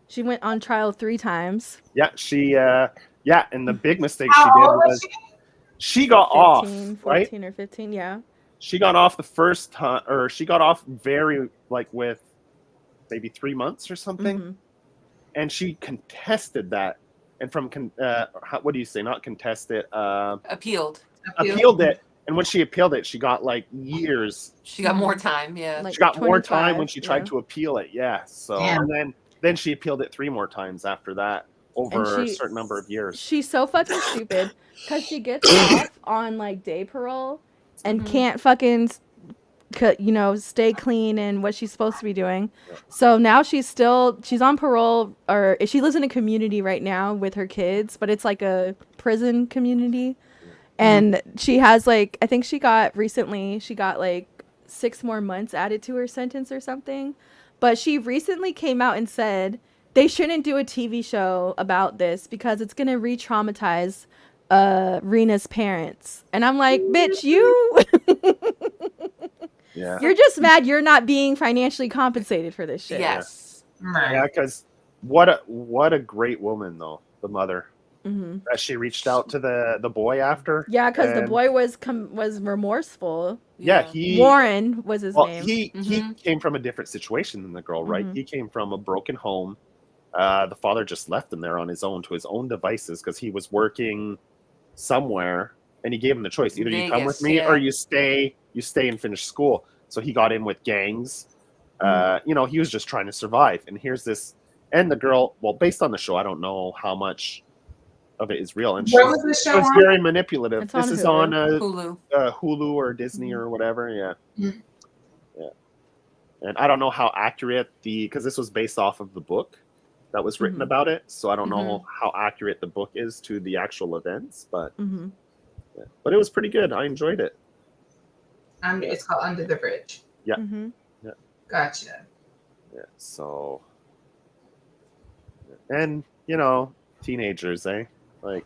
[SPEAKER 2] she went on trial 3 times.
[SPEAKER 3] Yeah, she and the big mistake she did was she got
[SPEAKER 2] 15,
[SPEAKER 3] off,
[SPEAKER 2] 14
[SPEAKER 3] right?
[SPEAKER 2] or 15, yeah.
[SPEAKER 3] She got off the first time, or she got off very with maybe 3 months or something, and she contested that. And from what do you say? Not contested.
[SPEAKER 5] Appealed
[SPEAKER 3] it. And when she appealed it, she got years.
[SPEAKER 5] She got more time. Yeah.
[SPEAKER 3] She got more time when she tried to appeal it. Yeah. So and then she appealed it 3 more times after that over a certain number of years.
[SPEAKER 2] She's so fucking stupid because she gets off on day parole and can't fucking stay clean and what she's supposed to be doing. So now she's on parole, or she lives in a community right now with her kids, but it's like a prison community. And she has I think she got 6 more months added to her sentence or something. But she recently came out and said they shouldn't do a TV show about this because it's going to re-traumatize Rena's parents. And I'm like, bitch, you
[SPEAKER 3] Yeah.
[SPEAKER 2] you're just mad you're not being financially compensated for this shit.
[SPEAKER 5] Yes.
[SPEAKER 1] Right.
[SPEAKER 3] Yeah, because what a great woman though, the mother.
[SPEAKER 2] Mm-hmm.
[SPEAKER 3] That she reached out to the boy after.
[SPEAKER 2] Yeah, because the
[SPEAKER 3] and-
[SPEAKER 2] boy was remorseful.
[SPEAKER 3] Yeah, he
[SPEAKER 2] Warren was his
[SPEAKER 3] well,
[SPEAKER 2] name.
[SPEAKER 3] he
[SPEAKER 5] Mhm.
[SPEAKER 3] came from a different situation than the girl, right?
[SPEAKER 2] Mhm.
[SPEAKER 3] He came from a broken home. The father just left him there on his own to his own devices because he was working somewhere, and he gave him the choice: either you come with
[SPEAKER 5] Vegas,
[SPEAKER 3] me
[SPEAKER 5] yeah.
[SPEAKER 3] or you stay and finish school. So he got in with gangs. You know, he was just trying to survive. And here's this, and the girl. Well, based on the show, I don't know how much of it is real, and
[SPEAKER 1] Where was this
[SPEAKER 3] she
[SPEAKER 1] show
[SPEAKER 3] was
[SPEAKER 1] on?
[SPEAKER 3] very manipulative.
[SPEAKER 2] It's
[SPEAKER 3] This
[SPEAKER 2] on
[SPEAKER 3] is
[SPEAKER 2] Hulu.
[SPEAKER 3] on
[SPEAKER 5] Hulu.
[SPEAKER 3] Hulu or Disney
[SPEAKER 2] Mhm.
[SPEAKER 3] or whatever. Yeah.
[SPEAKER 1] Mhm.
[SPEAKER 3] Yeah. And I don't know how accurate because this was based off of the book that was written
[SPEAKER 2] Mhm.
[SPEAKER 3] about it. So I don't know
[SPEAKER 5] Mhm.
[SPEAKER 3] how accurate the book is to the actual events, but
[SPEAKER 2] Mm-hmm.
[SPEAKER 3] it was pretty good. I enjoyed it.
[SPEAKER 1] It's called Under the Bridge.
[SPEAKER 3] Yeah.
[SPEAKER 2] Mm-hmm.
[SPEAKER 1] Gotcha.
[SPEAKER 3] Yeah. So, and you know, teenagers, like,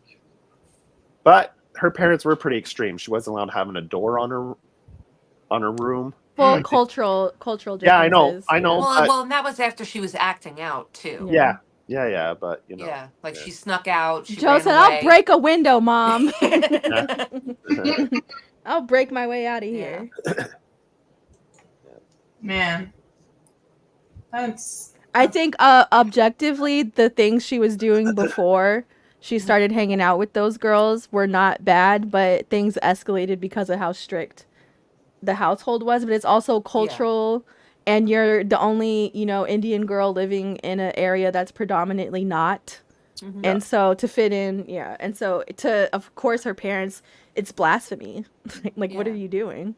[SPEAKER 3] but her parents were pretty extreme. She wasn't allowed having a door on her room.
[SPEAKER 2] Well,
[SPEAKER 3] Like,
[SPEAKER 2] cultural differences.
[SPEAKER 3] Yeah, I know.
[SPEAKER 5] Well,
[SPEAKER 3] but-
[SPEAKER 5] and that was after she was acting out too.
[SPEAKER 2] Yeah.
[SPEAKER 3] Yeah, but you know.
[SPEAKER 5] Yeah, like
[SPEAKER 3] yeah.
[SPEAKER 5] she snuck out. She
[SPEAKER 2] Joe
[SPEAKER 5] ran
[SPEAKER 2] said,
[SPEAKER 5] away.
[SPEAKER 2] "I'll break a window, Mom.
[SPEAKER 5] Yeah.
[SPEAKER 2] I'll break my way out of
[SPEAKER 5] Yeah.
[SPEAKER 2] here."
[SPEAKER 1] Man. That's
[SPEAKER 2] I think objectively, the things she was doing before she started hanging out with those girls were not bad, but things escalated because of how strict the household was. But it's also cultural, and you're the only, Indian girl living in an area that's predominantly not.
[SPEAKER 5] Mhm.
[SPEAKER 2] And so to fit in, and so of course, her parents, it's blasphemy. Like, what are
[SPEAKER 5] Yeah.
[SPEAKER 2] you doing?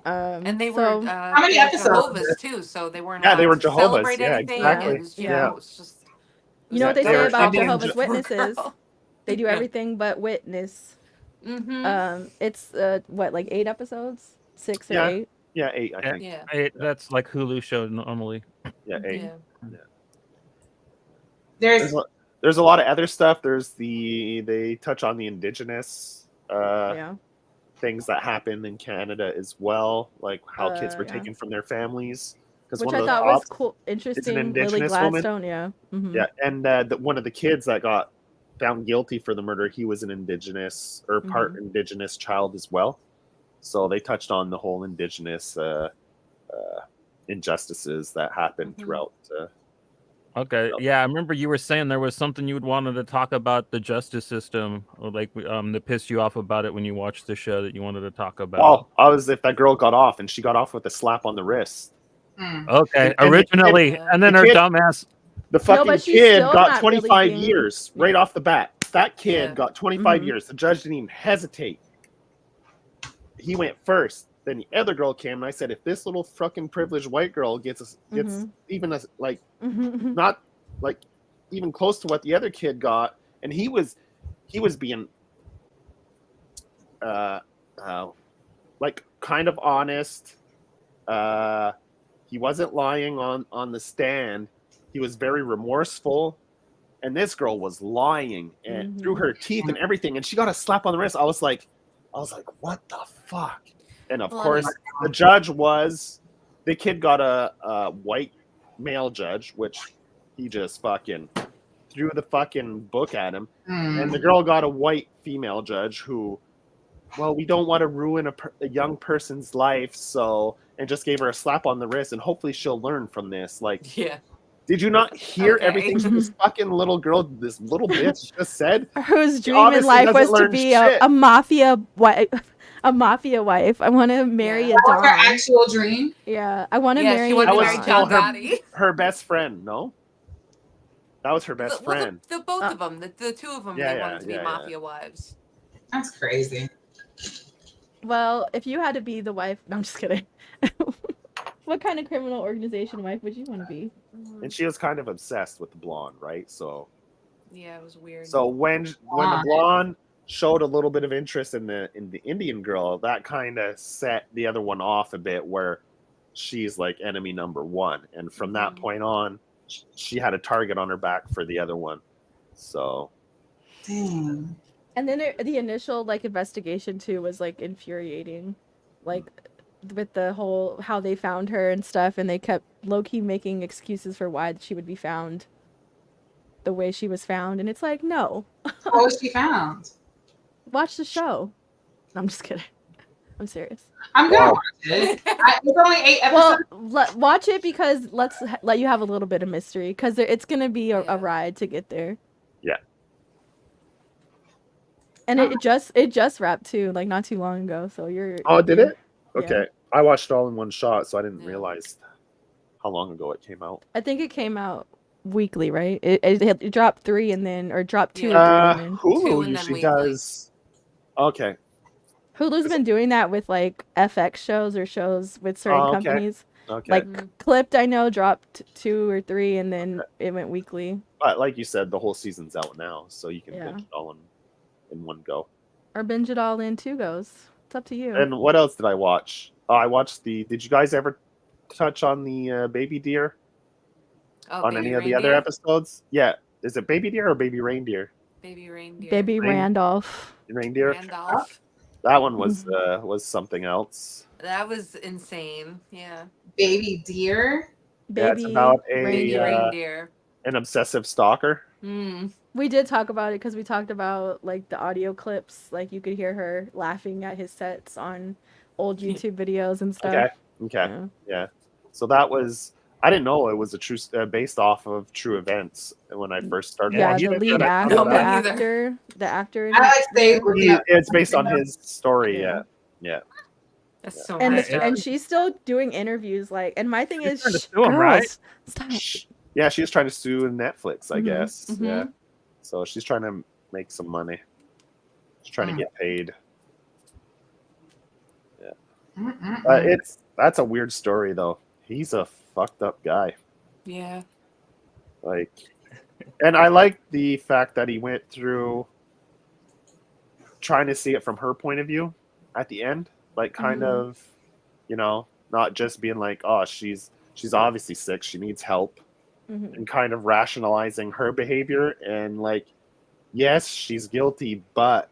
[SPEAKER 5] And they
[SPEAKER 2] so-
[SPEAKER 5] were
[SPEAKER 1] How many
[SPEAKER 5] they were
[SPEAKER 1] episodes?
[SPEAKER 5] Jehovah's too, so they weren't.
[SPEAKER 3] Yeah, they
[SPEAKER 5] allowed
[SPEAKER 3] were
[SPEAKER 5] to
[SPEAKER 3] Jehovah's.
[SPEAKER 5] Celebrate
[SPEAKER 3] Yeah,
[SPEAKER 5] anything.
[SPEAKER 3] exactly.
[SPEAKER 5] It was,
[SPEAKER 3] Yeah.
[SPEAKER 5] it's just.
[SPEAKER 2] You know what
[SPEAKER 3] Yeah,
[SPEAKER 2] they
[SPEAKER 3] they
[SPEAKER 2] say
[SPEAKER 3] were
[SPEAKER 2] about
[SPEAKER 3] Indian
[SPEAKER 2] Jehovah's
[SPEAKER 3] Je-
[SPEAKER 2] Witnesses? They do everything but witness.
[SPEAKER 5] Mm-hmm.
[SPEAKER 2] It's like 8 episodes, 6 or
[SPEAKER 3] Yeah.
[SPEAKER 2] 8.
[SPEAKER 3] Yeah, 8, I think.
[SPEAKER 5] Yeah.
[SPEAKER 4] That's like Hulu show normally.
[SPEAKER 3] Yeah, 8.
[SPEAKER 5] Yeah.
[SPEAKER 1] there's
[SPEAKER 3] There's a lot of other stuff. They touch on the indigenous
[SPEAKER 2] Yeah.
[SPEAKER 3] things that happen in Canada as well, like how kids were
[SPEAKER 2] Yeah.
[SPEAKER 3] taken from their families. Because
[SPEAKER 2] Which
[SPEAKER 3] one
[SPEAKER 2] I
[SPEAKER 3] of the
[SPEAKER 2] thought was
[SPEAKER 3] cops,
[SPEAKER 2] cool, interesting. Lily
[SPEAKER 3] indigenous woman.
[SPEAKER 2] Gladstone, yeah. Mhm.
[SPEAKER 3] yeah, and one of the kids that got found guilty for the murder, he was an indigenous or part indigenous child as well. So they touched on the whole indigenous injustices that happened throughout.
[SPEAKER 4] Okay.
[SPEAKER 3] Yep.
[SPEAKER 4] Yeah, I remember you were saying there was something you wanted to talk about the justice system, or like that pissed you off about it when you watched the show that you wanted to talk about.
[SPEAKER 3] Well, if that girl got off, and she got off with a slap on the wrist.
[SPEAKER 4] Okay,
[SPEAKER 3] and
[SPEAKER 4] originally,
[SPEAKER 5] the-
[SPEAKER 4] and then
[SPEAKER 3] the
[SPEAKER 4] her
[SPEAKER 3] kid-
[SPEAKER 4] dumbass.
[SPEAKER 3] The fucking
[SPEAKER 2] but she's
[SPEAKER 3] kid
[SPEAKER 2] still
[SPEAKER 3] got
[SPEAKER 2] not really
[SPEAKER 3] 25
[SPEAKER 2] being-
[SPEAKER 3] years right off the bat. That kid
[SPEAKER 5] Yeah.
[SPEAKER 3] got 25
[SPEAKER 2] Mhm.
[SPEAKER 3] years. The judge didn't even hesitate. He went first. Then the other girl came, and I said, if this little fucking privileged white girl gets even
[SPEAKER 2] Mhm.
[SPEAKER 3] not like even close to what the other kid got, and he was being like kind of honest. He wasn't lying on the stand. He was very remorseful, and this girl was lying and through her teeth and everything, and she got a slap on the wrist. I was like, what the fuck? And of
[SPEAKER 5] Well,
[SPEAKER 3] course, the judge the kid got a white male judge, which he just fucking threw the fucking book at him. And the girl got a white female judge who, well, we don't want to ruin a young person's life, and just gave her a slap on the wrist, and hopefully she'll learn from this. Like,
[SPEAKER 5] Yeah.
[SPEAKER 3] did you not hear
[SPEAKER 5] Okay.
[SPEAKER 3] everything this fucking little girl, this little bitch just said?
[SPEAKER 2] Whose
[SPEAKER 3] She
[SPEAKER 2] dream in
[SPEAKER 3] obviously
[SPEAKER 2] life
[SPEAKER 3] doesn't
[SPEAKER 2] was to
[SPEAKER 3] learn
[SPEAKER 2] be
[SPEAKER 3] shit.
[SPEAKER 2] a mafia wife. A mafia wife. I want to marry
[SPEAKER 5] Yeah.
[SPEAKER 2] a
[SPEAKER 1] That was her
[SPEAKER 2] Don.
[SPEAKER 1] actual dream.
[SPEAKER 2] Yeah, I want to
[SPEAKER 5] Yeah,
[SPEAKER 2] marry
[SPEAKER 5] she
[SPEAKER 2] a
[SPEAKER 5] wanted to
[SPEAKER 3] That
[SPEAKER 5] marry
[SPEAKER 3] was
[SPEAKER 5] John
[SPEAKER 3] her-
[SPEAKER 5] Gotti.
[SPEAKER 3] Her best friend, no? That was her best
[SPEAKER 5] Well,
[SPEAKER 3] friend.
[SPEAKER 5] the both of them, the two of them,
[SPEAKER 3] Yeah,
[SPEAKER 5] they
[SPEAKER 3] yeah,
[SPEAKER 5] wanted to be
[SPEAKER 3] yeah,
[SPEAKER 5] mafia wives.
[SPEAKER 1] That's crazy.
[SPEAKER 2] Well, if you had to be the wife, no, I'm just kidding. What kind of criminal organization wife would you want to be?
[SPEAKER 3] And she was kind of obsessed with the blonde, right? So
[SPEAKER 5] Yeah, it was weird.
[SPEAKER 3] So when the blonde showed a little bit of interest in the Indian girl, that kind of set the other one off a bit, where she's like enemy number one, and from that point on, she had a target on her back for the other one. So
[SPEAKER 1] Dang.
[SPEAKER 2] And then the initial like investigation too was like infuriating, like with the whole how they found her and stuff, and they kept low key making excuses for why she would be found the way she was found, and it's like, no,
[SPEAKER 1] How was she found?
[SPEAKER 2] watch the show. I'm just kidding. I'm serious.
[SPEAKER 1] I'm gonna
[SPEAKER 3] Wow.
[SPEAKER 1] watch it. It's only 8
[SPEAKER 2] Well,
[SPEAKER 1] episodes.
[SPEAKER 2] watch it because let you have a little bit of mystery because it's gonna be a ride to get there.
[SPEAKER 3] Yeah.
[SPEAKER 2] And it just wrapped too, like not too long ago. So you're.
[SPEAKER 3] Oh, did it?
[SPEAKER 2] Yeah.
[SPEAKER 3] Okay. I watched it all in one shot, so I didn't
[SPEAKER 5] Yeah.
[SPEAKER 3] realize how long ago it came out.
[SPEAKER 2] I think it came out weekly, right? It dropped 3 and then or dropped 2
[SPEAKER 5] Yeah.
[SPEAKER 2] or 3 and then.
[SPEAKER 3] Hulu
[SPEAKER 5] 2 and then
[SPEAKER 3] usually
[SPEAKER 5] weekly.
[SPEAKER 3] does. Okay.
[SPEAKER 2] Hulu's been doing that with like FX shows or shows with certain
[SPEAKER 3] Oh, okay.
[SPEAKER 2] companies.
[SPEAKER 3] Okay.
[SPEAKER 2] Like
[SPEAKER 5] Mhm.
[SPEAKER 2] Clipped, I know dropped 2 or 3 and then it went weekly.
[SPEAKER 3] But like you said, the whole season's out now, so you can
[SPEAKER 2] Yeah.
[SPEAKER 3] binge it all in one go.
[SPEAKER 2] Or binge it all in 2 goes. It's up to you.
[SPEAKER 3] And what else did I watch? Oh, I watched the. Did you guys ever touch on the baby deer
[SPEAKER 5] Oh,
[SPEAKER 3] on
[SPEAKER 5] baby
[SPEAKER 3] any of the other
[SPEAKER 5] reindeer?
[SPEAKER 3] episodes? Yeah. Is it baby deer or baby reindeer?
[SPEAKER 5] Baby reindeer.
[SPEAKER 2] Baby
[SPEAKER 3] Rain-
[SPEAKER 2] Randolph.
[SPEAKER 3] Reindeer.
[SPEAKER 5] Randolph.
[SPEAKER 3] That one was something else.
[SPEAKER 5] That was insane. Yeah.
[SPEAKER 1] Baby deer.
[SPEAKER 3] Yeah, it's
[SPEAKER 2] Baby
[SPEAKER 3] about
[SPEAKER 5] Baby
[SPEAKER 3] a
[SPEAKER 5] reindeer.
[SPEAKER 3] an obsessive stalker.
[SPEAKER 5] Mm.
[SPEAKER 2] We did talk about it because we talked about like the audio clips. Like you could hear her laughing at his sets on old YouTube videos and stuff.
[SPEAKER 3] Okay. Okay.
[SPEAKER 2] Yeah.
[SPEAKER 3] Yeah. So that was. I didn't know it was a true based off of true events when I first started
[SPEAKER 2] Yeah,
[SPEAKER 3] watching
[SPEAKER 2] the
[SPEAKER 3] it.
[SPEAKER 2] lead
[SPEAKER 3] and I
[SPEAKER 2] actor,
[SPEAKER 3] found
[SPEAKER 5] No,
[SPEAKER 3] out
[SPEAKER 5] me neither.
[SPEAKER 2] the actor. in
[SPEAKER 1] I
[SPEAKER 2] it.
[SPEAKER 1] like stayed looking up.
[SPEAKER 3] it's based on his story.
[SPEAKER 2] Yeah.
[SPEAKER 3] Yeah.
[SPEAKER 5] That's so
[SPEAKER 2] And
[SPEAKER 5] messed up.
[SPEAKER 2] and she's still doing interviews. Like, and my thing
[SPEAKER 4] She's
[SPEAKER 2] is,
[SPEAKER 4] trying to
[SPEAKER 2] shh,
[SPEAKER 4] sue him,
[SPEAKER 2] girls,
[SPEAKER 4] right?
[SPEAKER 2] stop.
[SPEAKER 3] Yeah, she was trying to sue Netflix, I
[SPEAKER 2] Mhm,
[SPEAKER 3] guess.
[SPEAKER 5] mhm.
[SPEAKER 3] Yeah. So she's trying to make some money. She's trying to
[SPEAKER 1] Mm.
[SPEAKER 3] get paid.
[SPEAKER 1] Mm-mm-mm.
[SPEAKER 3] That's a weird story though. He's a fucked up guy.
[SPEAKER 5] Yeah.
[SPEAKER 3] Like, and I like the fact that he went through trying to see it from her point of view at the end, like kind
[SPEAKER 2] Mhm.
[SPEAKER 3] of, not just being like, oh, she's obviously sick, she needs help,
[SPEAKER 2] Mhm.
[SPEAKER 3] and kind of rationalizing her behavior and like, yes, she's guilty, but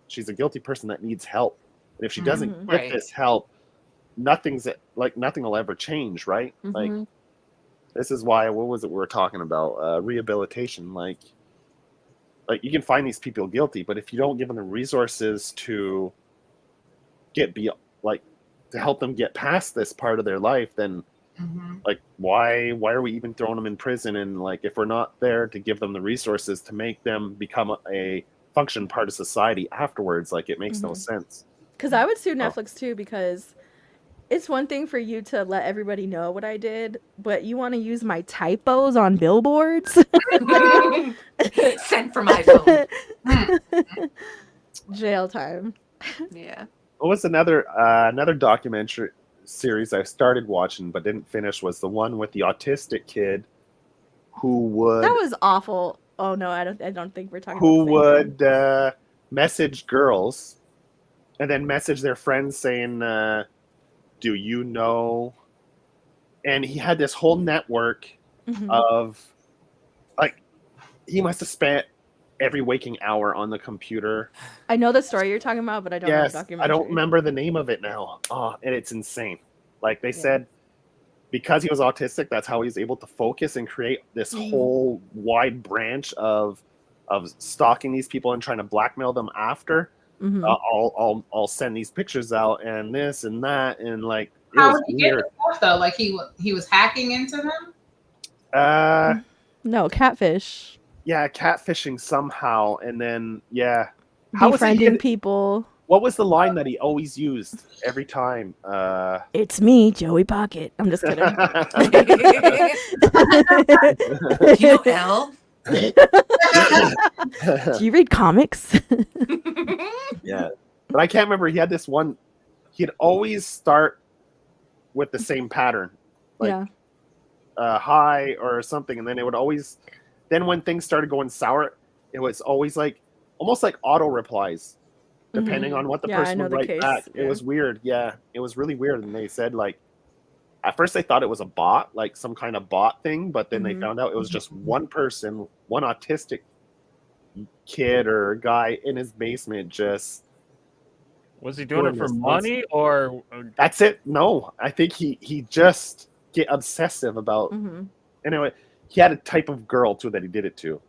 [SPEAKER 3] she's a guilty person that needs help, and if she doesn't
[SPEAKER 2] Mhm.
[SPEAKER 3] get
[SPEAKER 5] Right.
[SPEAKER 3] this help, nothing will ever change, right? Like,
[SPEAKER 5] Mhm.
[SPEAKER 3] this is why, what was it we were talking about? Rehabilitation. Like you can find these people guilty, but if you don't give them the resources to to help them get past this part of their life, then
[SPEAKER 1] Mhm.
[SPEAKER 3] like why are we even throwing them in prison? And like if we're not there to give them the resources to make them become a function part of society afterwards, like it makes no
[SPEAKER 2] Mhm.
[SPEAKER 3] sense.
[SPEAKER 2] Because I would sue
[SPEAKER 3] Oh.
[SPEAKER 2] Netflix too, because it's one thing for you to let everybody know what I did, but you want to use my typos on billboards?
[SPEAKER 5] Sent from my phone.
[SPEAKER 2] Jail time.
[SPEAKER 5] Yeah.
[SPEAKER 3] What was another documentary series I started watching but didn't finish was the one with the autistic kid who would
[SPEAKER 2] That was awful. Oh no, I don't think we're talking
[SPEAKER 3] who
[SPEAKER 2] about the same thing.
[SPEAKER 3] would message girls and then message their friends saying, do you know? And he had this whole network
[SPEAKER 2] Mhm.
[SPEAKER 3] of, like, he must have spent every waking hour on the computer.
[SPEAKER 2] I know the story you're talking about, but I don't know the
[SPEAKER 3] Yes,
[SPEAKER 2] documentary.
[SPEAKER 3] I don't remember the name of it now. Oh, and it's insane. Like they
[SPEAKER 2] Yeah.
[SPEAKER 3] said, because he was autistic, that's how he was able to focus and create this
[SPEAKER 2] Mhm.
[SPEAKER 3] whole wide branch of stalking these people and trying to blackmail them after.
[SPEAKER 2] Mhm.
[SPEAKER 3] I'll send these pictures out and this and that, and like it
[SPEAKER 1] How
[SPEAKER 3] was
[SPEAKER 1] would he get
[SPEAKER 3] weird.
[SPEAKER 1] the stuff though? Like he was hacking into them.
[SPEAKER 2] No, catfish.
[SPEAKER 3] Yeah, catfishing somehow, and then how was it?
[SPEAKER 2] Befriending people.
[SPEAKER 3] What was the line that he always used every time?
[SPEAKER 2] It's me, Joey Pocket. I'm just kidding.
[SPEAKER 5] You know L?
[SPEAKER 2] Do you read comics?
[SPEAKER 3] Yeah, but I can't remember. He had this one. He'd always start with the same pattern, like
[SPEAKER 2] Yeah.
[SPEAKER 3] hi or something, and then it would always. Then when things started going sour, it was always like almost like auto replies, depending on what the
[SPEAKER 2] Yeah, I
[SPEAKER 3] person
[SPEAKER 2] know
[SPEAKER 3] would
[SPEAKER 2] the
[SPEAKER 3] write
[SPEAKER 2] case,
[SPEAKER 3] back.
[SPEAKER 2] yeah.
[SPEAKER 3] It was weird. Yeah, it was really weird. And they said like, at first they thought it was a bot, like some kind of bot thing, but then they
[SPEAKER 2] Mhm.
[SPEAKER 3] found out it was just one person, one autistic kid or guy in his basement just.
[SPEAKER 4] Was he doing it for
[SPEAKER 3] Goodness,
[SPEAKER 4] money or?
[SPEAKER 3] That's it. No, I think he just get obsessive about.
[SPEAKER 2] Mm-hmm.
[SPEAKER 3] Anyway, he had a type of girl too that he did it to.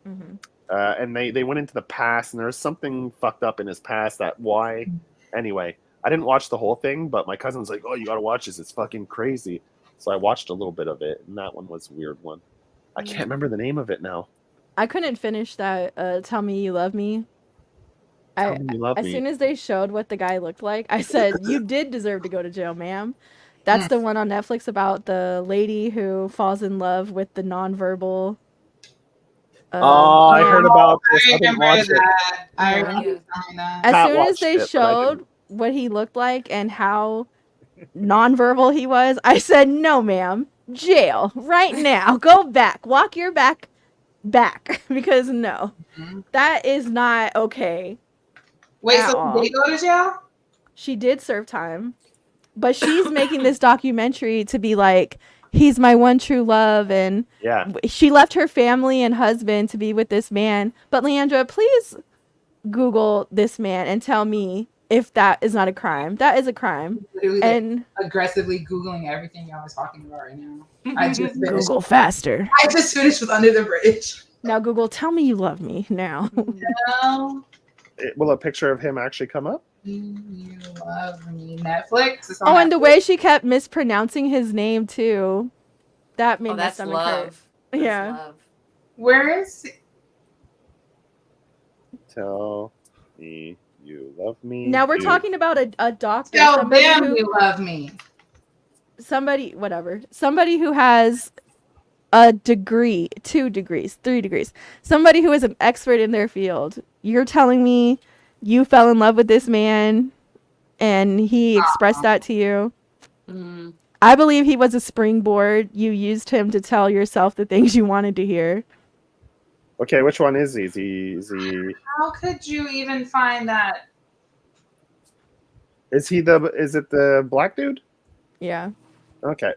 [SPEAKER 2] Mm-hmm.
[SPEAKER 3] And they went into the past, and there was something fucked up in his past that why. Anyway, I didn't watch the whole thing, but my cousin's like, "Oh, you gotta watch this. It's fucking crazy." So I watched a little bit of it, and that one was a weird one. I can't remember the name of it now.
[SPEAKER 2] I couldn't finish that. Tell Me You Love Me.
[SPEAKER 3] Tell Me You Love
[SPEAKER 2] As
[SPEAKER 3] Me.
[SPEAKER 2] soon as they showed what the guy looked like, I said, "You did deserve to go to jail, ma'am." That's the one on Netflix about the lady who falls in love with the nonverbal.
[SPEAKER 3] I heard about this. I didn't
[SPEAKER 1] remember
[SPEAKER 3] watch it.
[SPEAKER 1] that. I
[SPEAKER 2] Yeah.
[SPEAKER 1] remember seeing that.
[SPEAKER 2] As
[SPEAKER 3] Pat
[SPEAKER 2] soon as
[SPEAKER 3] watched
[SPEAKER 2] they
[SPEAKER 3] it, but I
[SPEAKER 2] showed what he looked like and how nonverbal he was, I said, "No, ma'am, jail right now. Go back, walk your back, because no, that is not okay."
[SPEAKER 1] Wait,
[SPEAKER 2] at
[SPEAKER 1] so
[SPEAKER 2] all.
[SPEAKER 1] did they go to jail?
[SPEAKER 2] She did serve time, but she's making this documentary to be like, he's my one true love, and
[SPEAKER 3] Yeah.
[SPEAKER 2] she left her family and husband to be with this man. But Leandra, please Google this man and tell me if that is not a crime. That is a crime.
[SPEAKER 1] Literally
[SPEAKER 2] And
[SPEAKER 1] aggressively Googling everything y'all are talking about right now. I just finished.
[SPEAKER 2] Google faster.
[SPEAKER 1] I just finished with Under the Bridge.
[SPEAKER 2] Now Google, tell me you love me now.
[SPEAKER 1] No,
[SPEAKER 3] Will a picture of him actually come up?
[SPEAKER 1] you love me. Netflix. It's on
[SPEAKER 2] Oh, and the
[SPEAKER 1] Netflix.
[SPEAKER 2] way she kept mispronouncing his name too. That made
[SPEAKER 5] Oh,
[SPEAKER 2] my
[SPEAKER 5] that's
[SPEAKER 2] stomach hurt.
[SPEAKER 5] love. That's
[SPEAKER 2] Yeah.
[SPEAKER 5] love.
[SPEAKER 1] Where is?
[SPEAKER 3] Tell me you love me.
[SPEAKER 2] Now we're
[SPEAKER 3] You-
[SPEAKER 2] talking about a doctor,
[SPEAKER 1] Tell
[SPEAKER 2] somebody
[SPEAKER 1] them
[SPEAKER 2] who,
[SPEAKER 1] you love me.
[SPEAKER 2] somebody who has a degree, 2 degrees, 3 degrees, somebody who is an expert in their field. You're telling me you fell in love with this man and he expressed that to you?
[SPEAKER 5] Mm.
[SPEAKER 2] I believe he was a springboard. You used him to tell yourself the things you wanted to hear.
[SPEAKER 3] Okay, which one is he? Is he?
[SPEAKER 1] How could you even find that?
[SPEAKER 3] Is it the black dude?
[SPEAKER 2] Yeah.
[SPEAKER 3] Okay.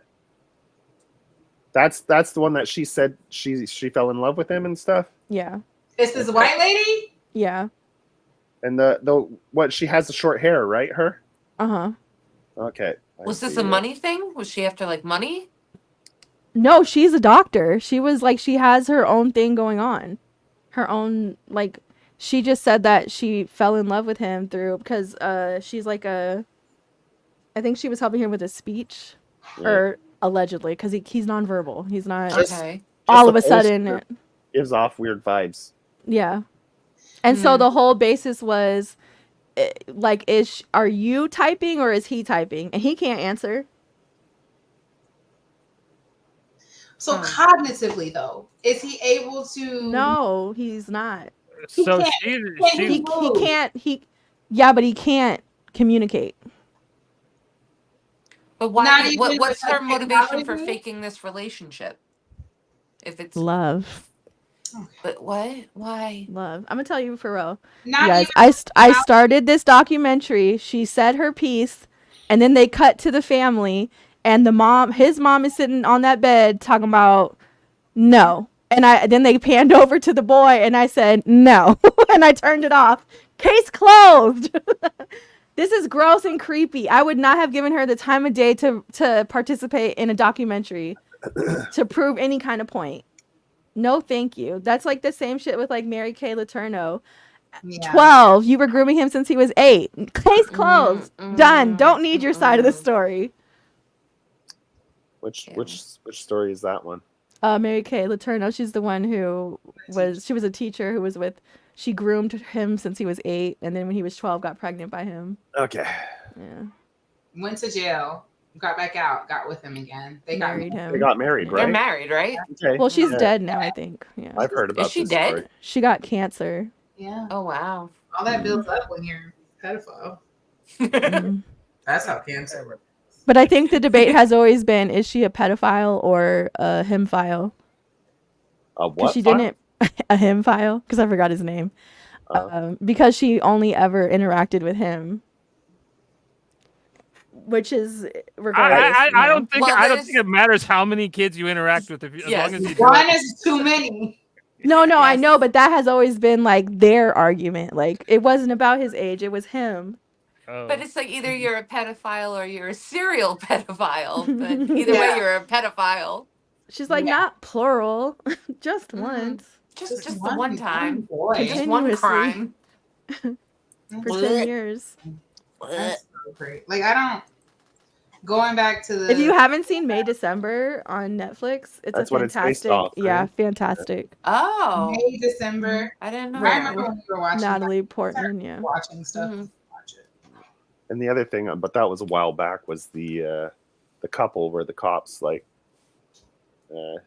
[SPEAKER 3] That's the one that she said she fell in love with him and stuff.
[SPEAKER 2] Yeah.
[SPEAKER 1] Is this white lady?
[SPEAKER 2] Yeah.
[SPEAKER 3] And the what she has the short hair, right? Her.
[SPEAKER 2] Uh-huh.
[SPEAKER 3] Okay. I
[SPEAKER 5] Was this
[SPEAKER 3] see
[SPEAKER 5] a
[SPEAKER 3] it.
[SPEAKER 5] money thing? Was she after like money?
[SPEAKER 2] No, she's a doctor. She was like, she has her own thing going on. Her own, like, she just said that she fell in love with him because she's like I think she was helping him with his speech,
[SPEAKER 3] Yeah.
[SPEAKER 2] or allegedly, because he's nonverbal. He's not
[SPEAKER 3] Just-
[SPEAKER 5] Okay.
[SPEAKER 2] all
[SPEAKER 3] the
[SPEAKER 2] of a sudden.
[SPEAKER 3] poster gives off weird vibes.
[SPEAKER 2] Yeah. And so the whole basis was, like, are you typing or is he typing? And he can't answer.
[SPEAKER 1] So cognitively, though, is he able to?
[SPEAKER 2] No, he's not.
[SPEAKER 4] So
[SPEAKER 1] can't-
[SPEAKER 4] she
[SPEAKER 2] He can't, yeah, but he can't communicate.
[SPEAKER 5] But why?
[SPEAKER 1] Not even
[SPEAKER 5] What's
[SPEAKER 1] with
[SPEAKER 5] her
[SPEAKER 1] the
[SPEAKER 5] motivation for
[SPEAKER 1] technology?
[SPEAKER 5] faking this relationship? If it's
[SPEAKER 2] Love.
[SPEAKER 5] but what? Why?
[SPEAKER 2] Love. I'm gonna tell you for real.
[SPEAKER 1] Not
[SPEAKER 2] You guys,
[SPEAKER 1] even
[SPEAKER 2] I started this documentary. She said her piece, and then they cut to the family, and his mom is sitting on that bed talking about no. And then they panned over to the boy, and I said no, and I turned it off. Case closed. This is gross and creepy. I would not have given her the time of day to participate in a documentary to prove any kind of point. No, thank you. That's like the same shit with like Mary Kay Letourneau.
[SPEAKER 1] Yeah.
[SPEAKER 2] 12. You were grooming him since he was 8. Case closed. Done. Don't need your side of the story.
[SPEAKER 3] Which
[SPEAKER 5] Yeah.
[SPEAKER 3] which story is that one?
[SPEAKER 2] Mary Kay Letourneau. She's the one who was a teacher who was with. She groomed him since he was 8, and then when he was 12, got pregnant by him.
[SPEAKER 3] Okay.
[SPEAKER 2] Yeah,
[SPEAKER 1] Went to jail, got back out, got with him again. They got
[SPEAKER 2] married him.
[SPEAKER 3] They got married,
[SPEAKER 5] They're
[SPEAKER 3] right?
[SPEAKER 5] married, right?
[SPEAKER 3] Okay.
[SPEAKER 2] Well, she's
[SPEAKER 3] Yeah,
[SPEAKER 2] dead now, I think. Yeah,
[SPEAKER 3] I've heard about
[SPEAKER 5] Is she
[SPEAKER 3] this
[SPEAKER 5] dead?
[SPEAKER 3] story.
[SPEAKER 2] she got cancer.
[SPEAKER 1] Yeah.
[SPEAKER 5] Oh wow.
[SPEAKER 1] All that builds up when you're a pedophile.
[SPEAKER 2] Mhm.
[SPEAKER 1] That's how cancer works.
[SPEAKER 2] But I think the debate has always been: is she a pedophile or a himphile?
[SPEAKER 3] A
[SPEAKER 2] Because
[SPEAKER 3] what?
[SPEAKER 2] she
[SPEAKER 3] file?
[SPEAKER 2] didn't a himphile, because I forgot his name. Because she only ever interacted with him, which is regardless.
[SPEAKER 4] I don't think
[SPEAKER 5] Well,
[SPEAKER 4] I don't
[SPEAKER 5] there's-
[SPEAKER 4] think it matters how many kids you interact with. As
[SPEAKER 5] Yes.
[SPEAKER 4] long as you do
[SPEAKER 1] One
[SPEAKER 4] it.
[SPEAKER 1] is too many.
[SPEAKER 2] No, I
[SPEAKER 5] Yes.
[SPEAKER 2] know, but that has always been like their argument. Like it wasn't about his age, it was him.
[SPEAKER 4] Oh.
[SPEAKER 5] But it's like either you're a pedophile or you're a serial pedophile. But either way,
[SPEAKER 1] Yeah.
[SPEAKER 5] you're a pedophile.
[SPEAKER 2] She's like,
[SPEAKER 1] Yeah.
[SPEAKER 2] not plural, just
[SPEAKER 5] Mhm.
[SPEAKER 2] once
[SPEAKER 5] Just the one time.
[SPEAKER 1] boy.
[SPEAKER 5] Just one
[SPEAKER 2] Continuously.
[SPEAKER 5] crime.
[SPEAKER 2] For 10 years.
[SPEAKER 1] That's so great. Like I don't. Going back to the.
[SPEAKER 2] If you haven't seen May December on Netflix, it's
[SPEAKER 3] That's
[SPEAKER 2] a
[SPEAKER 3] what it's based
[SPEAKER 2] fantastic,
[SPEAKER 3] off,
[SPEAKER 2] yeah,
[SPEAKER 3] right?
[SPEAKER 5] Oh,
[SPEAKER 2] fantastic.
[SPEAKER 1] May, December.
[SPEAKER 5] I didn't know.
[SPEAKER 1] I
[SPEAKER 2] Right.
[SPEAKER 1] remember when we were watching.
[SPEAKER 2] Natalie
[SPEAKER 1] I
[SPEAKER 2] Portman,
[SPEAKER 1] started
[SPEAKER 2] yeah.
[SPEAKER 1] watching stuff.
[SPEAKER 5] Mhm.
[SPEAKER 1] Watch it.
[SPEAKER 3] And the other thing, but that was a while back, was the couple where the cops like,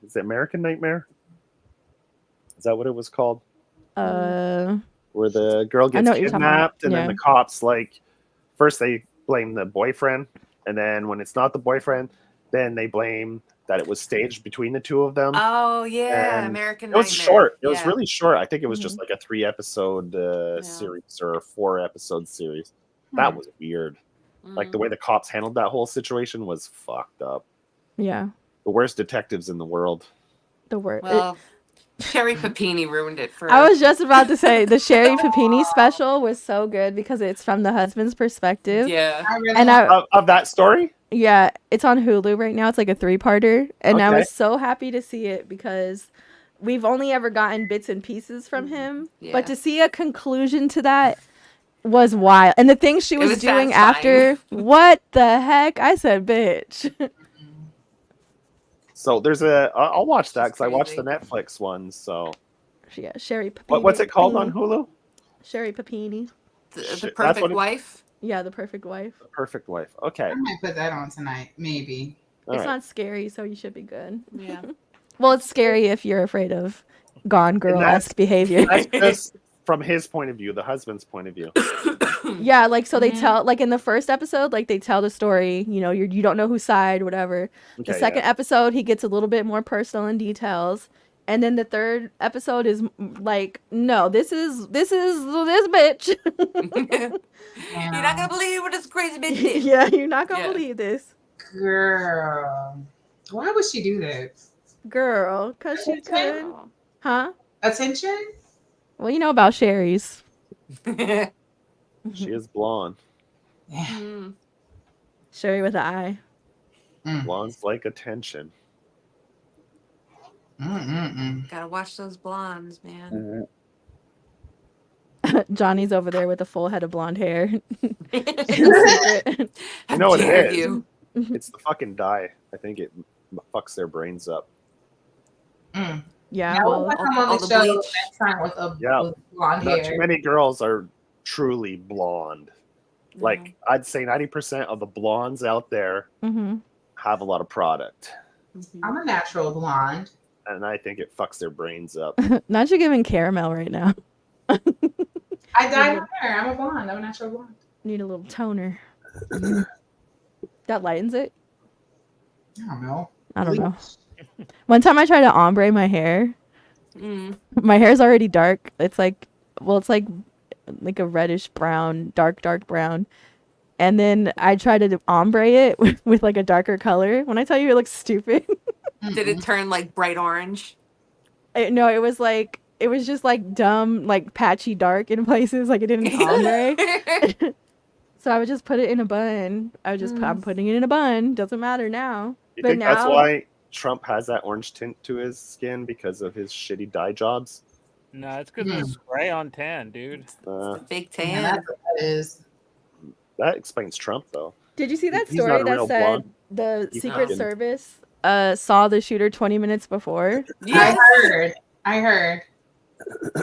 [SPEAKER 3] is it American Nightmare? Is that what it was called? Where the girl
[SPEAKER 2] I
[SPEAKER 3] gets
[SPEAKER 2] know what you're talking about.
[SPEAKER 3] kidnapped, and then
[SPEAKER 2] Yeah.
[SPEAKER 3] the cops like, first they blame the boyfriend, and then when it's not the boyfriend, then they blame that it was staged between the two of them.
[SPEAKER 5] Oh yeah,
[SPEAKER 3] And
[SPEAKER 5] American
[SPEAKER 3] it was
[SPEAKER 5] Nightmare.
[SPEAKER 3] short. It was
[SPEAKER 5] Yeah.
[SPEAKER 3] really short. I think it was
[SPEAKER 2] Mhm.
[SPEAKER 3] just like a 3-episode series or a 4-episode series. That was weird. Like the way the cops handled that whole situation was fucked up.
[SPEAKER 2] Yeah,
[SPEAKER 3] The worst detectives in the world.
[SPEAKER 2] the word.
[SPEAKER 5] Well, Sherry Papini ruined it for.
[SPEAKER 2] I was just about to say the Sherry Papini special was so good because it's from the husband's perspective.
[SPEAKER 5] Yeah.
[SPEAKER 1] I really
[SPEAKER 2] And
[SPEAKER 1] want-
[SPEAKER 3] Of that story?
[SPEAKER 2] Yeah, it's on Hulu right now. It's like a 3-parter, and I
[SPEAKER 3] Okay.
[SPEAKER 2] was so happy to see it because we've only ever gotten bits and pieces from him,
[SPEAKER 5] Yeah.
[SPEAKER 2] but to see a conclusion to that was wild. And the things she was
[SPEAKER 5] was
[SPEAKER 2] doing
[SPEAKER 5] satisfying.
[SPEAKER 2] after, what the heck? I said, bitch.
[SPEAKER 3] So there's I'll watch that because I
[SPEAKER 5] She's
[SPEAKER 3] watched the
[SPEAKER 5] crazy.
[SPEAKER 3] Netflix one. So
[SPEAKER 2] Yeah, Sherry Papini.
[SPEAKER 3] what's it called on Hulu?
[SPEAKER 2] Sherry Papini.
[SPEAKER 5] The
[SPEAKER 3] Shit, that's
[SPEAKER 5] Perfect
[SPEAKER 3] what it-
[SPEAKER 5] Wife.
[SPEAKER 2] Yeah, The Perfect Wife.
[SPEAKER 3] The Perfect Wife. Okay.
[SPEAKER 1] I might put that on tonight, maybe.
[SPEAKER 3] All
[SPEAKER 2] It's
[SPEAKER 3] right.
[SPEAKER 2] not scary, so you should be good.
[SPEAKER 5] Yeah.
[SPEAKER 2] Well, it's scary if you're afraid of Gone Girl-esque behavior.
[SPEAKER 3] That's just from his point of view, the husband's point of view.
[SPEAKER 2] Yeah, like so they
[SPEAKER 5] Mhm.
[SPEAKER 2] tell like in the first episode, like they tell the story, you don't know whose side, whatever. The
[SPEAKER 3] Okay,
[SPEAKER 2] second episode, he gets a little bit more personal in details. And then the third episode is like, no, this is this bitch.
[SPEAKER 5] You're not gonna believe what this crazy bitch did.
[SPEAKER 2] Yeah, you're not gonna
[SPEAKER 5] Yeah.
[SPEAKER 2] believe this.
[SPEAKER 1] Girl, why would she do that?
[SPEAKER 2] Girl, cause she could. Huh?
[SPEAKER 1] Attention?
[SPEAKER 2] Well, you know about Sherry's.
[SPEAKER 3] She is blonde.
[SPEAKER 1] Yeah.
[SPEAKER 5] Mm.
[SPEAKER 2] Sherry with an eye.
[SPEAKER 3] Blondes like attention.
[SPEAKER 5] Gotta watch those blondes, man.
[SPEAKER 2] Johnny's over there with a full head of blonde hair.
[SPEAKER 5] How
[SPEAKER 3] know what it
[SPEAKER 5] dare
[SPEAKER 3] is.
[SPEAKER 5] you?
[SPEAKER 3] It's the fucking dye. I think it fucks their brains up.
[SPEAKER 2] Yeah,
[SPEAKER 1] Now
[SPEAKER 2] well,
[SPEAKER 1] we'll come on
[SPEAKER 5] all
[SPEAKER 1] the
[SPEAKER 5] the
[SPEAKER 1] show
[SPEAKER 5] bleach.
[SPEAKER 1] next time with a
[SPEAKER 3] Yeah.
[SPEAKER 1] with blonde
[SPEAKER 3] Not too
[SPEAKER 1] hair.
[SPEAKER 3] many girls are truly blonde. Like I'd say 90% of the blondes out there
[SPEAKER 2] mhm.
[SPEAKER 3] have a lot of product,
[SPEAKER 5] Mhm.
[SPEAKER 1] I'm a natural blonde.
[SPEAKER 3] and I think it fucks their brains up.
[SPEAKER 2] Not you giving caramel right now.
[SPEAKER 1] I dye my hair. I'm a blonde. I'm a natural blonde.
[SPEAKER 2] Need a little toner. That lightens it.
[SPEAKER 1] I don't know.
[SPEAKER 2] I don't know. One time I tried to ombre my hair. My hair's already dark. It's like, well, it's like a reddish brown, dark brown. And then I tried to ombre it with like a darker color. When I tell you it looks stupid.
[SPEAKER 5] Did it turn like bright orange?
[SPEAKER 2] No, it was just like dumb, like patchy dark in places. Like it didn't ombre. So I would just put it in a bun. I'm putting it in a bun. Doesn't matter now.
[SPEAKER 3] You
[SPEAKER 2] But
[SPEAKER 3] think that's
[SPEAKER 2] now-
[SPEAKER 3] why Trump has that orange tint to his skin because of his shitty dye jobs?
[SPEAKER 4] No, it's because it's spray on tan, dude.
[SPEAKER 5] Big
[SPEAKER 1] Yeah,
[SPEAKER 5] tan.
[SPEAKER 1] that's what that is.
[SPEAKER 3] That explains Trump, though.
[SPEAKER 2] Did you see that
[SPEAKER 3] He's not
[SPEAKER 2] story
[SPEAKER 3] a
[SPEAKER 2] that
[SPEAKER 3] real
[SPEAKER 2] said
[SPEAKER 3] blonde.
[SPEAKER 2] the
[SPEAKER 3] He's
[SPEAKER 2] Secret
[SPEAKER 3] not.
[SPEAKER 2] Service saw the shooter 20 minutes before?
[SPEAKER 5] Yes.
[SPEAKER 1] I heard.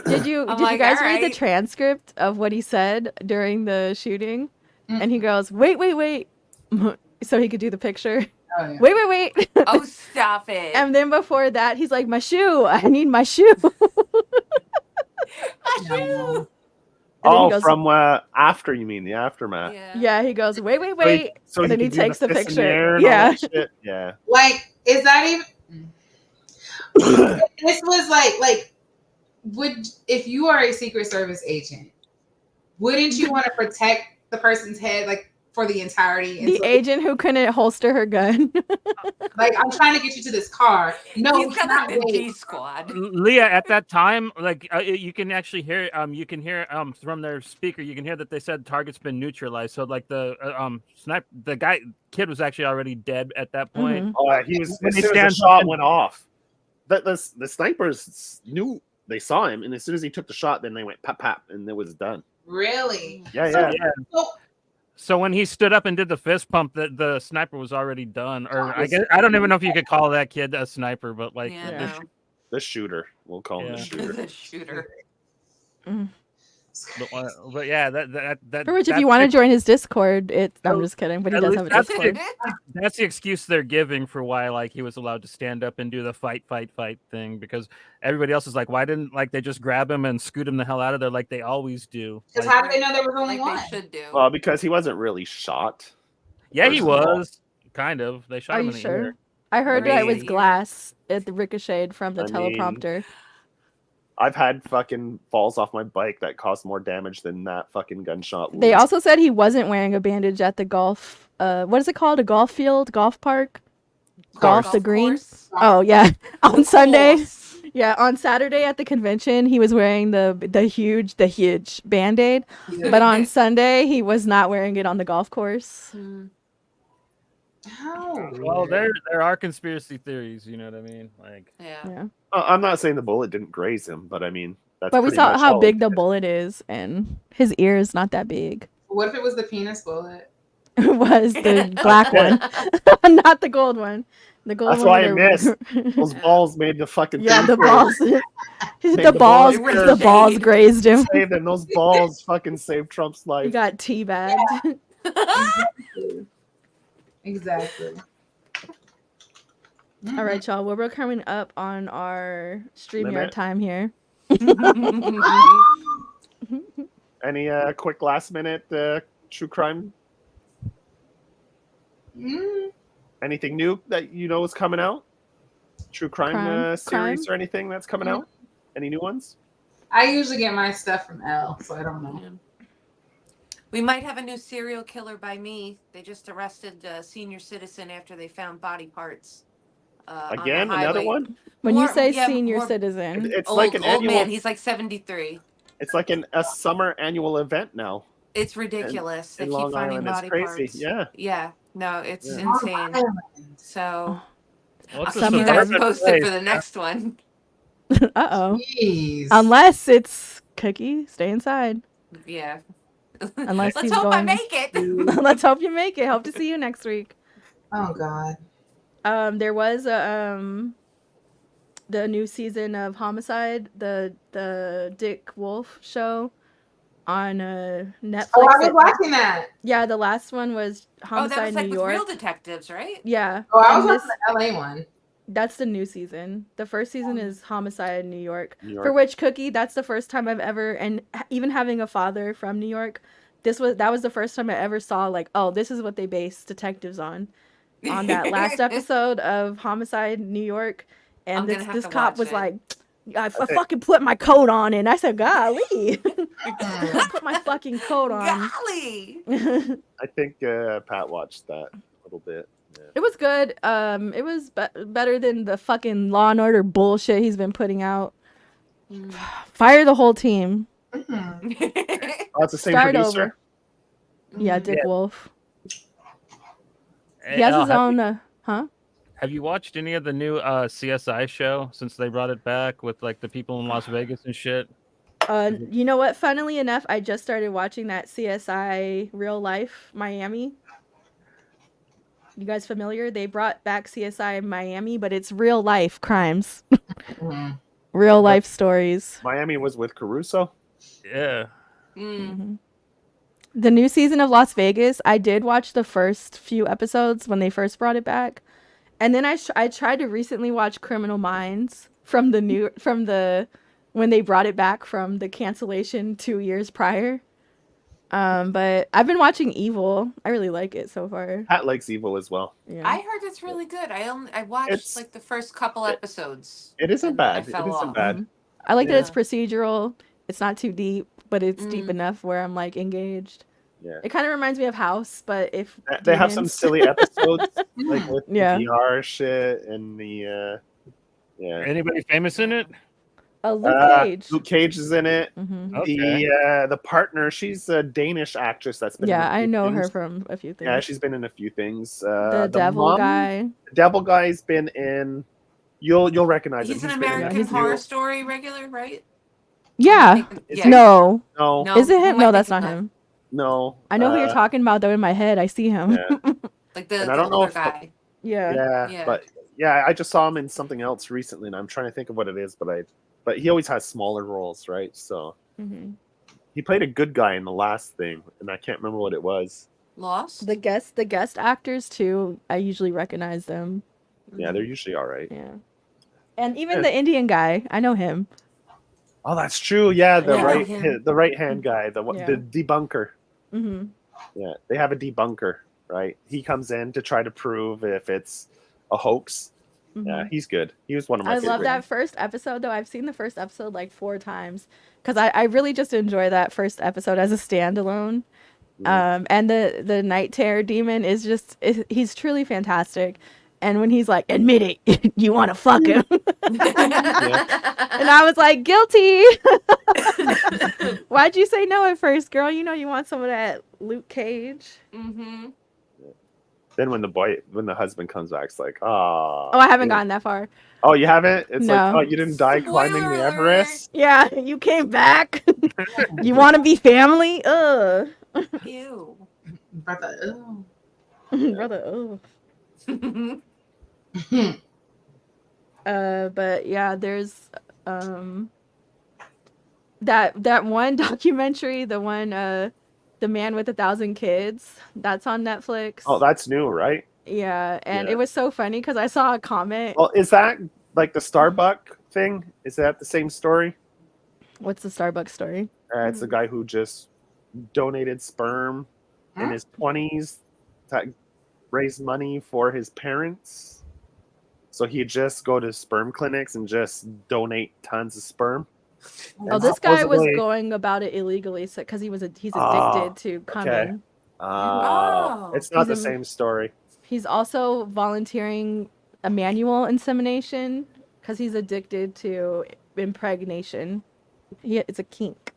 [SPEAKER 2] Did you
[SPEAKER 5] I'm
[SPEAKER 2] did you
[SPEAKER 5] like,
[SPEAKER 2] guys
[SPEAKER 5] all
[SPEAKER 2] read the
[SPEAKER 5] right.
[SPEAKER 2] transcript of what he said during the shooting?
[SPEAKER 1] Mm.
[SPEAKER 2] And he goes, "Wait." So he could do the picture.
[SPEAKER 1] Oh, yeah.
[SPEAKER 2] Wait.
[SPEAKER 5] Oh, stop it.
[SPEAKER 2] And then before that, he's like, "My shoe. I need my shoe."
[SPEAKER 1] No.
[SPEAKER 2] And then he
[SPEAKER 3] Oh,
[SPEAKER 2] goes-
[SPEAKER 3] from after, you mean the aftermath?
[SPEAKER 5] Yeah.
[SPEAKER 2] Yeah, he goes, "Wait."
[SPEAKER 3] So
[SPEAKER 2] And then he
[SPEAKER 3] could do
[SPEAKER 2] takes the
[SPEAKER 3] fist in
[SPEAKER 2] picture.
[SPEAKER 3] air and all
[SPEAKER 2] Yeah.
[SPEAKER 3] that shit? Yeah.
[SPEAKER 1] Like, is that even? This was like, would if you are a Secret Service agent, wouldn't you want to protect the person's head? Like, for the entirety. And
[SPEAKER 2] The
[SPEAKER 1] so,
[SPEAKER 2] agent who couldn't holster her gun.
[SPEAKER 1] like, I'm trying to get you to this car. No,
[SPEAKER 5] He's
[SPEAKER 1] we
[SPEAKER 5] got
[SPEAKER 1] cannot
[SPEAKER 5] like the
[SPEAKER 1] wait.
[SPEAKER 5] G Squad.
[SPEAKER 4] Leah, at that time, like you can actually hear, from their speaker, you can hear that they said target's been neutralized. So like the kid was actually already dead at that point.
[SPEAKER 3] He was
[SPEAKER 4] When
[SPEAKER 3] as
[SPEAKER 4] he
[SPEAKER 3] soon as the
[SPEAKER 4] stands up
[SPEAKER 3] shot
[SPEAKER 4] and-
[SPEAKER 3] went off. The snipers knew they saw him, and as soon as he took the shot, then they went pap pap, and it was done.
[SPEAKER 1] Really?
[SPEAKER 3] Yeah,
[SPEAKER 1] So-
[SPEAKER 3] yeah.
[SPEAKER 1] So,
[SPEAKER 4] So when he stood up and did the fist pump, the sniper was already done. Or I guess I don't even know if you could call that kid a sniper, but like
[SPEAKER 5] Yeah,
[SPEAKER 2] Yeah.
[SPEAKER 5] no.
[SPEAKER 3] The shooter, we'll call him the
[SPEAKER 4] Yeah.
[SPEAKER 3] shooter.
[SPEAKER 5] The shooter.
[SPEAKER 4] but yeah, that
[SPEAKER 2] For which, if
[SPEAKER 4] that's
[SPEAKER 2] you want to
[SPEAKER 4] the-
[SPEAKER 2] join his Discord, I'm just kidding, but he
[SPEAKER 4] At
[SPEAKER 2] does
[SPEAKER 4] least
[SPEAKER 2] have a
[SPEAKER 4] that's
[SPEAKER 2] Discord.
[SPEAKER 4] that's the excuse they're giving for why like he was allowed to stand up and do the fight thing, because everybody else is like, why didn't like they just grab him and scoot him the hell out of there like they always do?
[SPEAKER 1] because
[SPEAKER 4] Like,
[SPEAKER 1] how did they know there was only
[SPEAKER 5] Like
[SPEAKER 1] one?
[SPEAKER 5] they should do.
[SPEAKER 3] Well, because he wasn't really shot.
[SPEAKER 4] yeah, he
[SPEAKER 3] First of all.
[SPEAKER 4] was kind of. They shot
[SPEAKER 2] Are
[SPEAKER 4] him
[SPEAKER 2] you
[SPEAKER 4] in the
[SPEAKER 2] sure?
[SPEAKER 4] ear.
[SPEAKER 2] I heard
[SPEAKER 3] I
[SPEAKER 2] that it was
[SPEAKER 5] mean-
[SPEAKER 2] glass at the ricocheted from the
[SPEAKER 3] I mean,
[SPEAKER 2] teleprompter.
[SPEAKER 3] I've had fucking falls off my bike that caused more damage than that fucking gunshot wound.
[SPEAKER 2] They also said he wasn't wearing a bandage at the golf. What is it called? A golf field, golf park. Golf the green.
[SPEAKER 5] course.
[SPEAKER 2] Oh yeah, on Sunday.
[SPEAKER 5] Course.
[SPEAKER 2] Yeah, on Saturday at the convention, he was wearing the huge Band-Aid, but on Sunday he was not wearing it on the golf course.
[SPEAKER 5] Hmm.
[SPEAKER 1] How?
[SPEAKER 4] Well, there are conspiracy theories. You know what I mean? Like,
[SPEAKER 5] Yeah.
[SPEAKER 2] Yeah,
[SPEAKER 3] I'm not saying the bullet didn't graze him, but I mean, that's
[SPEAKER 2] but we
[SPEAKER 3] pretty
[SPEAKER 2] saw
[SPEAKER 3] much
[SPEAKER 2] how
[SPEAKER 3] all
[SPEAKER 2] big
[SPEAKER 3] it
[SPEAKER 2] the
[SPEAKER 3] did.
[SPEAKER 2] bullet is, and his ear is not that big.
[SPEAKER 1] What if it was the penis bullet?
[SPEAKER 2] It was the black one, not the gold one. The gold
[SPEAKER 3] That's
[SPEAKER 2] one.
[SPEAKER 3] why I
[SPEAKER 2] with the-
[SPEAKER 3] missed. Those balls made the fucking
[SPEAKER 2] Yeah,
[SPEAKER 3] thing
[SPEAKER 2] the
[SPEAKER 3] for-
[SPEAKER 2] balls.
[SPEAKER 3] Made
[SPEAKER 2] the
[SPEAKER 3] the
[SPEAKER 2] balls.
[SPEAKER 3] balls
[SPEAKER 2] The balls
[SPEAKER 5] curve.
[SPEAKER 2] grazed him.
[SPEAKER 3] saved him. Those balls fucking saved Trump's
[SPEAKER 2] He
[SPEAKER 3] life.
[SPEAKER 2] got teabagged.
[SPEAKER 1] Exactly.
[SPEAKER 2] All right, y'all. Well, we're coming up on our StreamYard
[SPEAKER 3] Limit.
[SPEAKER 2] time here.
[SPEAKER 3] Any quick last minute true crime?
[SPEAKER 1] Mm,
[SPEAKER 3] Anything new that you know is coming out? True crime,
[SPEAKER 2] Crime?
[SPEAKER 3] series or anything that's coming
[SPEAKER 1] Yeah.
[SPEAKER 3] out? Any new ones?
[SPEAKER 1] I usually get my stuff from Elle, so I don't know.
[SPEAKER 5] We might have a new serial killer by me. They just arrested a senior citizen after they found body parts. On the
[SPEAKER 3] Again, another
[SPEAKER 5] highway.
[SPEAKER 3] one?
[SPEAKER 2] When
[SPEAKER 5] More-
[SPEAKER 2] you say
[SPEAKER 5] yeah,
[SPEAKER 2] senior
[SPEAKER 5] more-
[SPEAKER 2] citizen,
[SPEAKER 3] It's
[SPEAKER 5] Old,
[SPEAKER 3] like an
[SPEAKER 5] old
[SPEAKER 3] annual.
[SPEAKER 5] man. He's like 73.
[SPEAKER 3] It's like a summer annual event now
[SPEAKER 5] It's ridiculous. They
[SPEAKER 3] in
[SPEAKER 5] keep
[SPEAKER 3] Long
[SPEAKER 5] finding
[SPEAKER 3] Island. It's
[SPEAKER 5] body
[SPEAKER 3] crazy.
[SPEAKER 5] parts.
[SPEAKER 3] Yeah.
[SPEAKER 5] Yeah. No, it's
[SPEAKER 3] Yeah.
[SPEAKER 5] insane. So
[SPEAKER 4] what's
[SPEAKER 5] I'll
[SPEAKER 2] Some
[SPEAKER 5] keep you
[SPEAKER 2] of
[SPEAKER 5] guys
[SPEAKER 2] them-
[SPEAKER 5] posted for the next one.
[SPEAKER 2] uh-oh.
[SPEAKER 1] Jeez.
[SPEAKER 2] Unless it's Cookie, stay inside.
[SPEAKER 5] Yeah.
[SPEAKER 2] Unless
[SPEAKER 5] Let's
[SPEAKER 2] he's
[SPEAKER 5] hope I
[SPEAKER 2] going-
[SPEAKER 5] make it.
[SPEAKER 2] Let's hope you make it. Hope to see you next week.
[SPEAKER 1] Oh God.
[SPEAKER 2] There was the new season of Homicide, the Dick Wolf show on Netflix.
[SPEAKER 1] Oh, I was watching that.
[SPEAKER 2] Yeah, the last one was
[SPEAKER 5] Oh, that
[SPEAKER 2] Homicide
[SPEAKER 5] was like
[SPEAKER 2] New
[SPEAKER 5] with
[SPEAKER 2] York.
[SPEAKER 5] real detectives, right?
[SPEAKER 2] Yeah.
[SPEAKER 1] Oh, I was
[SPEAKER 2] and
[SPEAKER 1] watching the LA one.
[SPEAKER 2] That's the new season. The first season is Homicide New York.
[SPEAKER 3] New
[SPEAKER 2] For
[SPEAKER 3] York.
[SPEAKER 2] which Cookie, that's the first time I've ever, and even having a father from New York, that was the first time I ever saw like, oh, this is what they base detectives on. On that last episode of Homicide New York, and
[SPEAKER 5] I'm gonna have
[SPEAKER 2] this
[SPEAKER 5] to
[SPEAKER 2] cop
[SPEAKER 5] watch
[SPEAKER 2] was
[SPEAKER 5] it.
[SPEAKER 2] like, I fucking put my coat on, and I said, golly, put my fucking coat on.
[SPEAKER 5] Golly.
[SPEAKER 3] I think Pat watched that a little bit. Yeah.
[SPEAKER 2] It was good. It was better than the fucking Law and Order bullshit he's been putting out. Fire the whole team.
[SPEAKER 1] Mhm.
[SPEAKER 3] Oh, it's the same
[SPEAKER 2] Start
[SPEAKER 3] producer.
[SPEAKER 2] over. Yeah, Dick
[SPEAKER 4] Yeah.
[SPEAKER 2] Wolf.
[SPEAKER 4] Hey,
[SPEAKER 2] He has
[SPEAKER 4] Elle,
[SPEAKER 2] his own. Huh?
[SPEAKER 4] have you watched any of the new CSI show since they brought it back with like the people in Las Vegas and shit?
[SPEAKER 2] You know what? Funnily enough, I just started watching that CSI Real Life Miami. You guys familiar? They brought back CSI Miami, but it's real life crimes,
[SPEAKER 1] Mhm.
[SPEAKER 2] real life stories.
[SPEAKER 3] Miami was with Caruso.
[SPEAKER 4] Yeah.
[SPEAKER 5] Mm.
[SPEAKER 2] The new season of Las Vegas, I did watch the first few episodes when they first brought it back, and then I tried to recently watch Criminal Minds from when they brought it back from the cancellation 2 years prior. But I've been watching Evil. I really like it so far.
[SPEAKER 3] Pat likes Evil as well.
[SPEAKER 2] Yeah.
[SPEAKER 5] I heard it's really good. I watched
[SPEAKER 3] It's-
[SPEAKER 5] like the first couple episodes.
[SPEAKER 3] It isn't
[SPEAKER 5] and I
[SPEAKER 3] bad. It
[SPEAKER 5] fell
[SPEAKER 3] isn't
[SPEAKER 5] off.
[SPEAKER 3] bad.
[SPEAKER 2] I like that it's
[SPEAKER 5] Yeah.
[SPEAKER 2] procedural. It's not too deep, but it's deep
[SPEAKER 5] Mm.
[SPEAKER 2] enough where I'm like engaged.
[SPEAKER 3] Yeah.
[SPEAKER 2] It kind of reminds me of House, but if
[SPEAKER 3] They have some
[SPEAKER 2] demons-
[SPEAKER 3] silly episodes like with
[SPEAKER 2] Yeah.
[SPEAKER 3] the VR shit and the yeah.
[SPEAKER 4] Anybody famous in it?
[SPEAKER 2] Luke Cage.
[SPEAKER 3] Luke Cage is in it.
[SPEAKER 2] Mhm.
[SPEAKER 4] Okay.
[SPEAKER 3] The partner, she's a Danish actress that's been.
[SPEAKER 2] Yeah,
[SPEAKER 3] in a
[SPEAKER 2] I
[SPEAKER 3] few
[SPEAKER 2] know
[SPEAKER 3] things.
[SPEAKER 2] her from a few things.
[SPEAKER 3] Yeah, she's been in a few things.
[SPEAKER 2] the devil
[SPEAKER 3] mom-
[SPEAKER 2] guy.
[SPEAKER 3] The devil guy's been in. You'll recognize
[SPEAKER 5] He's
[SPEAKER 3] him.
[SPEAKER 5] an
[SPEAKER 3] He's been in a
[SPEAKER 5] American
[SPEAKER 3] few-
[SPEAKER 5] Horror Story regular, right?
[SPEAKER 2] Yeah.
[SPEAKER 3] Is
[SPEAKER 5] Yeah.
[SPEAKER 3] he?
[SPEAKER 2] No.
[SPEAKER 3] No,
[SPEAKER 5] No.
[SPEAKER 2] Is it
[SPEAKER 5] who
[SPEAKER 2] him?
[SPEAKER 5] am I
[SPEAKER 2] No, that's
[SPEAKER 5] thinking
[SPEAKER 2] not
[SPEAKER 5] of?
[SPEAKER 2] him.
[SPEAKER 3] no.
[SPEAKER 2] I know who you're talking about though. In my head, I see him.
[SPEAKER 3] Yeah,
[SPEAKER 5] Like the
[SPEAKER 3] And I don't know
[SPEAKER 5] older
[SPEAKER 3] if-
[SPEAKER 5] guy.
[SPEAKER 2] Yeah.
[SPEAKER 3] yeah, but yeah, I just saw him in something else recently, and I'm trying to think of what it is, but he always has smaller roles, right? So
[SPEAKER 2] Mhm.
[SPEAKER 3] he played a good guy in the last thing, and I can't remember what it was.
[SPEAKER 5] Lost.
[SPEAKER 2] The guest actors too. I usually recognize them.
[SPEAKER 3] Yeah, they're usually all right.
[SPEAKER 2] Yeah. And even
[SPEAKER 3] Yeah.
[SPEAKER 2] the Indian guy, I know him.
[SPEAKER 3] Oh, that's true. Yeah,
[SPEAKER 5] Yeah, I know him.
[SPEAKER 3] the right hand guy, the
[SPEAKER 2] Yeah.
[SPEAKER 3] debunker.
[SPEAKER 2] Hmm.
[SPEAKER 3] Yeah, they have a debunker, right? He comes in to try to prove if it's a hoax. Yeah, he's good. He was one of my
[SPEAKER 2] I
[SPEAKER 3] favorite.
[SPEAKER 2] love that first episode though. I've seen the first episode like 4 times because I really just enjoy that first episode as a standalone. And the Night Terror demon he's truly fantastic. And when he's like, admit it, you want to fuck him. And I was like, guilty. Why'd you say no at first, girl? You know you want some of that Luke Cage.
[SPEAKER 5] Mm-hmm.
[SPEAKER 3] Then when the husband comes back, it's like, oh.
[SPEAKER 2] Oh, I haven't gotten that far.
[SPEAKER 3] Oh, you haven't? It's like,
[SPEAKER 2] No.
[SPEAKER 3] oh, you didn't die climbing
[SPEAKER 5] Spoiler
[SPEAKER 3] the
[SPEAKER 5] alert.
[SPEAKER 3] Everest.
[SPEAKER 2] Yeah, you came back. You want to be family? Ugh.
[SPEAKER 5] Ew.
[SPEAKER 1] Brother, oh.
[SPEAKER 2] Brother, ugh. But yeah, there's that one documentary, the one the Man with 1,000 Kids, that's on Netflix.
[SPEAKER 3] Oh, that's new, right?
[SPEAKER 2] Yeah, and
[SPEAKER 3] Yeah.
[SPEAKER 2] it was so funny because I saw a comment.
[SPEAKER 3] Well, is that like the Starbucks thing? Is that the same story?
[SPEAKER 2] What's the Starbucks story?
[SPEAKER 3] It's a guy who just donated sperm in his 20s to raise money for his parents. So he'd just go to sperm clinics and just donate tons of sperm.
[SPEAKER 2] Oh,
[SPEAKER 3] And
[SPEAKER 2] this guy was
[SPEAKER 3] supposedly-
[SPEAKER 2] going about it illegally because he's addicted
[SPEAKER 3] Oh,
[SPEAKER 2] to coming.
[SPEAKER 5] Oh.
[SPEAKER 3] It's not
[SPEAKER 2] He's
[SPEAKER 3] the
[SPEAKER 2] a-
[SPEAKER 3] same story.
[SPEAKER 2] He's also volunteering a manual insemination because he's addicted to impregnation. It's a kink.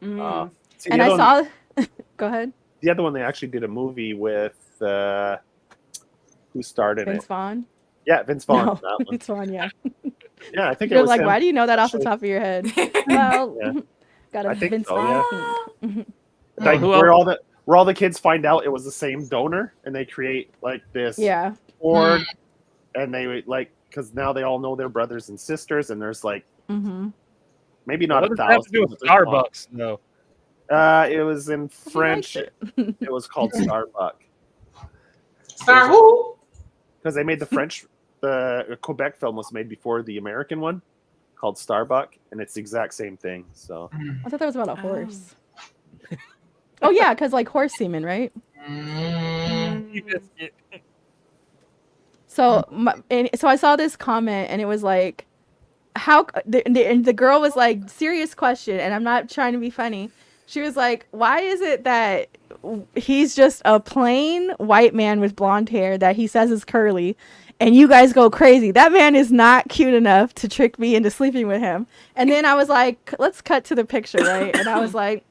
[SPEAKER 3] Uh, see,
[SPEAKER 2] And
[SPEAKER 3] the
[SPEAKER 2] I
[SPEAKER 3] other one-
[SPEAKER 2] saw. Go ahead.
[SPEAKER 3] the other one. They actually did a movie with who starred in
[SPEAKER 2] Vince
[SPEAKER 3] it?
[SPEAKER 2] Vaughn.
[SPEAKER 3] Yeah, Vince Vaun.
[SPEAKER 2] No,
[SPEAKER 3] That one.
[SPEAKER 2] Vince Vaughn. Yeah.
[SPEAKER 3] Yeah, I think it
[SPEAKER 2] You're
[SPEAKER 3] was
[SPEAKER 2] like,
[SPEAKER 3] him.
[SPEAKER 2] why do you know that off the
[SPEAKER 3] actually.
[SPEAKER 2] top of your head? Well,
[SPEAKER 3] Yeah.
[SPEAKER 2] got a
[SPEAKER 3] I think
[SPEAKER 2] Vince
[SPEAKER 3] so,
[SPEAKER 2] Vaughn.
[SPEAKER 3] yeah.
[SPEAKER 2] kink.
[SPEAKER 3] Like,
[SPEAKER 4] Who
[SPEAKER 3] where
[SPEAKER 4] else?
[SPEAKER 3] all the kids find out it was the same donor, and they create like this
[SPEAKER 2] Yeah.
[SPEAKER 3] board, and they like because now they all know their brothers and sisters, and there's like
[SPEAKER 2] Hmm.
[SPEAKER 3] maybe not
[SPEAKER 4] What
[SPEAKER 3] a
[SPEAKER 4] does that have to
[SPEAKER 3] thousand.
[SPEAKER 4] do with
[SPEAKER 3] but there's a lot.
[SPEAKER 4] Starbucks? No.
[SPEAKER 3] It was in French.
[SPEAKER 2] it.
[SPEAKER 3] It was called Starbuck
[SPEAKER 1] Star who?
[SPEAKER 3] because they made the French. The Quebec film was made before the American one, called Starbuck, and it's the exact same thing. So
[SPEAKER 2] I thought that was about a horse. Oh yeah, because like horse semen, right? So, so I saw this comment, and it was like, "How?" And the girl was like, "Serious question," and I'm not trying to be funny. She was like, "Why is it that he's just a plain white man with blonde hair that he says is curly, and you guys go crazy? That man is not cute enough to trick me into sleeping with him." And then I was like, "Let's cut to the picture, right?" And I was like,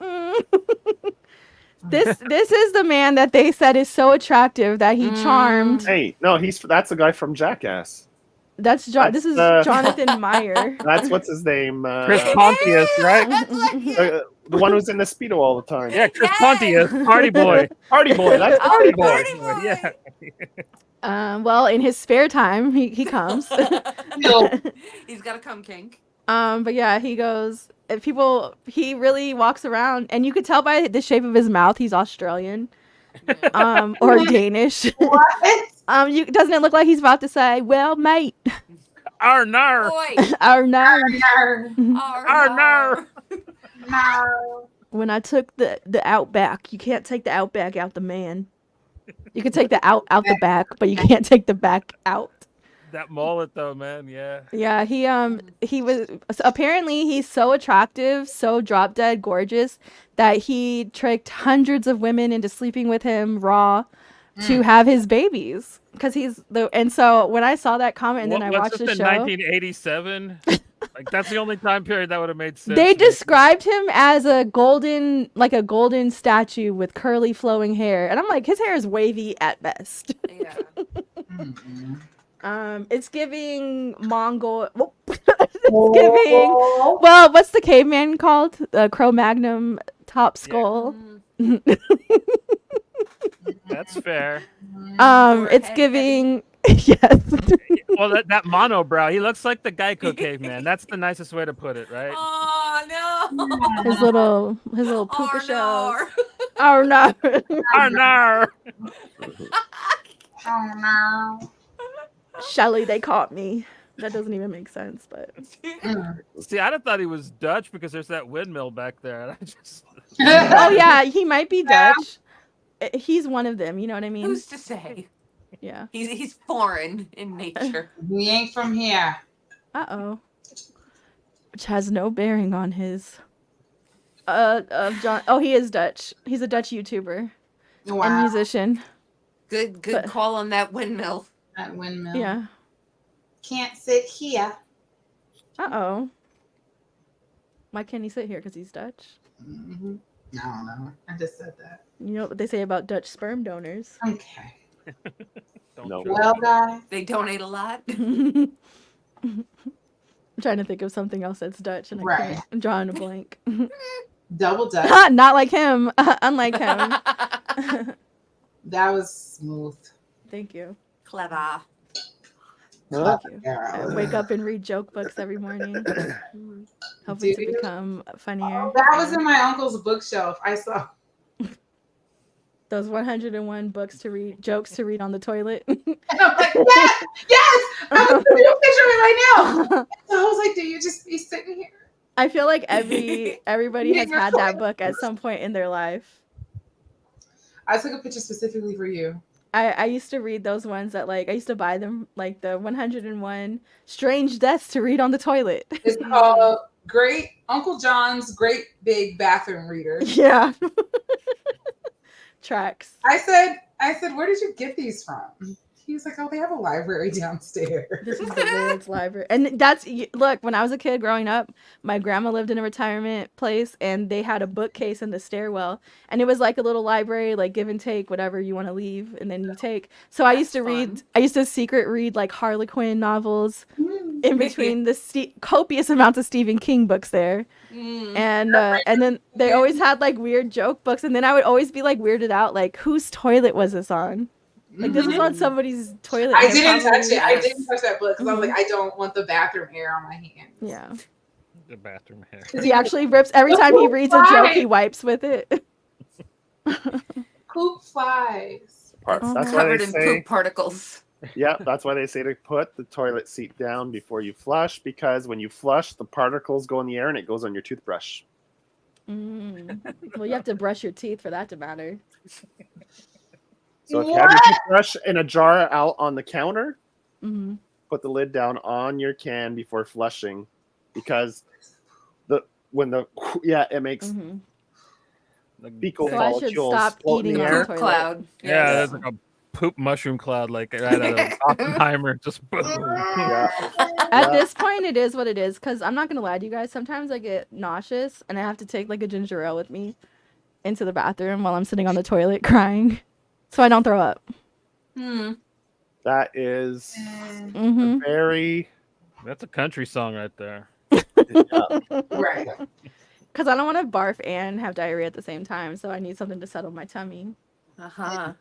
[SPEAKER 2] This is the man that they said is so attractive that he charmed.
[SPEAKER 3] hey, no, that's the guy from Jackass.
[SPEAKER 2] This is Jonathan Meyer.
[SPEAKER 3] That's what's his name.
[SPEAKER 4] Chris Pontius, right?
[SPEAKER 3] The one who's in the Speedo all the time.
[SPEAKER 4] Yeah, Chris
[SPEAKER 5] Yes!
[SPEAKER 4] Pontius, Party Boy.
[SPEAKER 3] Party Boy. That's
[SPEAKER 5] Oh,
[SPEAKER 3] Party Boy.
[SPEAKER 5] Party Boy.
[SPEAKER 4] Yeah.
[SPEAKER 2] Well, in his spare time, he comes.
[SPEAKER 5] He's got a cum kink.
[SPEAKER 2] But yeah, he goes. He really walks around, and you could tell by the shape of his mouth he's Australian, or Danish.
[SPEAKER 1] What?
[SPEAKER 2] Doesn't it look like he's about to say, "Well, mate,
[SPEAKER 4] Arnar.
[SPEAKER 5] Boy.
[SPEAKER 2] our no."
[SPEAKER 4] Arnar.
[SPEAKER 1] No.
[SPEAKER 2] When I took the outback, you can't take the outback out the man. You can take the out the back, but you can't take the back out.
[SPEAKER 4] That mullet though, man. Yeah.
[SPEAKER 2] Yeah, he was apparently he's so attractive, so drop dead gorgeous that he tricked hundreds of women into sleeping with him raw to have his babies because and so when I saw that comment and then I watched the show
[SPEAKER 4] 1987. Like that's the only time period that would have made sense.
[SPEAKER 2] they described him as a golden statue with curly flowing hair and I'm like his hair is wavy at best.
[SPEAKER 5] Yeah.
[SPEAKER 2] It's giving Mongol. It's giving. Well, what's the caveman called? Cro-Magnon top skull.
[SPEAKER 4] That's fair.
[SPEAKER 2] It's giving. Yes.
[SPEAKER 4] Well, that monobrow, he looks like the Geico caveman. That's the nicest way to put it, right?
[SPEAKER 5] Oh no.
[SPEAKER 2] His little puka
[SPEAKER 5] Oh,
[SPEAKER 2] shells.
[SPEAKER 5] no.
[SPEAKER 2] Oh no.
[SPEAKER 4] Oh no!
[SPEAKER 1] Oh no.
[SPEAKER 2] Shelly, they caught me. That doesn't even make sense, but.
[SPEAKER 4] See, I'd have thought he was Dutch because there's that windmill back there. And I just...
[SPEAKER 2] Oh yeah, he might be Dutch. He's one of them. You know what I mean?
[SPEAKER 5] Who's to say?
[SPEAKER 2] Yeah.
[SPEAKER 5] He's foreign in nature.
[SPEAKER 1] We ain't from here.
[SPEAKER 2] Uh-oh. Which has no bearing on his John. Oh, he is Dutch. He's a Dutch YouTuber and
[SPEAKER 1] Wow.
[SPEAKER 2] musician.
[SPEAKER 5] Good
[SPEAKER 2] But-
[SPEAKER 5] call on that windmill.
[SPEAKER 1] That windmill.
[SPEAKER 2] Yeah.
[SPEAKER 1] Can't sit here.
[SPEAKER 2] Uh-oh. Why can't he sit here? Because he's Dutch.
[SPEAKER 1] Mm-hmm. I don't know. I just said that.
[SPEAKER 2] You know what they say about Dutch sperm donors.
[SPEAKER 1] Okay.
[SPEAKER 4] Don't
[SPEAKER 3] No.
[SPEAKER 4] judge.
[SPEAKER 1] Well, guys.
[SPEAKER 5] They donate a lot.
[SPEAKER 2] I'm trying to think of something else that's Dutch and I
[SPEAKER 1] Right.
[SPEAKER 2] can't. I'm drawing a blank.
[SPEAKER 1] Double Dutch.
[SPEAKER 2] Not like him. Unlike him.
[SPEAKER 1] That was smooth.
[SPEAKER 2] Thank you.
[SPEAKER 5] Clever.
[SPEAKER 3] Huh?
[SPEAKER 2] Thank you. I
[SPEAKER 1] Girl.
[SPEAKER 2] wake up and read joke books every morning. Hoping to
[SPEAKER 1] Do you?
[SPEAKER 2] become funnier.
[SPEAKER 1] Oh, that was in my uncle's bookshelf. I saw.
[SPEAKER 2] Those 101 books to read, jokes to read on the toilet.
[SPEAKER 1] And I'm like, yes, yes. I'm gonna put a picture of it right now. So I was like, do you just be sitting here?
[SPEAKER 2] I feel like everybody
[SPEAKER 1] Yeah,
[SPEAKER 2] has
[SPEAKER 1] you're
[SPEAKER 2] had that
[SPEAKER 1] right.
[SPEAKER 2] book at some point in their life.
[SPEAKER 1] I took a picture specifically for you.
[SPEAKER 2] I used to read those ones that I used to buy them like the 101 strange deaths to read on the toilet.
[SPEAKER 1] It's called Great Uncle John's Great Big Bathroom Reader.
[SPEAKER 2] Yeah. Tracks.
[SPEAKER 1] I said, where did you get these from? He was like, oh, they have a library downstairs.
[SPEAKER 2] This is the Lord's library. And look, when I was a kid growing up, my grandma lived in a retirement place and they had a bookcase in the stairwell. And it was like a little library, like give and take, whatever you want to leave and then you take. So I used to secret read like Harlequin novels in between the copious amounts of Stephen King books there.
[SPEAKER 5] Mm.
[SPEAKER 2] And then they always had like weird joke books. And then I would always be like weirded out, like whose toilet was this on? Like this is on somebody's toilet.
[SPEAKER 1] I
[SPEAKER 2] and
[SPEAKER 1] didn't
[SPEAKER 2] probably-
[SPEAKER 1] touch it. I didn't touch that book because I was like, I don't want the bathroom air on my hands.
[SPEAKER 2] Yeah.
[SPEAKER 4] The bathroom hair.
[SPEAKER 2] He actually rips every time he reads a joke, he wipes with it.
[SPEAKER 1] Poop flies.
[SPEAKER 3] Parts.
[SPEAKER 2] Oh
[SPEAKER 3] That's
[SPEAKER 2] my
[SPEAKER 3] why
[SPEAKER 5] Covered
[SPEAKER 3] they
[SPEAKER 5] in
[SPEAKER 3] say.
[SPEAKER 5] poop particles.
[SPEAKER 3] Yeah, that's why they say to put the toilet seat down before you flush, because when you flush, the particles go in the air and it goes on your toothbrush.
[SPEAKER 2] Well, you have to brush your teeth for that to matter.
[SPEAKER 3] So if you have your toothbrush in a jar out on the counter,
[SPEAKER 2] Mhm.
[SPEAKER 3] put the lid down on your can before flushing, because it makes
[SPEAKER 2] Mhm.
[SPEAKER 3] fecal
[SPEAKER 2] So I should
[SPEAKER 3] follicles
[SPEAKER 2] stop
[SPEAKER 3] float in
[SPEAKER 2] eating
[SPEAKER 3] the
[SPEAKER 2] on
[SPEAKER 3] air.
[SPEAKER 2] the
[SPEAKER 5] Poop
[SPEAKER 2] toilet.
[SPEAKER 5] cloud.
[SPEAKER 4] Yeah, there's like a poop mushroom cloud, like right out of Oppenheimer. Just boom.
[SPEAKER 3] Yeah.
[SPEAKER 2] At
[SPEAKER 3] Yeah.
[SPEAKER 2] this point, it is what it is. Because I'm not gonna lie to you guys. Sometimes I get nauseous, and I have to take like a ginger ale with me into the bathroom while I'm sitting on the toilet crying, so I don't throw up.
[SPEAKER 5] Hmm.
[SPEAKER 3] That is
[SPEAKER 2] Hmm
[SPEAKER 3] very
[SPEAKER 4] That's a country song right there.
[SPEAKER 1] Right.
[SPEAKER 2] Because I don't want to barf and have diarrhea at the same time, so I need something to settle my tummy.
[SPEAKER 5] Uh-huh.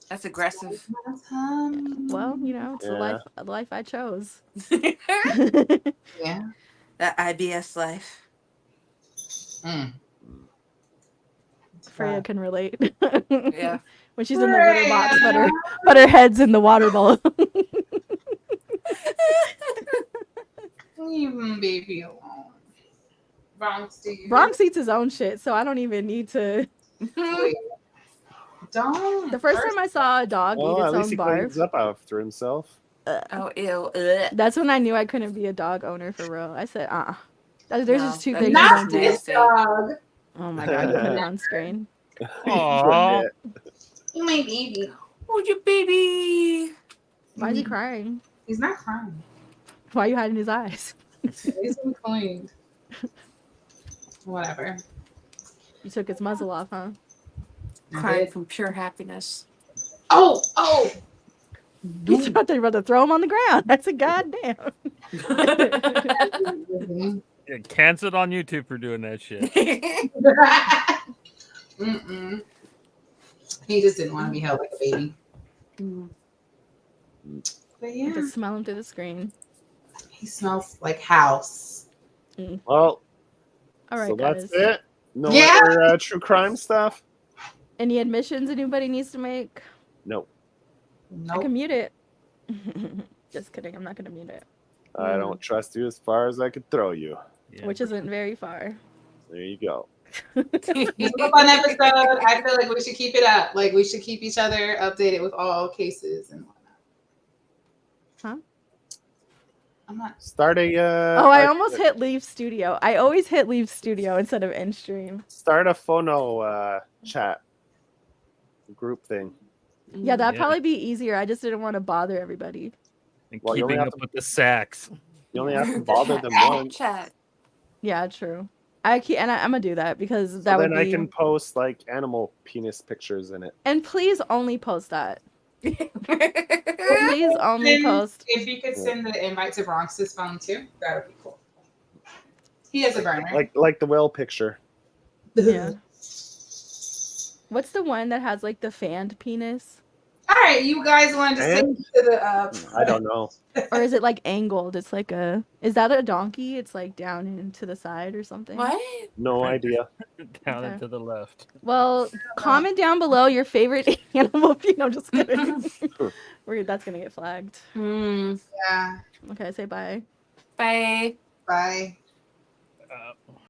[SPEAKER 5] That's aggressive.
[SPEAKER 2] Well, you know, it's
[SPEAKER 3] Yeah.
[SPEAKER 2] the life I chose.
[SPEAKER 1] Yeah.
[SPEAKER 5] That IBS life.
[SPEAKER 1] Mm.
[SPEAKER 2] Freya can relate.
[SPEAKER 5] Yeah.
[SPEAKER 2] When she's in the litter box, but her head's in the water bowl.
[SPEAKER 1] Leave him baby alone. Bronx, do you?
[SPEAKER 2] Bronx eats his own shit, so I don't even need to.
[SPEAKER 1] Wait. Don't.
[SPEAKER 2] The first time I saw a dog
[SPEAKER 3] well,
[SPEAKER 2] eat
[SPEAKER 3] at
[SPEAKER 2] its
[SPEAKER 3] least
[SPEAKER 2] own
[SPEAKER 3] he
[SPEAKER 2] barf.
[SPEAKER 3] cleans up after himself.
[SPEAKER 5] Oh, ew. Ugh.
[SPEAKER 2] That's when I knew I couldn't be a dog owner for real. I said, There's
[SPEAKER 5] No,
[SPEAKER 2] just two
[SPEAKER 5] that
[SPEAKER 2] things
[SPEAKER 5] is
[SPEAKER 2] you
[SPEAKER 1] Not
[SPEAKER 2] don't do.
[SPEAKER 1] this
[SPEAKER 5] nasty.
[SPEAKER 1] dog.
[SPEAKER 2] Oh my god, you put it on screen.
[SPEAKER 4] Aw.
[SPEAKER 1] You my baby.
[SPEAKER 5] Oh, your baby.
[SPEAKER 2] Why is he crying?
[SPEAKER 1] He's not crying.
[SPEAKER 2] Why are you hiding his eyes?
[SPEAKER 1] He's been cleaned. Whatever.
[SPEAKER 2] You took his muzzle off, huh?
[SPEAKER 5] Crying from pure happiness.
[SPEAKER 1] Oh.
[SPEAKER 2] You thought they were about to throw him on the ground. I said, goddamn.
[SPEAKER 4] Get canceled on YouTube for doing that shit.
[SPEAKER 1] Mm-mm. He just didn't want to be held like a baby. But
[SPEAKER 2] I
[SPEAKER 1] yeah,
[SPEAKER 2] can smell him through the screen.
[SPEAKER 1] he smells like house.
[SPEAKER 3] Well,
[SPEAKER 2] All right,
[SPEAKER 3] so
[SPEAKER 2] guys.
[SPEAKER 3] that's it. No
[SPEAKER 1] Yeah.
[SPEAKER 3] other true crime stuff.
[SPEAKER 2] Any admissions anybody needs to make?
[SPEAKER 3] Nope.
[SPEAKER 2] I
[SPEAKER 1] Nope.
[SPEAKER 2] can mute it. Just kidding. I'm not going to mute it.
[SPEAKER 3] I don't trust you as far as I could throw you.
[SPEAKER 4] Yeah.
[SPEAKER 2] Which isn't very far.
[SPEAKER 3] There you go.
[SPEAKER 1] It's a fun episode. I feel like we should keep it up. Like we should keep each other updated with all cases and whatnot.
[SPEAKER 2] Huh?
[SPEAKER 1] I'm not.
[SPEAKER 3] Start a.
[SPEAKER 2] I almost hit leave studio. I always hit leave studio instead of end stream.
[SPEAKER 3] Start a phono chat group thing.
[SPEAKER 2] Yeah, that'd
[SPEAKER 4] Yeah.
[SPEAKER 2] probably be easier. I just didn't want to bother everybody.
[SPEAKER 4] And
[SPEAKER 3] Well, you only
[SPEAKER 4] keeping
[SPEAKER 3] have
[SPEAKER 4] up
[SPEAKER 3] to-
[SPEAKER 4] with the sacks.
[SPEAKER 3] You only have to bother them once.
[SPEAKER 5] Chat.
[SPEAKER 2] Yeah, true. I'm gonna do that because
[SPEAKER 3] So
[SPEAKER 2] that would
[SPEAKER 3] then
[SPEAKER 2] be.
[SPEAKER 3] I can post like animal penis pictures in it.
[SPEAKER 2] And please only post that. Please only post.
[SPEAKER 1] If you could send the invite to Bronx's phone too, that would be cool. He has a burner.
[SPEAKER 3] Like the whale picture.
[SPEAKER 2] Yeah. What's the one that has like the fanned penis?
[SPEAKER 1] All right, you guys want to send to the
[SPEAKER 3] I don't know.
[SPEAKER 2] Or is it like angled? It's like is that a donkey? It's like down and to the side or something.
[SPEAKER 5] What?
[SPEAKER 3] No idea.
[SPEAKER 4] Down
[SPEAKER 2] Okay.
[SPEAKER 4] and to the left.
[SPEAKER 2] Well, comment down below your favorite animal penis. I'm just kidding. That's gonna get flagged.
[SPEAKER 5] Hmm.
[SPEAKER 1] Yeah.
[SPEAKER 2] Okay, say bye.
[SPEAKER 5] Bye.
[SPEAKER 1] Bye.
[SPEAKER 4] Uh,